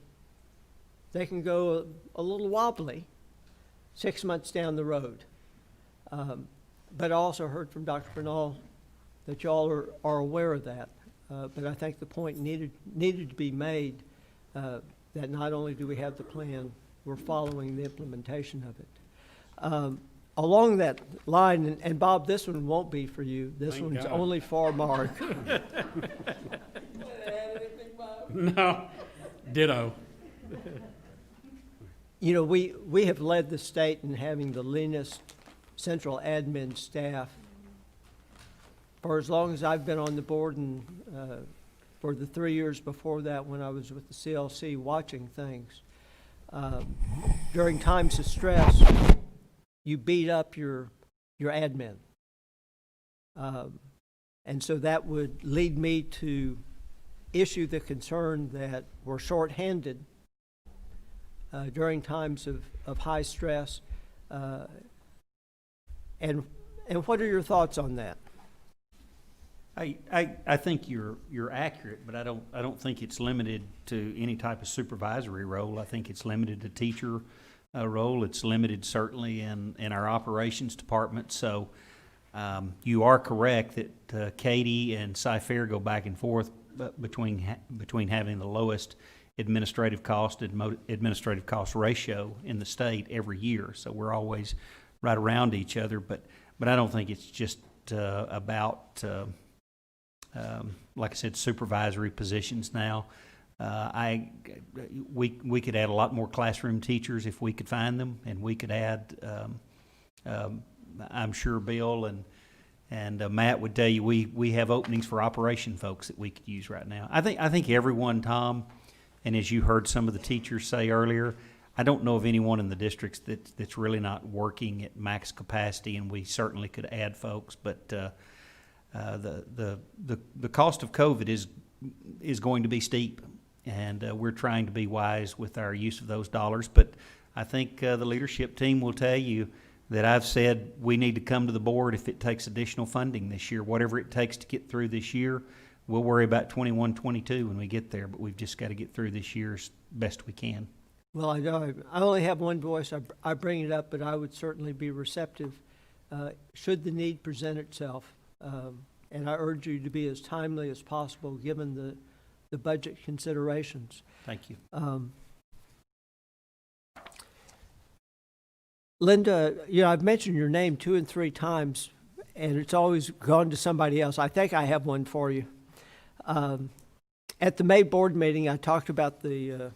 C: they can go a little wobbly 6 months down the road. But I also heard from Dr. Bernal that y'all are aware of that. But I think the point needed to be made that not only do we have the plan, we're following the implementation of it. Along that line, and Bob, this one won't be for you. This
A: Thank
C: one's
A: God.
C: only for Mark.
A: No, ditto.
C: You know, we have led the state in having the leanest central admin staff for as long as I've been on the board, and for the 3 years before that when I was with the CLC watching things. During times of stress, you beat up your admin. And so that would lead me to issue the concern that we're shorthanded during times of high stress. And what are your thoughts on that?
V: I think you're accurate, but I don't think it's limited to any type of supervisory role. I think it's limited to teacher role. It's limited certainly in our operations department. So you are correct that Katie and Cy-Fair go back and forth between having the lowest administrative cost ratio in the state every year. So we're always right around each other. But I don't think it's just about like I said, supervisory positions now. We could add a lot more classroom teachers if we could find them, and we could add. I'm sure Bill and Matt would tell you we have openings for operation folks that we could use right now. I think everyone, Tom, and as you heard some of the teachers say earlier, I don't know of anyone in the districts that's really not working at max capacity, and we certainly could add folks, but. The cost of COVID is going to be steep, and we're trying to be wise with our use of those dollars. But I think the leadership team will tell you that I've said we need to come to the board if it takes additional funding this year, whatever it takes to get through this year. We'll worry about 21, 22 when we get there, but we've just got to get through this year as best we can.
C: Well, I know I only have one voice. I bring it up, but I would certainly be receptive should the need present itself. And I urge you to be as timely as possible given the budget considerations.
V: Thank you.
C: Linda, you know, I've mentioned your name 2 and 3 times, and it's always gone to somebody else. I think I have one for you. At the May board meeting, I talked about the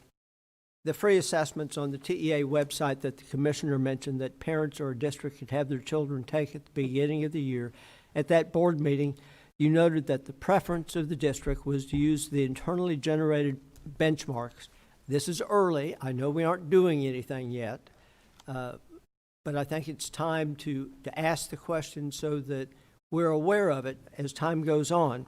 C: free assessments on the TEA website that the commissioner mentioned that parents or a district could have their children take at the beginning of the year. At that board meeting, you noted that the preference of the district was to use the internally generated benchmarks. This is early. I know we aren't doing anything yet, but I think it's time to ask the question so that we're aware of it as time goes on.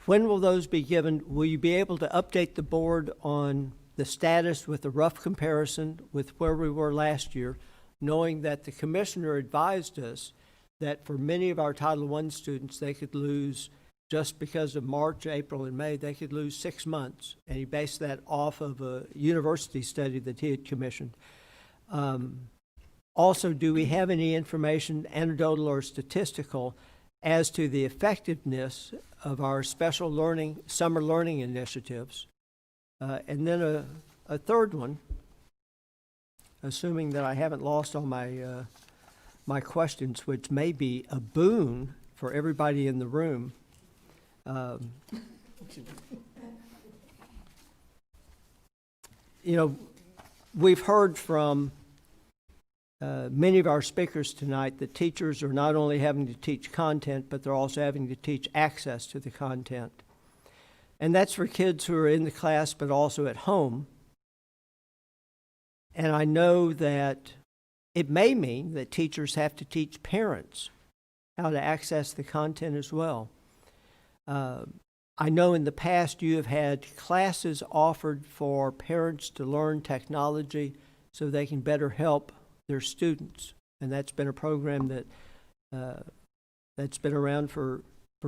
C: When will those be given? Will you be able to update the board on the status with a rough comparison with where we were last year, knowing that the commissioner advised us that for many of our Title I students, they could lose, just because of March, April, and May, they could lose 6 months. And he based that off of a university study that he had commissioned. Also, do we have any information, anecdotal or statistical, as to the effectiveness of our special learning, summer learning initiatives? And then a third one, assuming that I haven't lost all my questions, which may be a boon for everybody in the room. You know, we've heard from many of our speakers tonight that teachers are not only having to teach content, but they're also having to teach access to the content. And that's for kids who are in the class, but also at home. And I know that it may mean that teachers have to teach parents how to access the content as well. I know in the past you have had classes offered for parents to learn technology so they can better help their students. And that's been a program that that's been around for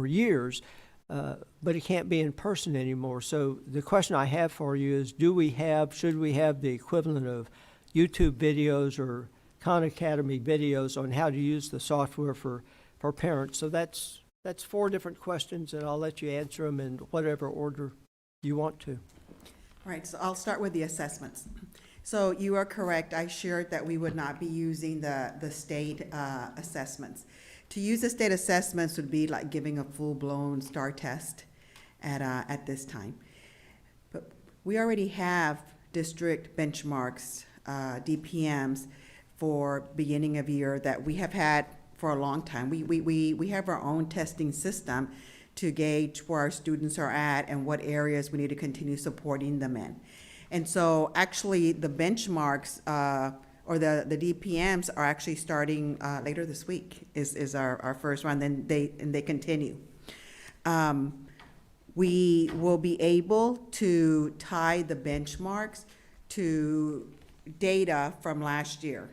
C: years, but it can't be in person anymore. So the question I have for you is, should we have the equivalent of YouTube videos or Khan Academy videos on how to use the software for parents? So that's 4 different questions, and I'll let you answer them in whatever order you want to.
O: Right, so I'll start with the assessments. So you are correct, I shared that we would not be using the state assessments. To use the state assessments would be like giving a full-blown STAR test at this time. But we already have district benchmarks, DPMs, for beginning of year that we have had for a long time. We have our own testing system to gauge where our students are at and what areas we need to continue supporting them in. And so actually the benchmarks or the DPMs are actually starting later this week is our first round, then they continue. We will be able to tie the benchmarks to data from last year,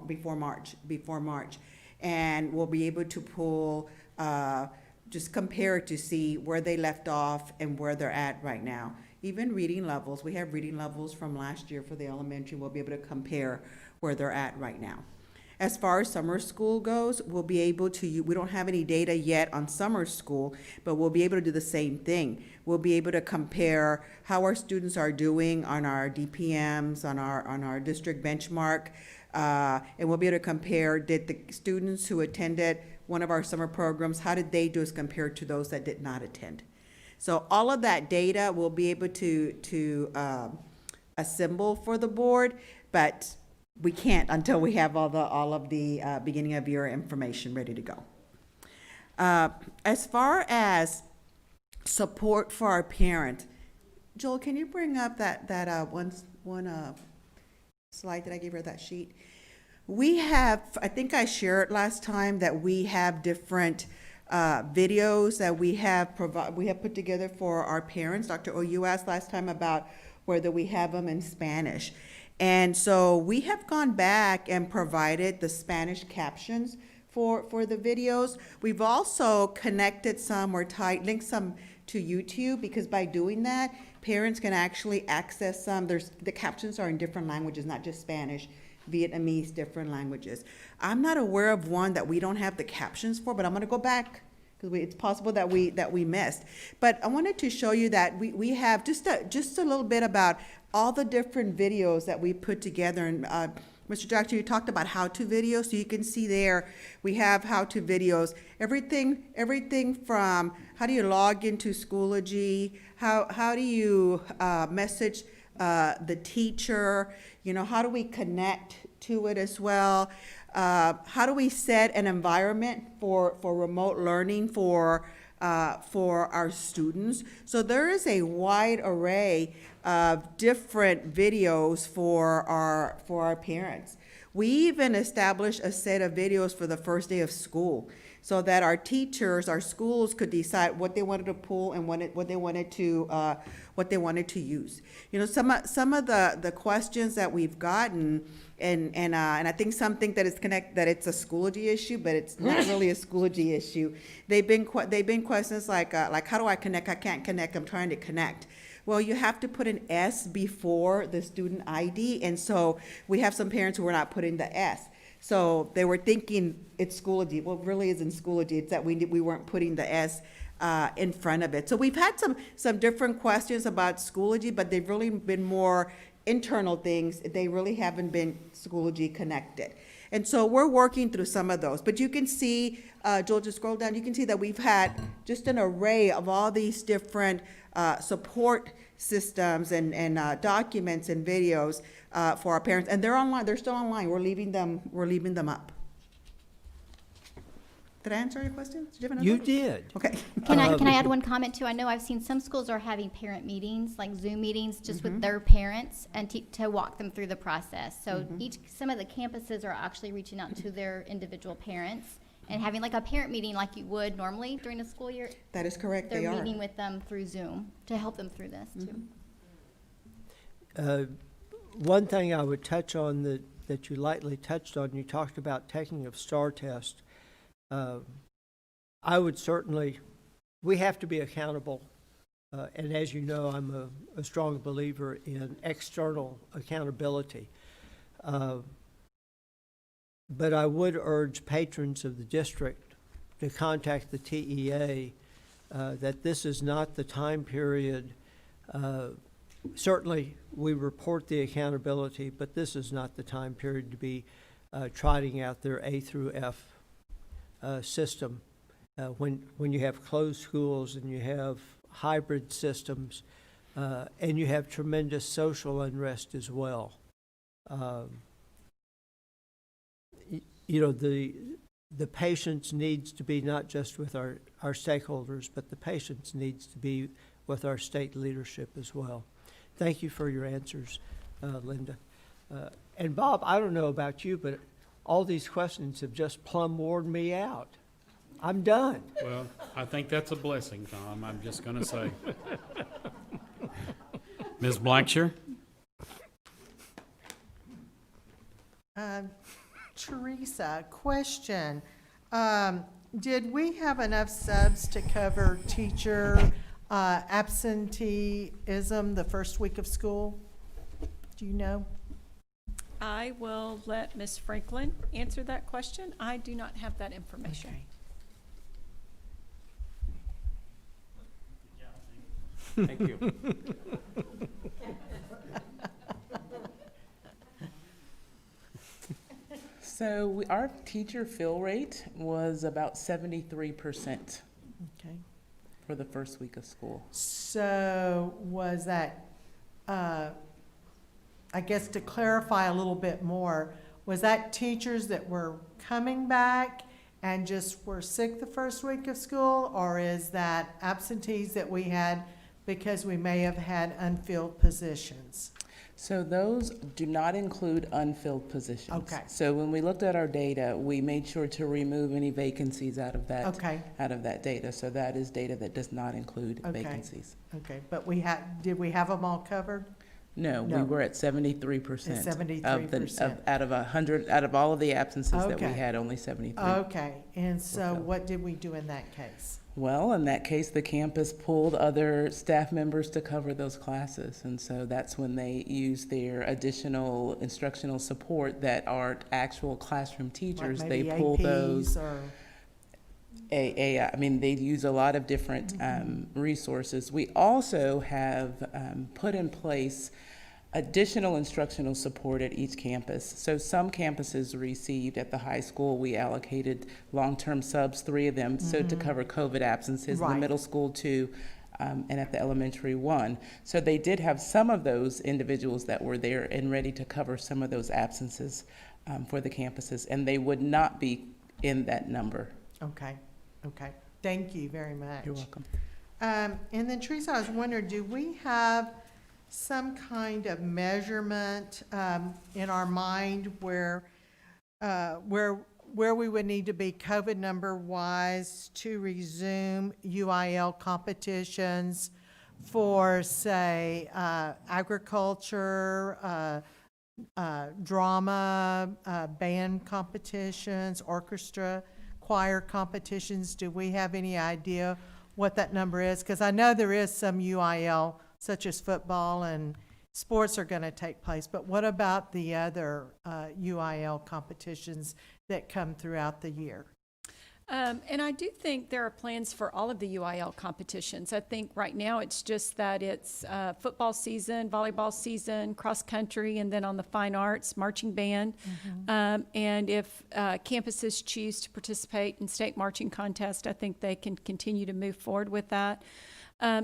O: before March, and we'll be able to pull, just compare to see where they left off and where they're at right now. Even reading levels, we have reading levels from last year for the elementary, we'll be able to compare where they're at right now. As far as summer school goes, we'll be able to, we don't have any data yet on summer school, but we'll be able to do the same thing. We'll be able to compare how our students are doing on our DPMs, on our district benchmark, and we'll be able to compare, did the students who attended one of our summer programs, how did they do as compared to those that did not attend? So all of that data we'll be able to assemble for the board, but we can't until we have all of the beginning of year information ready to go. As far as support for our parents, Joel, can you bring up that one slide that I gave her, that sheet? We have, I think I shared last time that we have different videos that we have put together for our parents. Dr. You asked last time about whether we have them in Spanish. And so we have gone back and provided the Spanish captions for the videos. We've also connected some or linked some to YouTube, because by doing that, parents can actually access some. The captions are in different languages, not just Spanish, Vietnamese, different languages. I'm not aware of one that we don't have the captions for, but I'm gonna go back because it's possible that we missed. But I wanted to show you that we have just a little bit about all the different videos that we put together. And Mr. Doctor, you talked about how-to videos, so you can see there we have how-to videos. Everything from how do you log into Schoology, how do you message the teacher, how do we connect to it as well, how do we set an environment for remote learning for our students. So there is a wide array of different videos for our parents. We even established a set of videos for the first day of school, so that our teachers, our schools could decide what they wanted to pull and what they wanted to use. Some of the questions that we've gotten, and I think some think that it's a Schoology issue, but it's not really a Schoology issue. They've been questions like how do I connect? I can't connect. I'm trying to connect. Well, you have to put an S before the student ID, and so we have some parents who are not putting the S. So they were thinking it's Schoology. Well, it really isn't Schoology. It's that we weren't putting the S in front of it. So we've had some different questions about Schoology, but they've really been more internal things. They really haven't been Schoology connected. And so we're working through some of those. But you can see, Joel, just scroll down, you can see that we've had just an array of all these different support systems and documents and videos for our parents. And they're online, they're still online. We're leaving them up. Did I answer your question? Did you have another?
C: You did.
O: Okay.
B: Can I add one comment too? I know I've seen some schools are having parent meetings, like Zoom meetings, just with their parents and to walk them through the process. So some of the campuses are actually reaching out to their individual parents and having like a parent meeting like you would normally during the school year.
O: That is correct, they
B: They're
O: are.
B: meeting with them through Zoom to help them through this too.
C: One thing I would touch on that you lightly touched on, you talked about taking of STAR test. I would certainly, we have to be accountable, and as you know, I'm a strong believer in external accountability. But I would urge patrons of the district to contact the TEA that this is not the time period. Certainly, we report the accountability, but this is not the time period to be trotting out their A through F system. When you have closed schools and you have hybrid systems and you have tremendous social unrest as well. You know, the patience needs to be not just with our stakeholders, but the patience needs to be with our state leadership as well. Thank you for your answers, Linda. And Bob, I don't know about you, but all these questions have just plumb worn me out. I'm done.
A: Well, I think that's a blessing, Tom, I'm just going to say. Ms. Blackshear?
D: Teresa, question. Did we have enough subs to cover teacher absenteeism the first week of school? Do you know?
H: I will let Ms. Franklin answer that question. I do not have that information.
D: Okay.
I: Thank you.
J: So our teacher fill rate was about 73%
D: Okay.
J: for the first week of school.
D: So was that, I guess to clarify a little bit more, was that teachers that were coming back and just were sick the first week of school? Or is that absentees that we had because we may have had unfilled positions?
J: So those do not include unfilled positions.
D: Okay.
J: So when we looked at our data, we made sure to remove any vacancies out of that,
D: Okay.
J: out of that data. So that is data that does not include
D: Okay.
J: vacancies.
D: Okay, but did we have them all covered?
J: No, we
D: No.
J: were at 73%.
D: At 73%.
J: Out of 100, out of all of the absences that we
D: Okay.
J: had, only 73.
D: Okay, and so
J: Okay.
D: what did we do in that case?
J: Well, in that case, the campus pulled other staff members to cover those classes. And so that's when they used their additional instructional support that aren't actual classroom teachers.
D: Like
J: They
D: maybe
J: pull
D: APs
J: those.
D: or-
J: I mean, they use a lot of different resources. We also have put in place additional instructional support at each campus. So some campuses received at the high school, we allocated long-term subs, 3 of them, so to cover COVID absences, in the
D: Right.
J: middle school 2, and at the elementary 1. So they did have some of those individuals that were there and ready to cover some of those absences for the campuses, and they would not be in that number.
D: Okay, okay. Thank you very much.
J: You're welcome.
D: And then Teresa, I was wondering, do we have some kind of measurement in our mind where we would need to be COVID number wise to resume UIL competitions for, say, agriculture, drama, band competitions, orchestra, choir competitions? Do we have any idea what that number is? Because I know there is some UIL, such as football and sports, are going to take place. But what about the other UIL competitions that come throughout the year?
H: And I do think there are plans for all of the UIL competitions. I think right now it's just that it's football season, volleyball season, cross country, and then on the fine arts, marching band. And if campuses choose to participate in state marching contest, I think they can continue to move forward with that.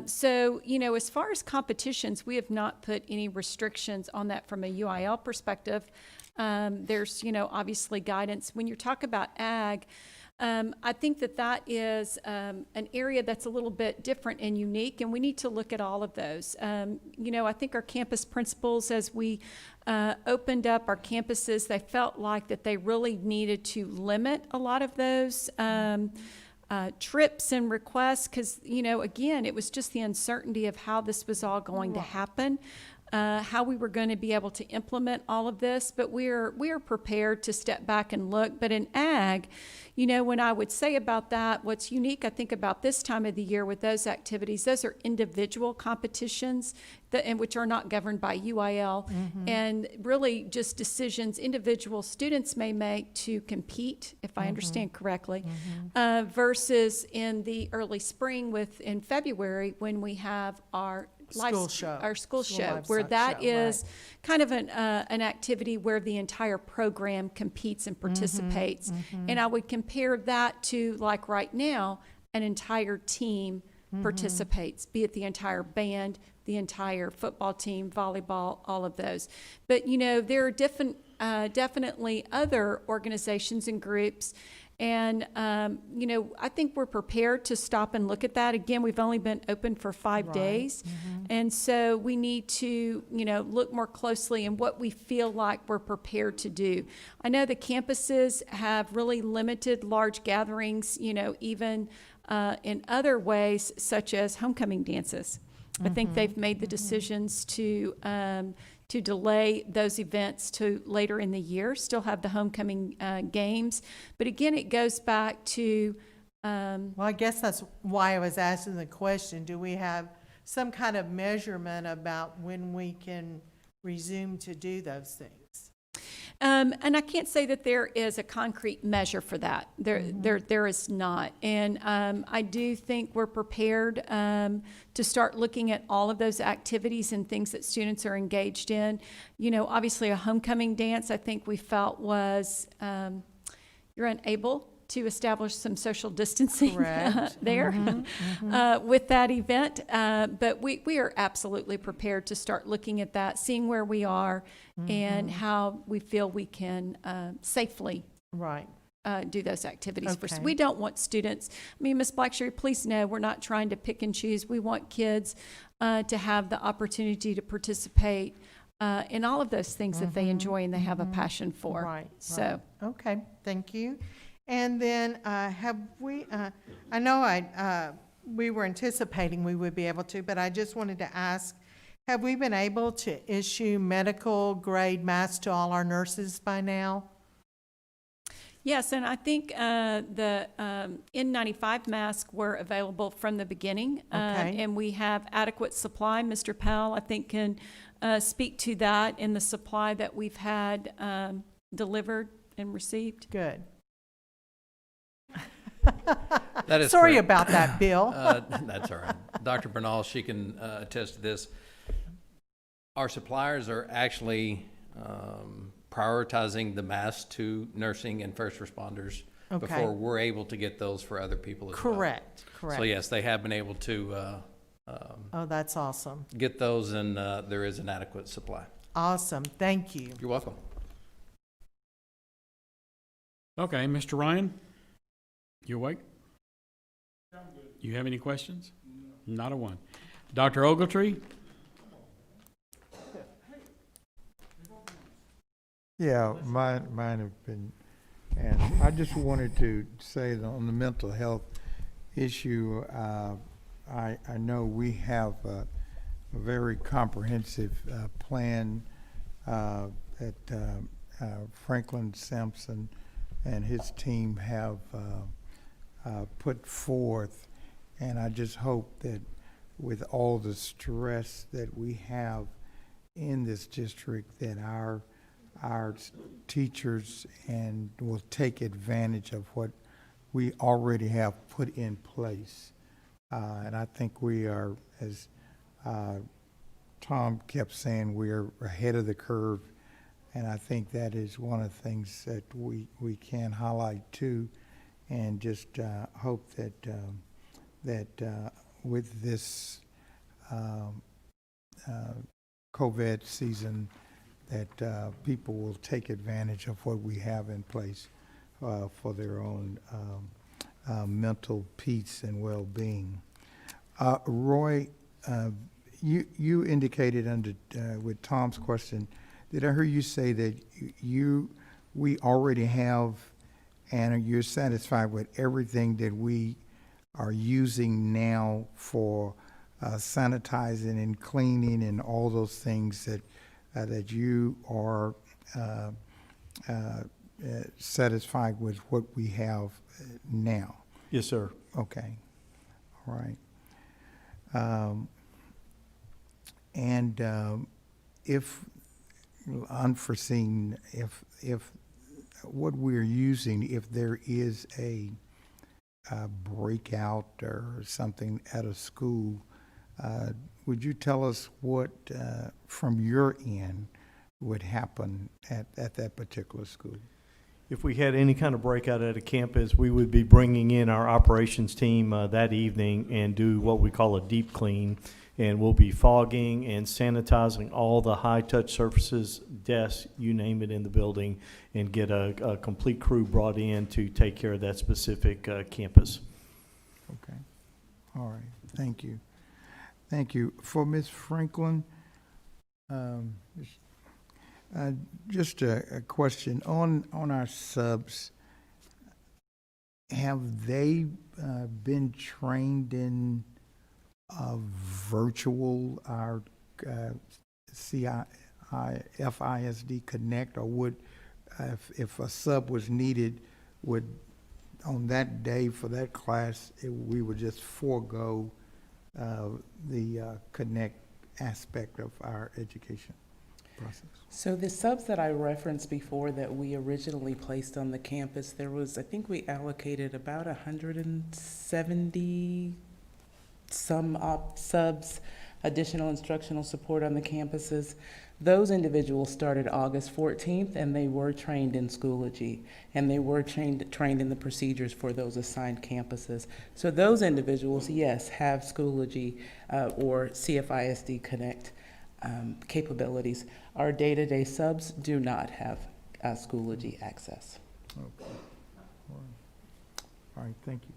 H: So, you know, as far as competitions, we have not put any restrictions on that from a UIL perspective. There's, you know, obviously guidance. When you talk about ag, I think that that is an area that's a little bit different and unique, and we need to look at all of those. You know, I think our campus principals, as we opened up our campuses, they felt like that they really needed to limit a lot of those trips and requests because, you know, again, it was just the uncertainty of how this was all going to happen. How we were going to be able to implement all of this, but we are prepared to step back and look. But in ag, you know, when I would say about that, what's unique, I think, about this time of the year with those activities, those are individual competitions and which are not governed by UIL, and really just decisions individual students may make to compete, if I understand correctly, versus in the early spring in February when we have our
D: School show.
H: Our school show,
D: live
H: where that
D: show,
H: is kind of an activity where the entire program competes and participates. And I would compare that to, like right now, an entire team participates, be it the entire band, the entire football team, volleyball, all of those. But, you know, there are definitely other organizations and groups. And, you know, I think we're prepared to stop and look at that. Again, we've only been open for 5 days. And so we need to, you know, look more closely in what we feel like we're prepared to do. I know the campuses have really limited large gatherings, you know, even in other ways, such as homecoming dances. I think they've made the decisions to delay those events to later in the year, still have the homecoming games. But again, it goes back to...
D: well, I guess that's why I was asking the question. Do we have some kind of measurement about when we can resume to do those things?
H: And I can't say that there is a concrete measure for that. There is not. And I do think we're prepared to start looking at all of those activities and things that students are engaged in. You know, obviously a homecoming dance, I think we felt was you're unable to establish some social distancing there with that event. But we are absolutely prepared to start looking at that, seeing where we are and how we feel we can safely do those activities. We don't want students, I mean, Ms. Blacksherry, please know we're not trying to pick and choose. We want kids to have the opportunity to participate in all of those things that they enjoy and they have a passion for. So,
D: okay, thank you. And then have we, I know we were anticipating we would be able to, but I just wanted to ask, have we been able to issue medical grade masks to all our nurses by now?
H: yes, and I think the N95 masks were available from the beginning, and we have adequate supply. Mr. Powell, I think, can speak to that in the supply that we've had delivered and received.
D: Good.
Q: That is
D: Sorry
Q: correct.
D: about that, Bill.
Q: That's all right. Dr. Bernal, she can attest to this. Our suppliers are actually prioritizing the masks to nursing and first responders before we're able to get those for other people as well.
D: Correct.
Q: So yes, they have been able to
D: Oh, that's awesome.
Q: get those, and there is an adequate supply.
D: Awesome. Thank you.
Q: You're welcome.
A: Okay, Mr. Ryan, you awake? You have any questions? Not a one. Dr. Ogletree?
E: Yeah, mine have been, and I just wanted to say that on the mental health issue, I know we have a very comprehensive plan that Franklin Sampson and his team have put forth, and I just hope that with all the stress that we have in this district, that our teachers and will take advantage of what we already have put in place. And I think we are, as Tom kept saying, we are ahead of the curve. And I think that is one of the things that we can highlight too, and just hope that with this COVID season, that people will take advantage of what we have in place for their own mental peace and well-being. Roy, you indicated under with Tom's question, did I hear you say that we already have, and you're satisfied with everything that we are using now for sanitizing and cleaning and all those things that you are satisfied with what we have now?
K: Yes, sir.
E: Okay. All right. And if unforeseen, if what we're using, if there is a breakout or something at a school, would you tell us what, from your end, would happen at that particular school?
K: If we had any kind of breakout at a campus, we would be bringing in our operations team that evening and do what we call a deep clean. And we'll be fogging and sanitizing all the high-touch surfaces, desks, you name it, in the building, and get a complete crew brought in to take care of that specific campus.
E: Okay. All right. Thank you. Thank you. For Ms. Franklin, just a question on our subs. Have they been trained in virtual, our FISD Connect, or would, if a sub was needed, would on that day for that class, we would just forego the Connect aspect of our education process?
J: So the subs that I referenced before that we originally placed on the campus, there was, I think we allocated about 170 some subs, additional instructional support on the campuses. Those individuals started August 14th, and they were trained in Schoology, and they were trained in the procedures for those assigned campuses. So those individuals, yes, have Schoology or CFISD Connect capabilities. Our day-to-day subs do not have Schoology access.
E: Okay. All right. Thank you.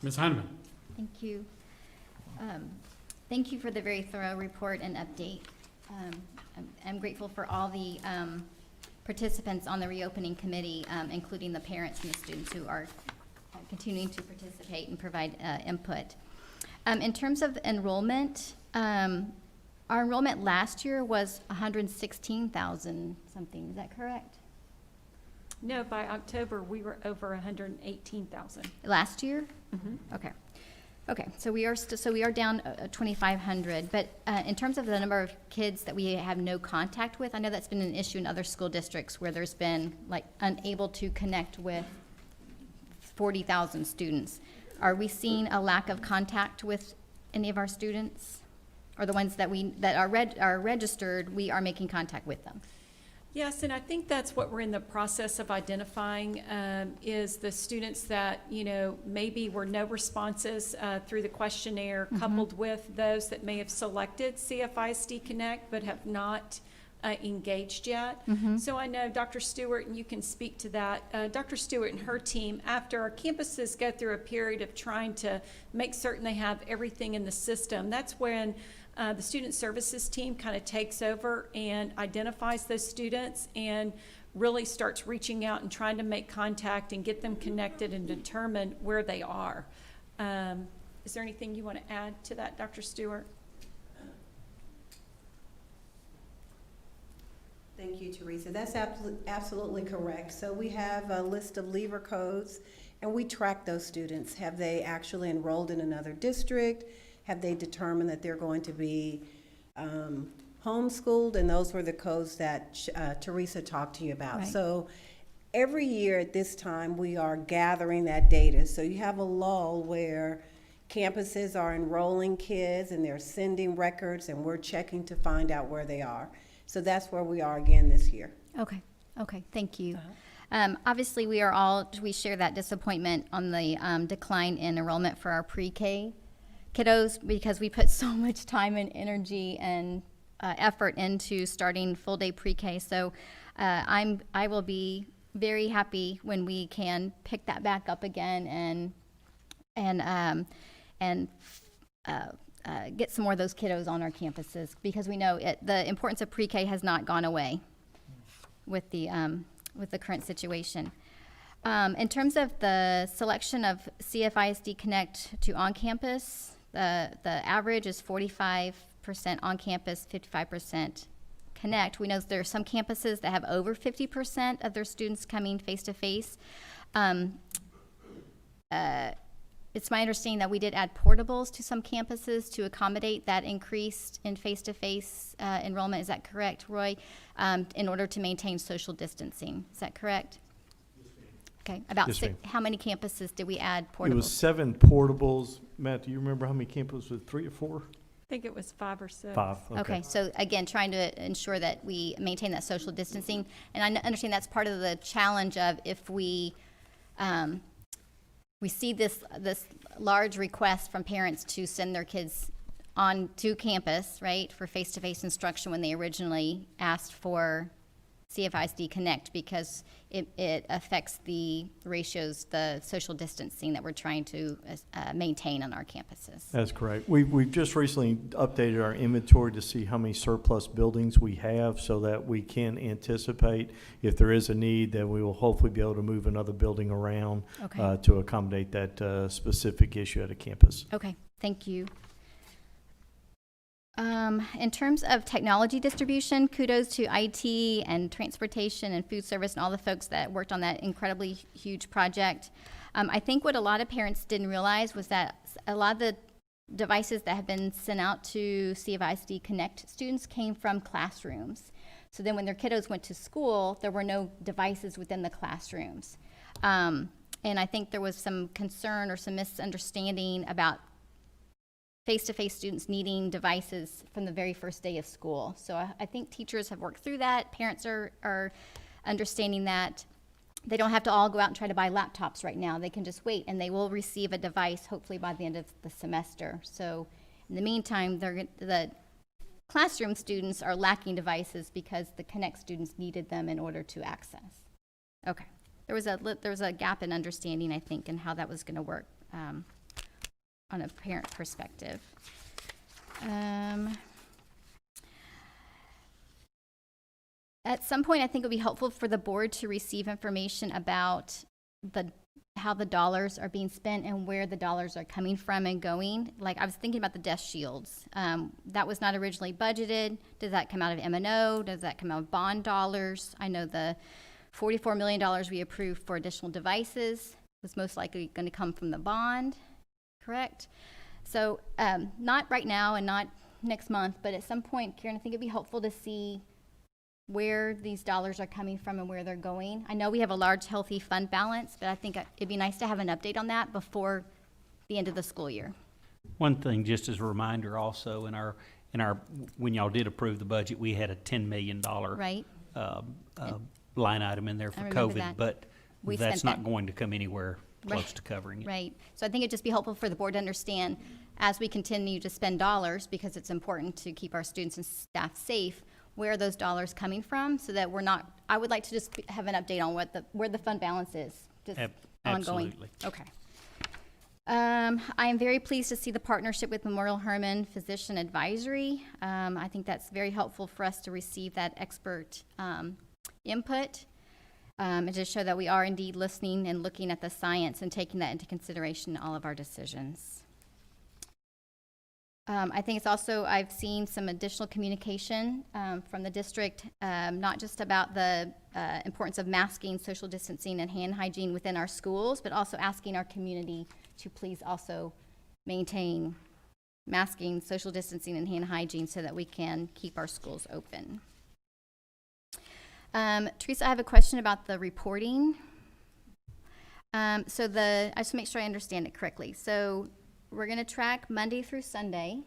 A: Ms. Heineman.
B: Thank you. Thank you for the very thorough report and update. I'm grateful for all the participants on the reopening committee, including the parents and the students who are continuing to participate and provide input. In terms of enrollment, our enrollment last year was 116,000 something. Is that correct?
H: No, by October, we were over 118,000.
B: Last year?
H: Mm-hmm.
B: Okay. Okay, so we are down 2,500, but in terms of the number of kids that we have no contact with, I know that's been an issue in other school districts where there's been like unable to connect with 40,000 students. Are we seeing a lack of contact with any of our students? Or the ones that are registered, we are making contact with them?
H: Yes, and I think that's what we're in the process of identifying, is the students that, maybe were no responses through the questionnaire, coupled with those that may have selected CFISD Connect but have not engaged yet. So I know Dr. Stewart, and you can speak to that, Dr. Stewart and her team, after our campuses go through a period of trying to make certain they have everything in the system, that's when the student services team kind of takes over and identifies those students and really starts reaching out and trying to make contact and get them connected and determine where they are. Is there anything you want to add to that, Dr. Stewart?
R: Thank you, Teresa. That's absolutely correct. So we have a list of leaver codes, and we track those students. Have they actually enrolled in another district? Have they determined that they're going to be homeschooled, and those were the codes that Teresa talked to you about.
B: Right.
R: So every year at this time, we are gathering that data. So you have a lull where campuses are enrolling kids and they're sending records, and we're checking to find out where they are. So that's where we are again this year.
B: Okay, okay, thank you. Obviously, we share that disappointment on the decline in enrollment for our pre-K kiddos, because we put so much time and energy and effort into starting full-day pre-K. So I will be very happy when we can pick that back up again and get some more of those kiddos on our campuses, because we know the importance of pre-K has not gone away with the current situation. In terms of the selection of CFISD Connect to on-campus, the average is 45% on-campus, 55% Connect. We know there are some campuses that have over 50% of their students coming face-to-face. It's my understanding that we did add portables to some campuses to accommodate that increase in face-to-face enrollment. Is that correct, Roy? In order to maintain social distancing. Is that correct? Okay. About
K: Yes, ma'am.
B: how many campuses did we add portables?
K: It was 7 portables. Matt, do you remember how many campuses? Was it 3 or 4?
H: I think it was 5 or 6.
K: 5,
B: Okay, so again, trying to ensure that we maintain that social distancing. And I understand that's part of the challenge of if we see this large request from parents to send their kids on to campus, right, for face-to-face instruction when they originally asked for CFISD Connect, because it affects the ratios, the social distancing that we're trying to maintain on our campuses.
K: That's correct. We've just recently updated our inventory to see how many surplus buildings we have, so that we can anticipate if there is a need, that we will hopefully be able to move another building around
B: Okay.
K: to accommodate that specific issue at a campus.
B: Okay, thank you. In terms of technology distribution, kudos to IT and transportation and food service and all the folks that worked on that incredibly huge project. I think what a lot of parents didn't realize was that a lot of the devices that have been sent out to CFISD Connect students came from classrooms. So then when their kiddos went to school, there were no devices within the classrooms. And I think there was some concern or some misunderstanding about face-to-face students needing devices from the very first day of school. So I think teachers have worked through that. Parents are understanding that they don't have to all go out and try to buy laptops right now. They can just wait, and they will receive a device hopefully by the end of the semester. So in the meantime, the classroom students are lacking devices because the Connect students needed them in order to access. Okay, there was a gap in understanding, I think, in how that was going to work. On a parent perspective. At some point, I think it would be helpful for the board to receive information about how the dollars are being spent and where the dollars are coming from and going. Like, I was thinking about the desk shields. That was not originally budgeted. Does that come out of M&O? Does that come out of bond dollars? I know the $44 million we approved for additional devices was most likely going to come from the bond. Correct? So not right now and not next month, but at some point, Karen, I think it'd be helpful to see where these dollars are coming from and where they're going. I know we have a large, healthy fund balance, but I think it'd be nice to have an update on that before the end of the school year.
V: One thing, just as a reminder also, in our when y'all did approve the budget, we had a $10 million
B: right.
V: line item in there for COVID,
B: that.
V: but
B: We
V: that's
B: spent
V: not
B: that.
V: going to come anywhere close to covering it.
B: Right. So I think it'd just be helpful for the board to understand, as we continue to spend dollars, because it's important to keep our students and staff safe, where are those dollars coming from, so that we're not, I would like to just have an update on where the fund balance is, just ongoing.
V: Absolutely.
B: Okay. I am very pleased to see the partnership with Memorial Hermann Physician Advisory. I think that's very helpful for us to receive that expert input. And to show that we are indeed listening and looking at the science and taking that into consideration in all of our decisions. I think it's also, I've seen some additional communication from the district, not just about the importance of masking, social distancing, and hand hygiene within our schools, but also asking our community to please also maintain masking, social distancing, and hand hygiene so that we can keep our schools open. Teresa, I have a question about the reporting. I just want to make sure I understand it correctly. So we're going to track Monday through Sunday,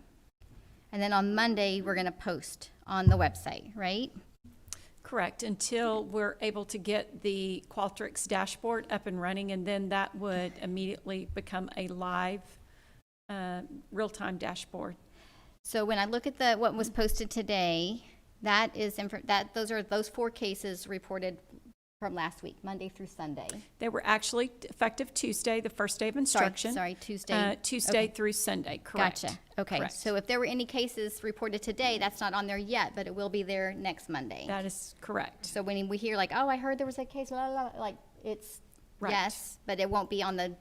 B: and then on Monday, we're going to post on the website, right?
H: Correct, until we're able to get the Qualtrics dashboard up and running, and then that would immediately become a live, real-time dashboard.
B: So when I look at what was posted today, that is those 4 cases reported from last week, Monday through Sunday.
H: They were actually effective Tuesday, the first day of instruction.
B: Sorry, Tuesday.
H: Tuesday
B: Okay.
H: through Sunday, correct.
B: Gotcha. Okay,
H: Correct.
B: so if there were any cases reported today, that's not on there yet, but it will be there next Monday.
H: That is correct.
B: So when we hear like, oh, I heard there was a case, blah, blah, blah, like it's
H: Right.
B: yes, but it won't be on the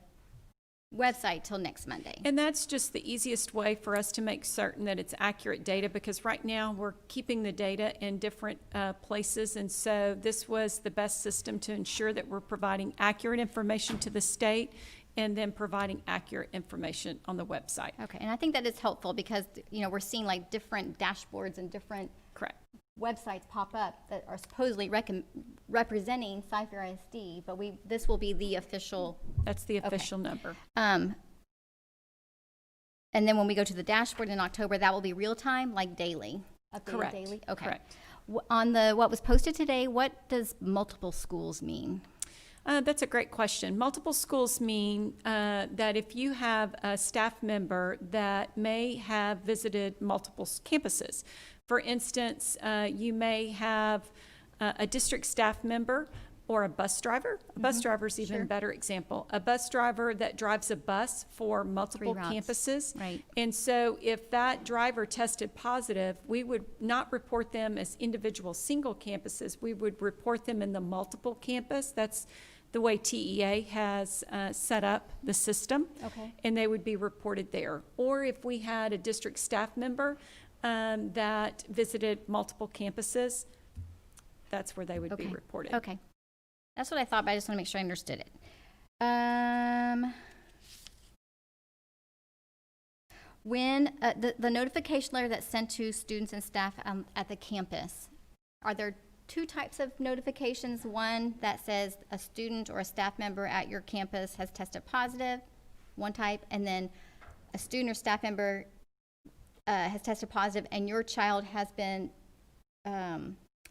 B: website till next Monday.
H: And that's just the easiest way for us to make certain that it's accurate data, because right now we're keeping the data in different places, and so this was the best system to ensure that we're providing accurate information to the state and then providing accurate information on the website.
B: Okay, and I think that is helpful because, you know, we're seeing like different dashboards and different
H: Correct.
B: websites pop up that are supposedly representing Cypher ISD, but this will be the official.
H: That's the official number.
B: And then when we go to the dashboard in October, that will be real time, like daily, updated
H: Correct.
B: daily. Okay.
H: Correct.
B: On what was posted today, what does multiple schools mean?
H: That's a great question. Multiple schools mean that if you have a staff member that may have visited multiple campuses, for instance, you may have a district staff member or a bus driver. A bus driver is even a better example. A bus driver that drives a bus for multiple
B: 3 routes.
H: campuses.
B: Right.
H: And so if that driver tested positive, we would not report them as individual single campuses. We would report them in the multiple campus. That's the way TEA has set up the system.
B: Okay.
H: And they would be reported there. Or if we had a district staff member that visited multiple campuses, that's where they would be reported.
B: Okay. That's what I thought, but I just want to make sure I understood it. When the notification letter that's sent to students and staff at the campus, are there 2 types of notifications? One that says a student or a staff member at your campus has tested positive, one type, and then a student or staff member has tested positive and your child has been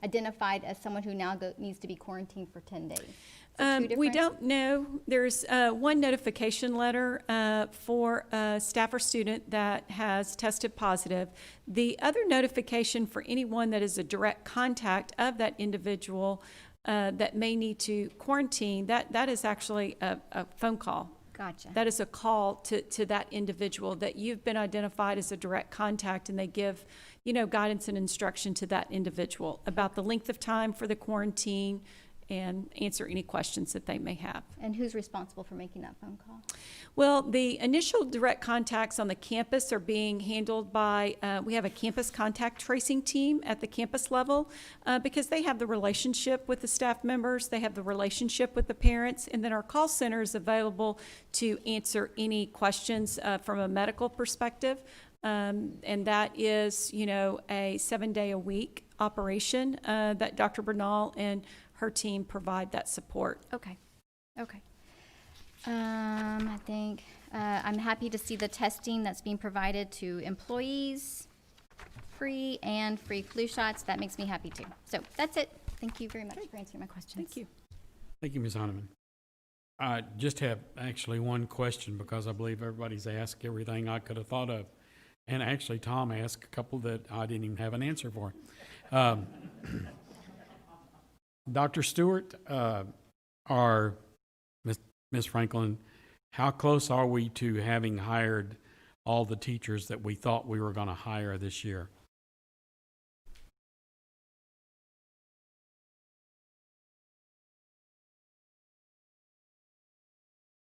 B: identified as someone who now needs to be quarantined for 10 days.
H: We don't know. There's one notification letter for a staff or student that has tested positive. The other notification for anyone that is a direct contact of that individual that may need to quarantine, that is actually a phone call.
B: Gotcha.
H: That is a call to that individual that you've been identified as a direct contact, and they give, guidance and instruction to that individual about the length of time for the quarantine and answer any questions that they may have.
B: And who's responsible for making that phone call?
H: Well, the initial direct contacts on the campus are being handled by, we have a campus contact tracing team at the campus level because they have the relationship with the staff members, they have the relationship with the parents, and then our call center is available to answer any questions from a medical perspective. And that is, a 7-day-a-week operation that Dr. Bernal and her team provide that support.
B: Okay. I think I'm happy to see the testing that's being provided to employees, free flu shots. That makes me happy too. So that's it. Thank you very much for answering my questions.
H: Thank you.
A: Thank you, Ms. Heineman. I just have actually one question because I believe everybody's asked everything I could have thought of. And actually, Tom asked a couple that I didn't even have an answer for. Dr. Stewart, or Ms. Franklin, how close are we to having hired all the teachers that we thought we were going to hire this year?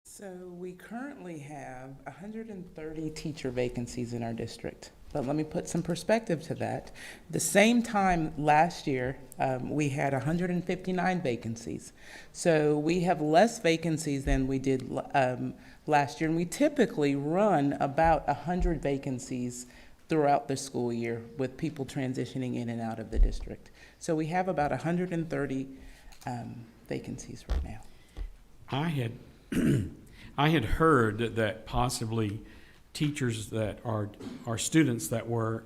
J: So we currently have 130 teacher vacancies in our district. But let me put some perspective to that. The same time last year, we had 159 vacancies. So we have less vacancies than we did last year, and we typically run about 100 vacancies throughout the school year with people transitioning in and out of the district. So we have about 130 vacancies right now.
A: I had I had heard that possibly teachers that are students that were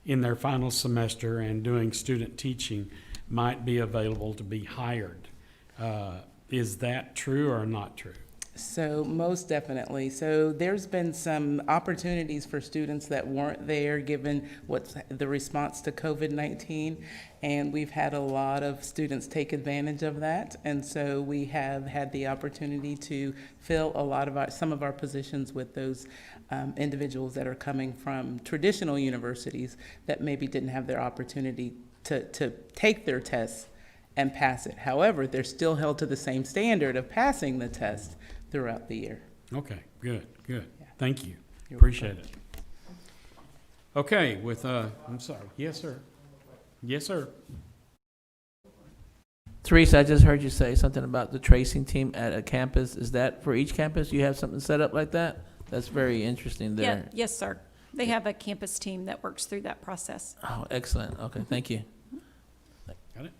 A: in their final semester and doing student teaching might be available to be hired. Is that true or not true?
J: So most definitely. So there's been some opportunities for students that weren't there given what's the response to COVID-19, and we've had a lot of students take advantage of that. And so we have had the opportunity to fill a lot of some of our positions with those individuals that are coming from traditional universities that maybe didn't have their opportunity to take their tests and pass it. However, they're still held to the same standard of passing the test throughout the year.
A: Okay, good.
J: Yeah.
A: Thank you.
J: You're
A: Appreciate it. Okay, I'm sorry. Yes, sir. Yes, sir.
U: Teresa, I just heard you say something about the tracing team at a campus. Is that for each campus? You have something set up like that? That's very interesting
H: Yeah,
U: there.
H: yes, sir. They have a campus team that works through that process.
U: Oh, excellent. Okay, thank you.
A: Got it.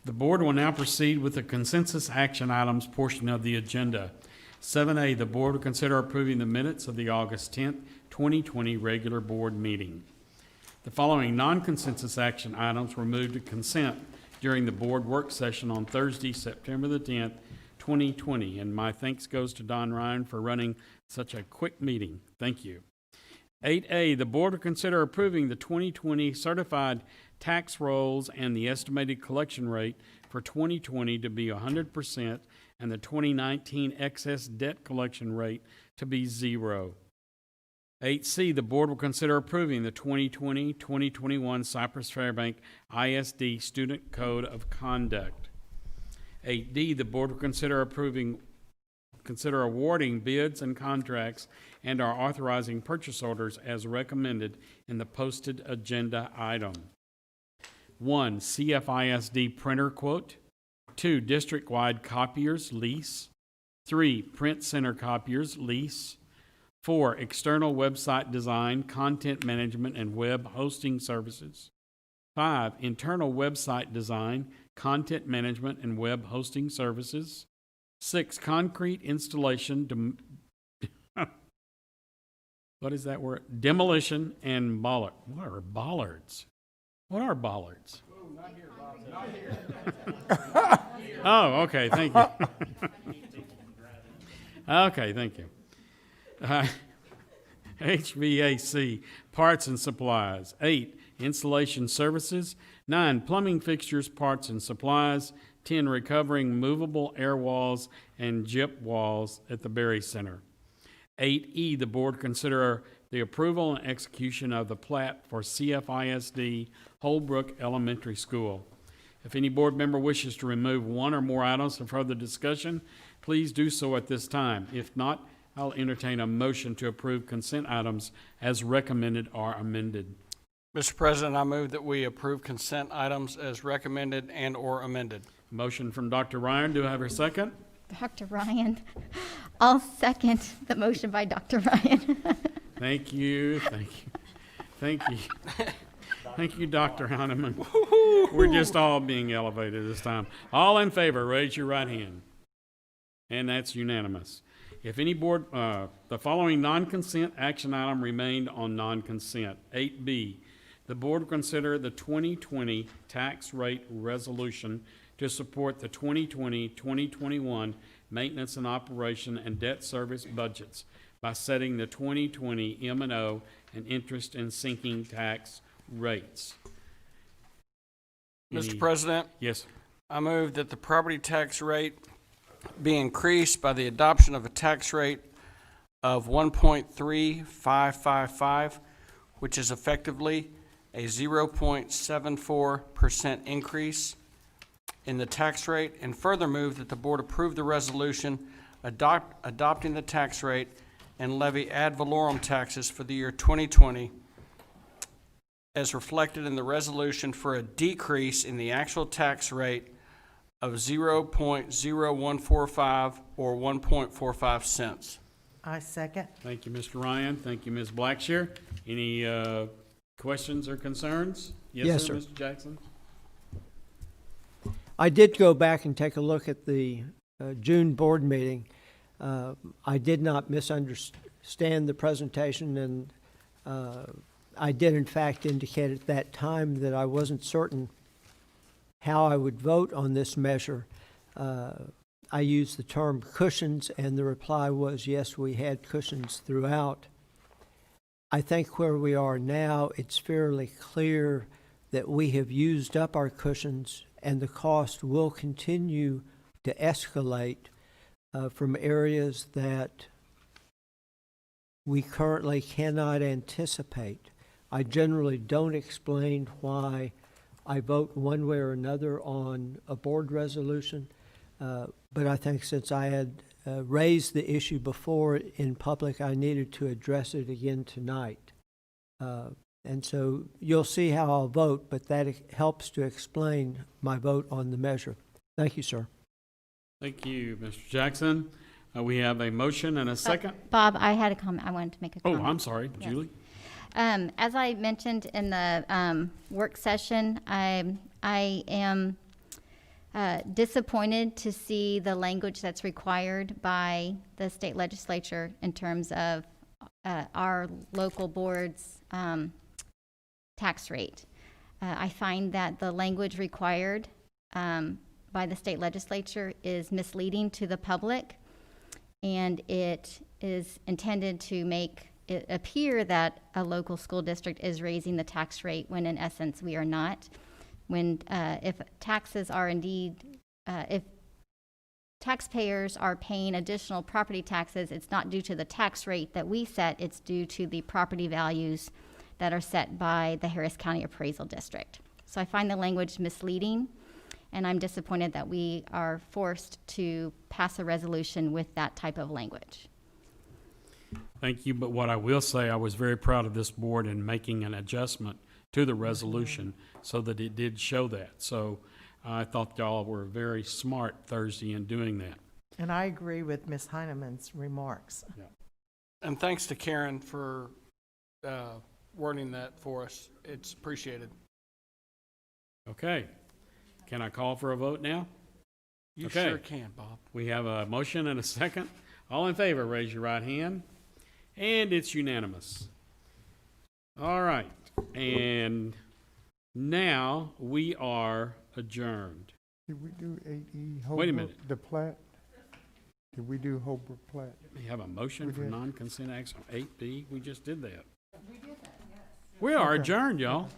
A: The board will now proceed with the consensus action items portion of the agenda. 7A, the board will consider approving the minutes of the August 10th, 2020 regular board meeting. The following non-consensus action items were moved to consent during the board work session on Thursday, September the 10th, 2020. And my thanks goes to Don Ryan for running such a quick meeting. Thank you. 8A, the board will consider approving the 2020 certified tax rolls and the estimated collection rate for 2020 to be 100% and the 2019 excess debt collection rate to be 0. 8C, the board will consider approving the 2020-2021 Cypress-Fairbanks ISD Student Code of Conduct. 8D, the board will consider awarding bids and contracts and are authorizing purchase orders as recommended in the posted agenda item. 1, CFISD printer quote. 2, district-wide copiers lease. 3, print center copiers lease. 4, external website design, content management, and web hosting services. 5, internal website design, content management, and web hosting services. 6, concrete installation, what is that word? Demolition and bollard. What are bollards? What are bollards? Oh, okay, thank you. Okay, thank you. HVAC, parts and supplies. 8, installation services. 9, plumbing fixtures, parts and supplies. 10, recovering movable air walls and gyp walls at the Berry Center. 8E, the board consider the approval and execution of the plat for CFISD Holbrook Elementary School. If any board member wishes to remove one or more items for further discussion, please do so at this time. If not, I'll entertain a motion to approve consent items as recommended or amended.
F: Mr. President, I move that we approve consent items as recommended and or amended.
A: Motion from Dr. Ryan. Do I have a second?
B: Dr. Ryan. I'll second the motion by Dr. Ryan.
A: Thank you. Thank you, Dr. Heineman. We're just all being elevated this time. All in favor, raise your right hand. And that's unanimous. If any board, the following non-consent action item remained on non-consent. 8B, the board will consider the 2020 tax rate resolution to support the 2020-2021 maintenance and operation and debt service budgets by setting the 2020 M&O and interest and sinking tax rates.
F: Mr. President?
A: Yes.
F: I move that the property tax rate be increased by the adoption of a tax rate of 1.3555, which is effectively a 0.74% increase in the tax rate, and further move that the board approve the resolution adopting the tax rate and levy ad valorem taxes for the year 2020 as reflected in the resolution for a decrease in the actual tax rate of 0.0145 or 1.45 cents.
D: I second.
A: Thank you, Mr. Ryan. Thank you, Ms. Blackshear. Any questions or concerns?
C: Yes,
A: sir,
C: sir.
A: Mr. Jackson?
C: I did go back and take a look at the June board meeting. I did not misunderstand the presentation, and I did in fact indicate at that time that I wasn't certain how I would vote on this measure. I used the term cushions, and the reply was, yes, we had cushions throughout. I think where we are now, it's fairly clear that we have used up our cushions, and the cost will continue to escalate from areas that we currently cannot anticipate. I generally don't explain why I vote one way or another on a board resolution, but I think since I had raised the issue before in public, I needed to address it again tonight. And so you'll see how I'll vote, but that helps to explain my vote on the measure. Thank you, sir.
A: Thank you, Mr. Jackson. We have a motion and a second.
B: Bob, I had a comment. I wanted to make a comment.
A: Oh, I'm sorry,
B: Yes.
A: Julie.
B: As I mentioned in the work session, I am disappointed to see the language that's required by the state legislature in terms of our local board's tax rate. I find that the language required by the state legislature is misleading to the public, and it is intended to make it appear that a local school district is raising the tax rate when in essence we are not. When if taxes are indeed, if taxpayers are paying additional property taxes, it's not due to the tax rate that we set, it's due to the property values that are set by the Harris County Appraisal District. So I find the language misleading, and I'm disappointed that we are forced to pass a resolution with that type of language.
A: Thank you, but what I will say, I was very proud of this board in making an adjustment to the resolution so that it did show that. So I thought y'all were very smart Thursday in doing that.
D: And I agree with Ms. Heinemann's remarks.
A: Yeah.
F: And thanks to Karen for wording that for us. It's appreciated.
A: Okay. Can I call for a vote now?
F: You
A: Okay.
F: sure can, Bob.
A: We have a motion and a second. All in favor, raise your right hand. And it's unanimous. All right. And now we are adjourned.
E: Did we do 8E?
A: Wait a minute.
E: The plat? Did we do Holbrook plat?
A: We have a motion
E: We
A: for
E: did.
A: non-consent action. 8B, we just did that. We did that, yes. We are adjourned, y'all.